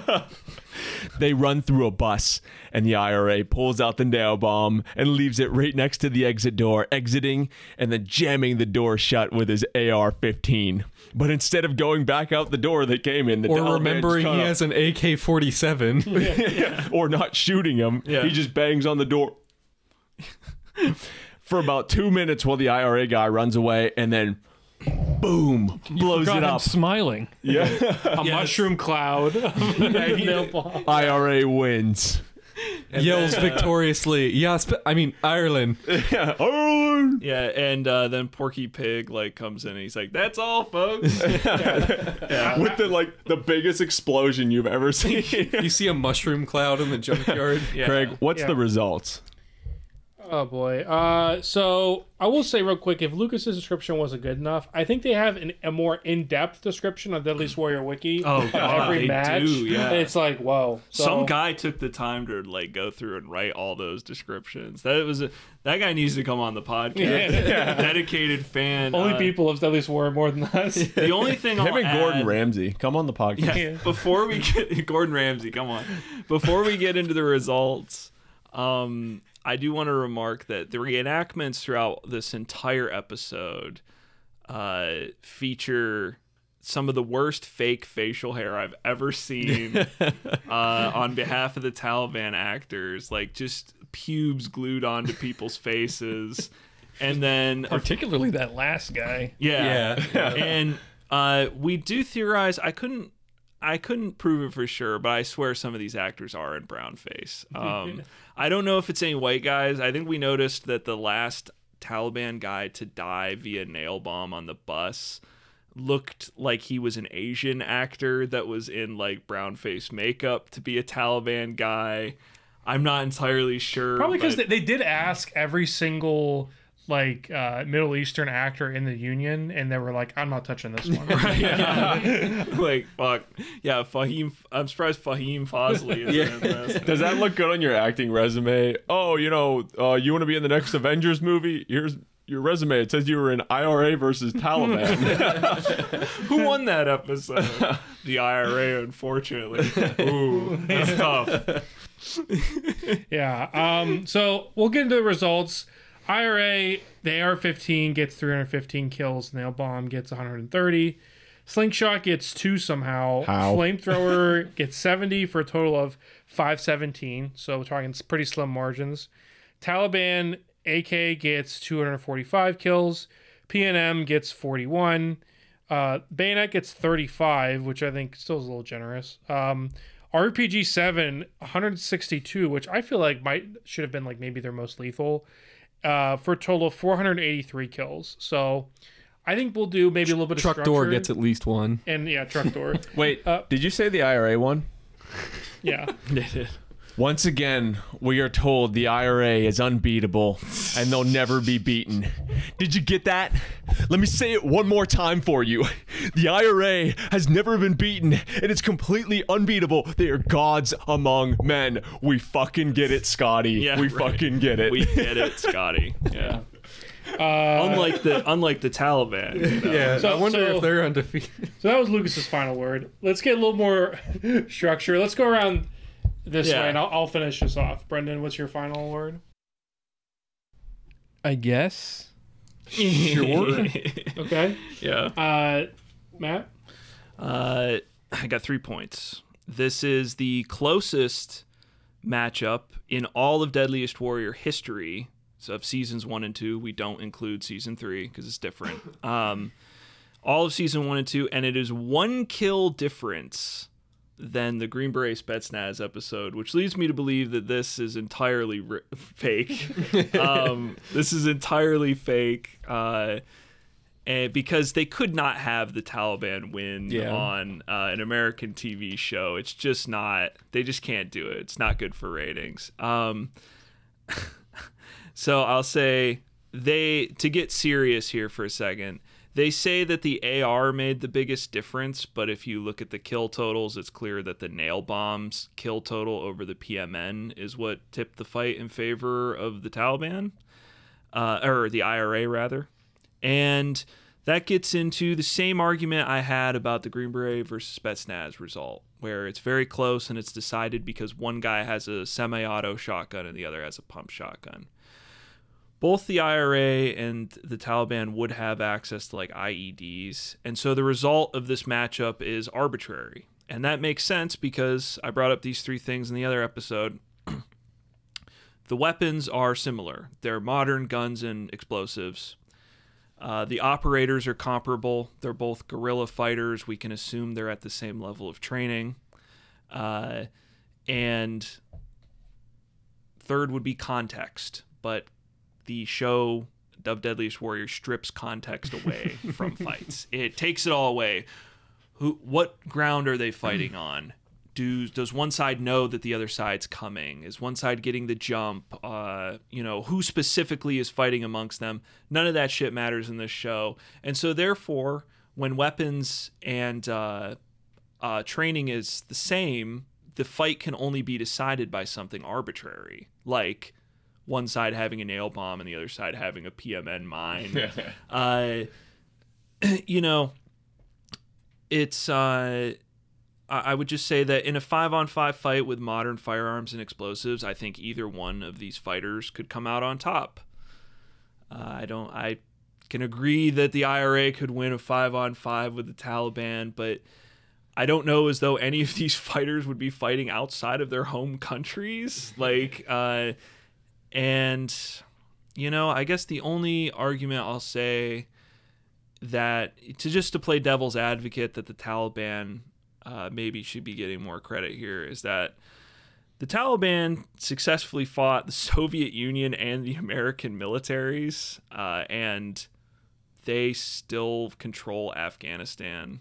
They run through a bus, and the IRA pulls out the nail bomb and leaves it right next to the exit door, exiting and then jamming the door shut with his AR-15. But instead of going back out the door they came in, the or Taliban remembering he has an AK-47, or not shooting him, he just bangs on the door for about 2 minutes while the IRA guy runs away, and then boom, blows it up. Smiling. A mushroom cloud. IRA wins. Yells victoriously. Yes, I mean Ireland. Ireland. Yeah, and then Porky Pig like comes in and he's like, "That's all, folks." With the biggest explosion you've ever seen. You see a mushroom cloud in the junkyard. Craig, what's the results? Oh boy. So I will say real quick, if Lucas's description wasn't good enough, I think they have a more in-depth description on Deadliest Warrior Wiki. Oh god, every they match. do. Yeah, it's like whoa. So, some guy took the time to like go through and write all those descriptions. That guy needs to come on the podcast. Dedicated fan. Only people of Deadliest Warrior more than us. The only thing him I'll and Gordon add, Ramsay come on the podcast. Yeah, before we get Gordon Ramsay, come on. Before we get into the results, I do want to remark that the reenactments throughout this entire episode feature some of the worst fake facial hair I've ever seen on behalf of the Taliban actors. Like, just pubes glued onto people's faces. And then... particularly that last guy. Yeah. And we do theorize... I couldn't prove it for sure, but I swear some of these actors are in brownface. I don't know if it's any white guys. I think we noticed that the last Taliban guy to die via nail bomb on the bus looked like he was an Asian actor that was in like brownface makeup to be a Taliban guy. I'm not entirely sure. Probably because they did ask every single like Middle Eastern actor in the Union, and they were like, "I'm not touching this one." Like, fuck. Yeah, Fahim. I'm surprised Fahim Fosley is in this. Does that look good on your acting resume? Oh, you want to be in the next Avengers movie? Here's your resume. It says you were in IRA versus Taliban. Who won that episode? The IRA, unfortunately. Ooh, that's tough. Yeah. So we'll get into the results. IRA, the AR-15 gets 315 kills. Nail bomb gets 130. Slingshot gets 2 somehow. How? Flamethrower gets 70 for a total of 517. So we're talking pretty slim margins. Taliban AK gets 245 kills. Pmn gets 41. Bayonet gets 35, which I think still is a little generous. RPG 7, 162, which I feel like should have been like maybe their most lethal. For a total of 483 kills. So I think we'll do maybe a little bit of Truck structure. door gets at least one. And yeah, truck door. Wait, did you say the IRA one? Yeah. They did. Once again, we are told the IRA is unbeatable and they'll never be beaten. Did you get that? Let me say it one more time for you. The IRA has never been beaten and it's completely unbeatable. They are gods among men. We fucking get it, Scotty. Yeah, we fucking get it. We get it, Scotty. Yeah. Unlike the Taliban. You know? Yeah, so I wonder if they're undefeated. So that was Lucas's final word. Let's get a little more structure. Let's go around this way, and I'll finish this off. Brendan, what's your final word? I guess. Sure. Okay. Yeah. Matt? I got 3 points. This is the closest matchup in all of Deadliest Warrior history. So of seasons 1 and 2, we don't include season 3 because it's different. All of season 1 and 2, and it is 1 kill difference than the Green Beret Spetsnaz episode, which leads me to believe that this is entirely fake. This is entirely fake, and because they could not have the Taliban win on an American TV show. It's just not. They just can't do it. It's not good for ratings. So I'll say to get serious here for a second. They say that the AR made the biggest difference, but if you look at the kill totals, it's clear that the nail bomb's kill total over the PMN is what tipped the fight in favor of the Taliban. or the IRA rather. And that gets into the same argument I had about the Green Beret versus Spetsnaz result, where it's very close and it's decided because one guy has a semi-auto shotgun and the other has a pump shotgun. Both the IRA and the Taliban would have access to like IEDs, and so the result of this matchup is arbitrary. And that makes sense because I brought up these three things in the other episode. The weapons are similar. They're modern guns and explosives. The operators are comparable. They're both guerrilla fighters. We can assume they're at the same level of training. And third would be context. But the show of Deadliest Warrior strips context away from fights. It takes it all away. What ground are they fighting on? Does one side know that the other side's coming? Is one side getting the jump? Who specifically is fighting amongst them? None of that shit matters in this show. And so therefore, when weapons and training is the same, the fight can only be decided by something arbitrary, like one side having a nail bomb and the other side having a Pmn mine. It's I would just say that in a 5-on-5 fight with modern firearms and explosives, I think either one of these fighters could come out on top. I can agree that the IRA could win a 5-on-5 with the Taliban, but I don't know as though any of these fighters would be fighting outside of their home countries. I guess the only argument I'll say that to play devil's advocate that the Taliban maybe should be getting more credit here is that the Taliban successfully fought the Soviet Union and the American militaries, and they still control Afghanistan,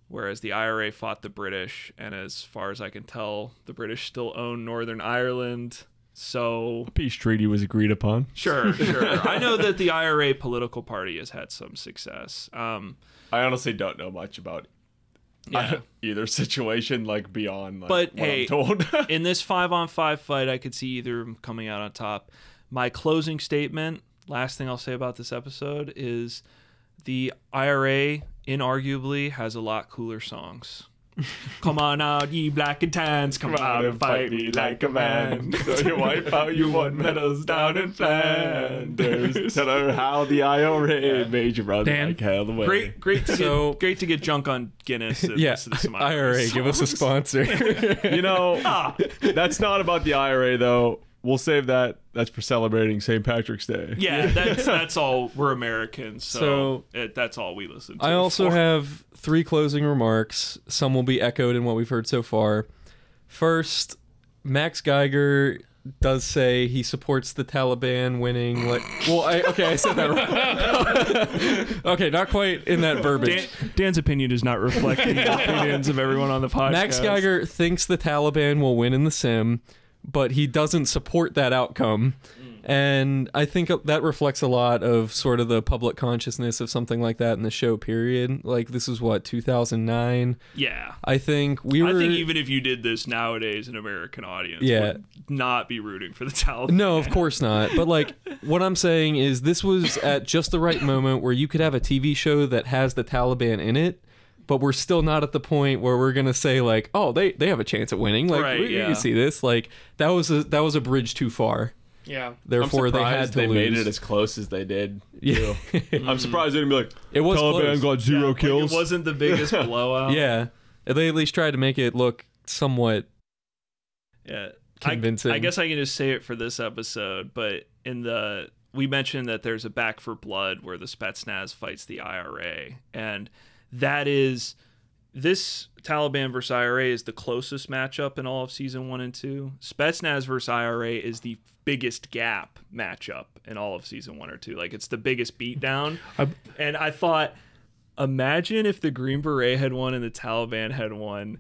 whereas the IRA fought the British, and as far as I can tell, the British still own Northern Ireland. So a peace treaty was agreed upon. Sure. I know that the IRA political party has had some success. I honestly don't know much about either situation, beyond what I'm told. In this 5-on-5 fight, I could see either coming out on top. My closing statement, last thing I'll say about this episode, is the IRA inarguably has a lot cooler songs. Come on out, ye black and tans, come out and fight me like a man. So you wipe out you won medals down in Flanders. Tell her how the IRA made you run like hell away. Great to get junk on Guinness. And listen to some IRA, songs. give us a sponsor. That's not about the IRA though. We'll save that. That's for celebrating St. Patrick's Day. Yeah, that's all. We're Americans, so that's all we listen to. I also have 3 closing remarks. Some will be echoed in what we've heard so far. First, Max Geiger does say he supports the Taliban winning. I said that wrong. Okay, not quite in that verbiage. Dan's opinion does not reflect the opinions of everyone on the podcast. Max Geiger thinks the Taliban will win in the sim, but he doesn't support that outcome. And I think that reflects a lot of sort of the public consciousness of something like that in the show, period. This is 2009? Yeah. I think even if you did this nowadays, an American audience would not be rooting for the Taliban. No, of course not. But what I'm saying is this was at just the right moment where you could have a TV show that has the Taliban in it, but we're still not at the point where we're gonna say they have a chance at winning. You see this. That was a bridge too far. Yeah. Therefore, they had to lose. Made it as close as they did. Yeah. I'm surprised they didn't be like, it was Taliban close. got 0 kills. It wasn't the biggest blowout. Yeah. They at least tried to make it look somewhat convincing. I guess I can just say it for this episode, but we mentioned that there's a Back for Blood where the Spetsnaz fights the IRA, and that is this Taliban versus IRA is the closest matchup in all of season 1 and 2. Spetsnaz versus IRA is the biggest gap matchup in all of season 1 or 2. It's the biggest beatdown. And I thought, imagine if the Green Beret had won and the Taliban had won,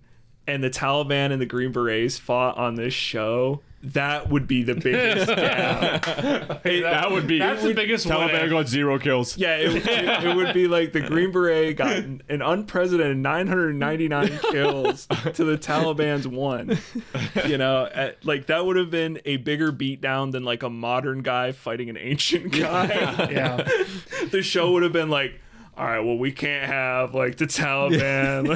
and the Taliban and the Green Berets fought on this show. that would be the biggest gap. That would be. That's the biggest one. Taliban got 0 kills. Yeah, it would be like the Green Beret got an unprecedented 999 kills to the Taliban's 1. You know, like that would have been a bigger beatdown than like a modern guy fighting an ancient guy. Yeah. The show would have been like, all right, well, we can't have like the Taliban.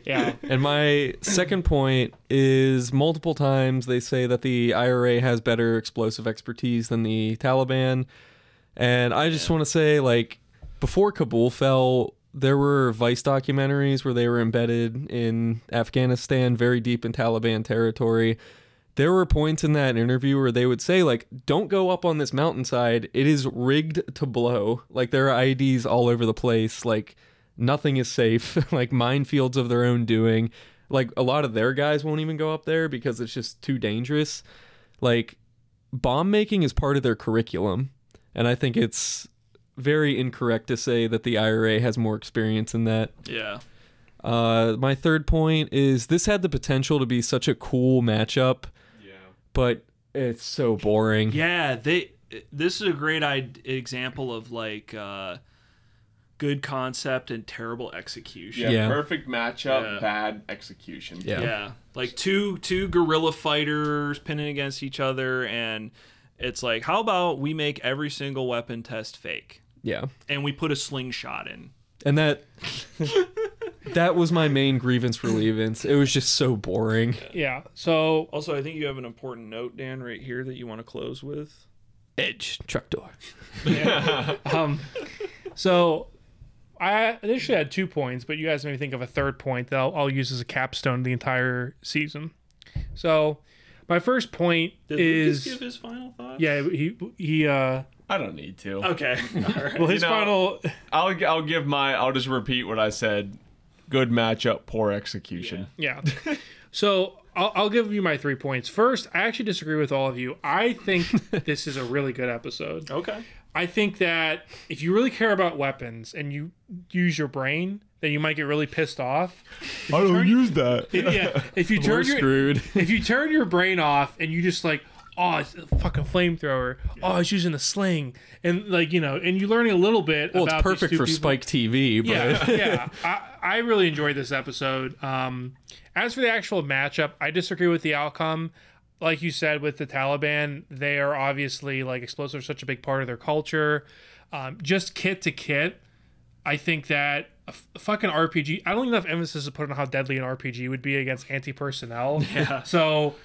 Yeah. And my second point is multiple times they say that the IRA has better explosive expertise than the Taliban. And I just want to say, like, before Kabul fell, there were Vice documentaries where they were embedded in Afghanistan, very deep in Taliban territory. There were points in that interview where they would say, like, don't go up on this mountainside. It is rigged to blow. Like, there are IEDs all over the place. Like, nothing is safe. Like, minefields of their own doing. Like, a lot of their guys won't even go up there because it's just too dangerous. Like, bomb making is part of their curriculum. And I think it's very incorrect to say that the IRA has more experience in that. Yeah. My third point is this had the potential to be such a cool matchup. But it's so boring. Yeah, this is a great example of like good concept and terrible execution. Yeah. Perfect matchup, bad execution. Yeah. Like two guerrilla fighters pinning against each other, and it's like, how about we make every single weapon test fake? Yeah. And we put a slingshot in. And that was my main grievance relievance. It was just so boring. Yeah. So also, I think you have an important note, Dan, right here that you want to close with. Edge truck door. Yeah. So I initially had 2 points, but you guys made me think of a third point that I'll use as a capstone of the entire season. So my first point is Did Lucas give his final thoughts? Yeah, he I don't need to. Okay. All right. Well, his final. I'll just repeat what I said. Good matchup, poor execution. Yeah. So I'll give you my 3 points. First, I actually disagree with all of you. I think this is a really good episode. Okay. I think that if you really care about weapons and you use your brain, then you might get really pissed off. I don't use that. If you turn if you turn your brain off and you just like, oh, it's a fucking flamethrower. Oh, it's using a sling, and like and you're learning a little bit. Well, about it's perfect these two for people. Spike TV. But Yeah. I really enjoyed this episode. As for the actual matchup, I disagree with the outcome. Like you said, with the Taliban, they are obviously like explosives are such a big part of their culture. Just kit to kit, I think that a fucking RPG. I don't even have emphasis to put on how deadly an RPG would be against anti-personnel. Yeah. So.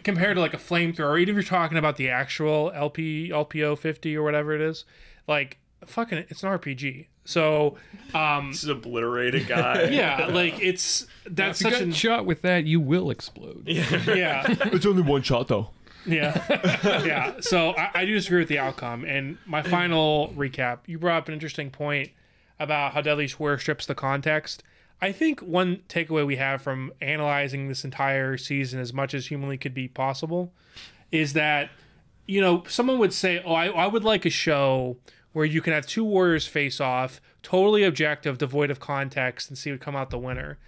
Compared to like a flamethrower, even if you're talking about the actual LPO 50 or whatever it is, like fucking, it's an RPG. So, this is obliterated guy. Yeah, like that's if you such got a shot with that, you will explode. Yeah. It's only one shot though. Yeah. Yeah. So I do disagree with the outcome. And my final recap, you brought up an interesting point about how Deadliest War strips the context. I think one takeaway we have from analyzing this entire season as much as humanly could be possible is that, someone would say, oh, I would like a show where you can have two warriors face off, totally objective, devoid of context, and see who would come out the winner.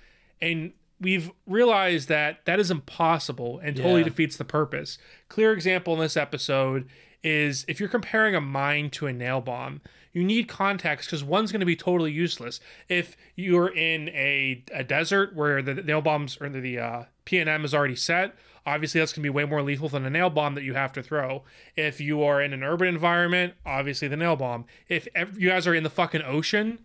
And we've realized that is impossible and totally defeats the purpose. Clear example in this episode is if you're comparing a mine to a nail bomb, you need context because one's going to be totally useless. If you're in a desert where the nail bombs or the Pmn is already set, obviously that's going to be way more lethal than a nail bomb that you have to throw. If you are in an urban environment, obviously the nail bomb. If you guys are in the fucking ocean,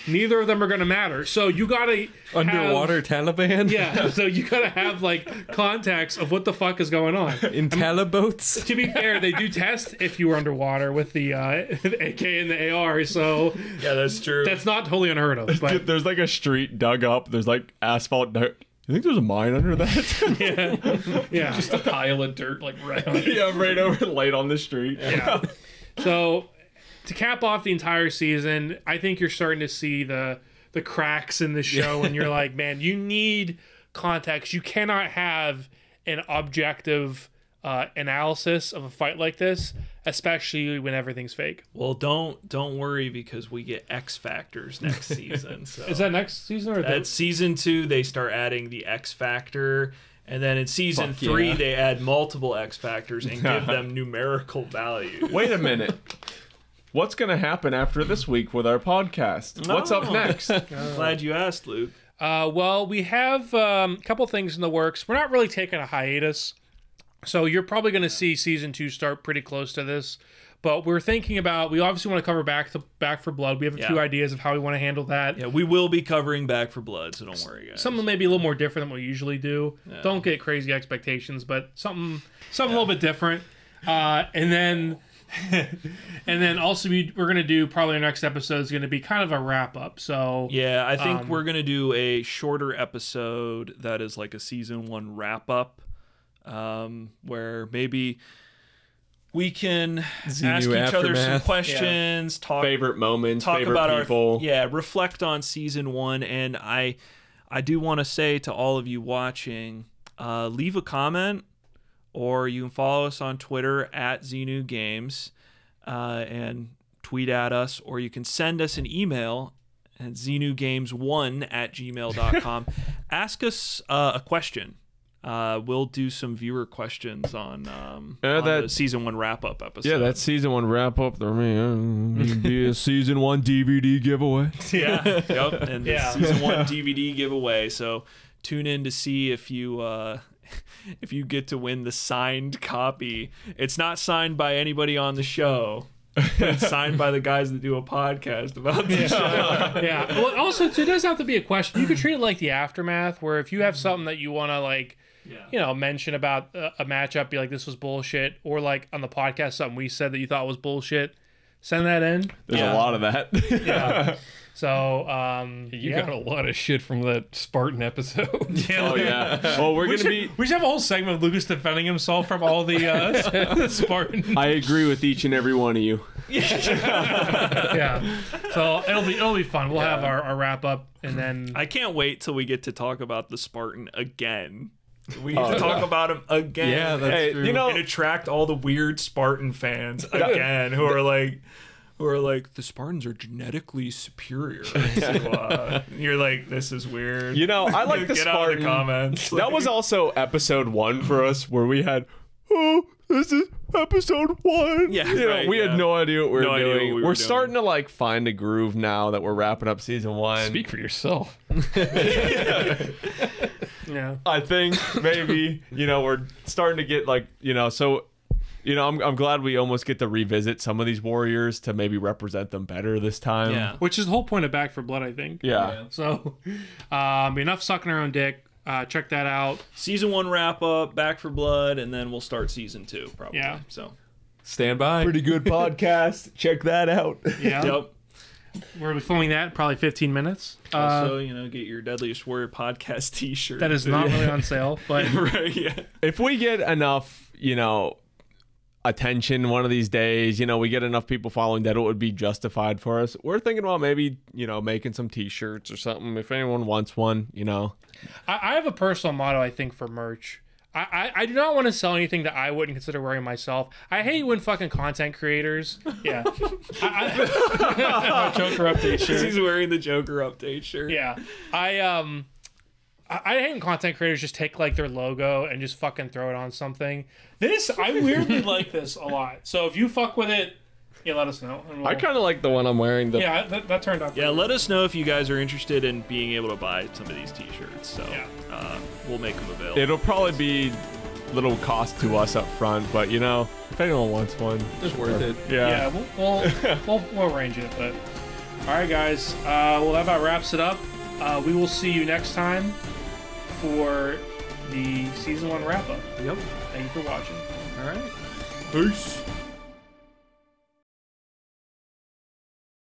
neither of them are going to matter. So you got to underwater Taliban? Yeah, so you got to have like context of what the fuck is going on. In Taliboats? To be fair, they do test if you were underwater with the AK and the AR, so yeah, that's true. That's not totally unheard of. But there's like a street dug up. There's like asphalt dirt. You think there's a mine under that? Yeah. Just a pile of dirt, like right on it. Yeah, right over light on the street. Yeah. So to cap off the entire season, I think you're starting to see the cracks in the show, and you're like, man, you need context. You cannot have an objective analysis of a fight like this, especially when everything's fake. Well, don't worry because we get X Factors next season. So is that next season or that's season 2? They start adding the X Factor, And then in season 3, they add multiple X factors and give them numerical values. Wait a minute. What's going to happen after this week with our podcast? What's up next? Glad you asked, Luke. Well, we have a couple things in the works. We're not really taking a hiatus, so you're probably going to see season 2 start pretty close to this. But we're thinking about, we obviously want to cover Back for Blood. We have a few ideas of how we want to handle that. Yeah, we will be covering Back for Blood, so don't worry, guys. Something maybe a little more different than we usually do. Yeah. Don't get crazy expectations, but something a little bit different. And then also we're going to do, probably our next episode is going to be kind of a wrap up. So yeah, I think we're going to do a shorter episode that is like a season 1 wrap up, where maybe we can ask each other some questions, talk favorite moments, talk favorite about people. Reflect on season 1. And I do want to say to all of you watching, leave a comment, or you can follow us on Twitter at Xenu Games, and tweet at us, or you can send us an email at xenugames1@gmail.com. Ask us a question. We'll do some viewer questions on the season 1 wrap up episode. Yeah, that season 1 wrap up. There may be a season 1 DVD giveaway. Yeah, yep, and the season 1 DVD giveaway. So tune in to see if you get to win the signed copy. It's not signed by anybody on the show. It's signed by the guys that do a podcast about the show. Yeah. Well, also, it doesn't have to be a question. You could treat it like the Aftermath, where if you have something that you want to mention about a matchup, be like, this was bullshit, or like on the podcast, something we said that you thought was bullshit, send that in. There's a lot of that. Yeah. So, you got a lot of shit from that Spartan episode. Oh, yeah. Well, we should have a whole segment of Lucas defending himself from all the Spartans. I agree with each and every one of you. Yeah. So it'll be fun. We'll have our wrap up, and then I can't wait till we get to talk about the Spartan again. We need to talk about him again. Yeah, that's true. And attract all the weird Spartan fans again who are like, the Spartans are genetically superior. So, you're like, this is weird. I like the Get Spartan. out of the comments. That was also episode 1 for us, where we had, this is episode 1. Yeah, we had no idea what we were doing. What we're starting to find a groove now that we're wrapping up season 1. Speak for yourself. Yeah. I think maybe, we're starting to get so. I'm glad we almost get to revisit some of these warriors to maybe represent them better this time. Yeah. Which is the whole point of Back for Blood, I think. Yeah. So, enough sucking our own dick. Check that out. Season 1 wrap up, Back for Blood, and then we'll start season 2 probably. Yeah. So stand by. Pretty good podcast. Check that out. Yeah. Yep. We'll be filming that in probably 15 minutes. Also, get your Deadliest Warrior podcast t-shirt. That is not really on sale, but right, yeah. If we get enough, attention one of these days, we get enough people following that it would be justified for us. We're thinking about maybe, making some t-shirts or something if anyone wants one, I have a personal motto, I think, for merch. I do not want to sell anything that I wouldn't consider wearing myself. I hate when fucking content creators. Yeah. My Joker update shirt. He's wearing the Joker update shirt. Yeah. I hate when content creators just take their logo and just fucking throw it on something. I weirdly like this a lot. So if you fuck with it, let us know. I kind of like the one I'm wearing. Yeah, that turned out. Yeah, let us know if you guys are interested in being able to buy some of these t-shirts. So we'll make them available. It'll probably be little cost to us up front, but if anyone wants one, it's worth it. Yeah. We'll arrange it. But all right, guys. Well, that about wraps it up. We will see you next time for the season 1 wrap up. Yep. Thank you for watching. All right. Peace.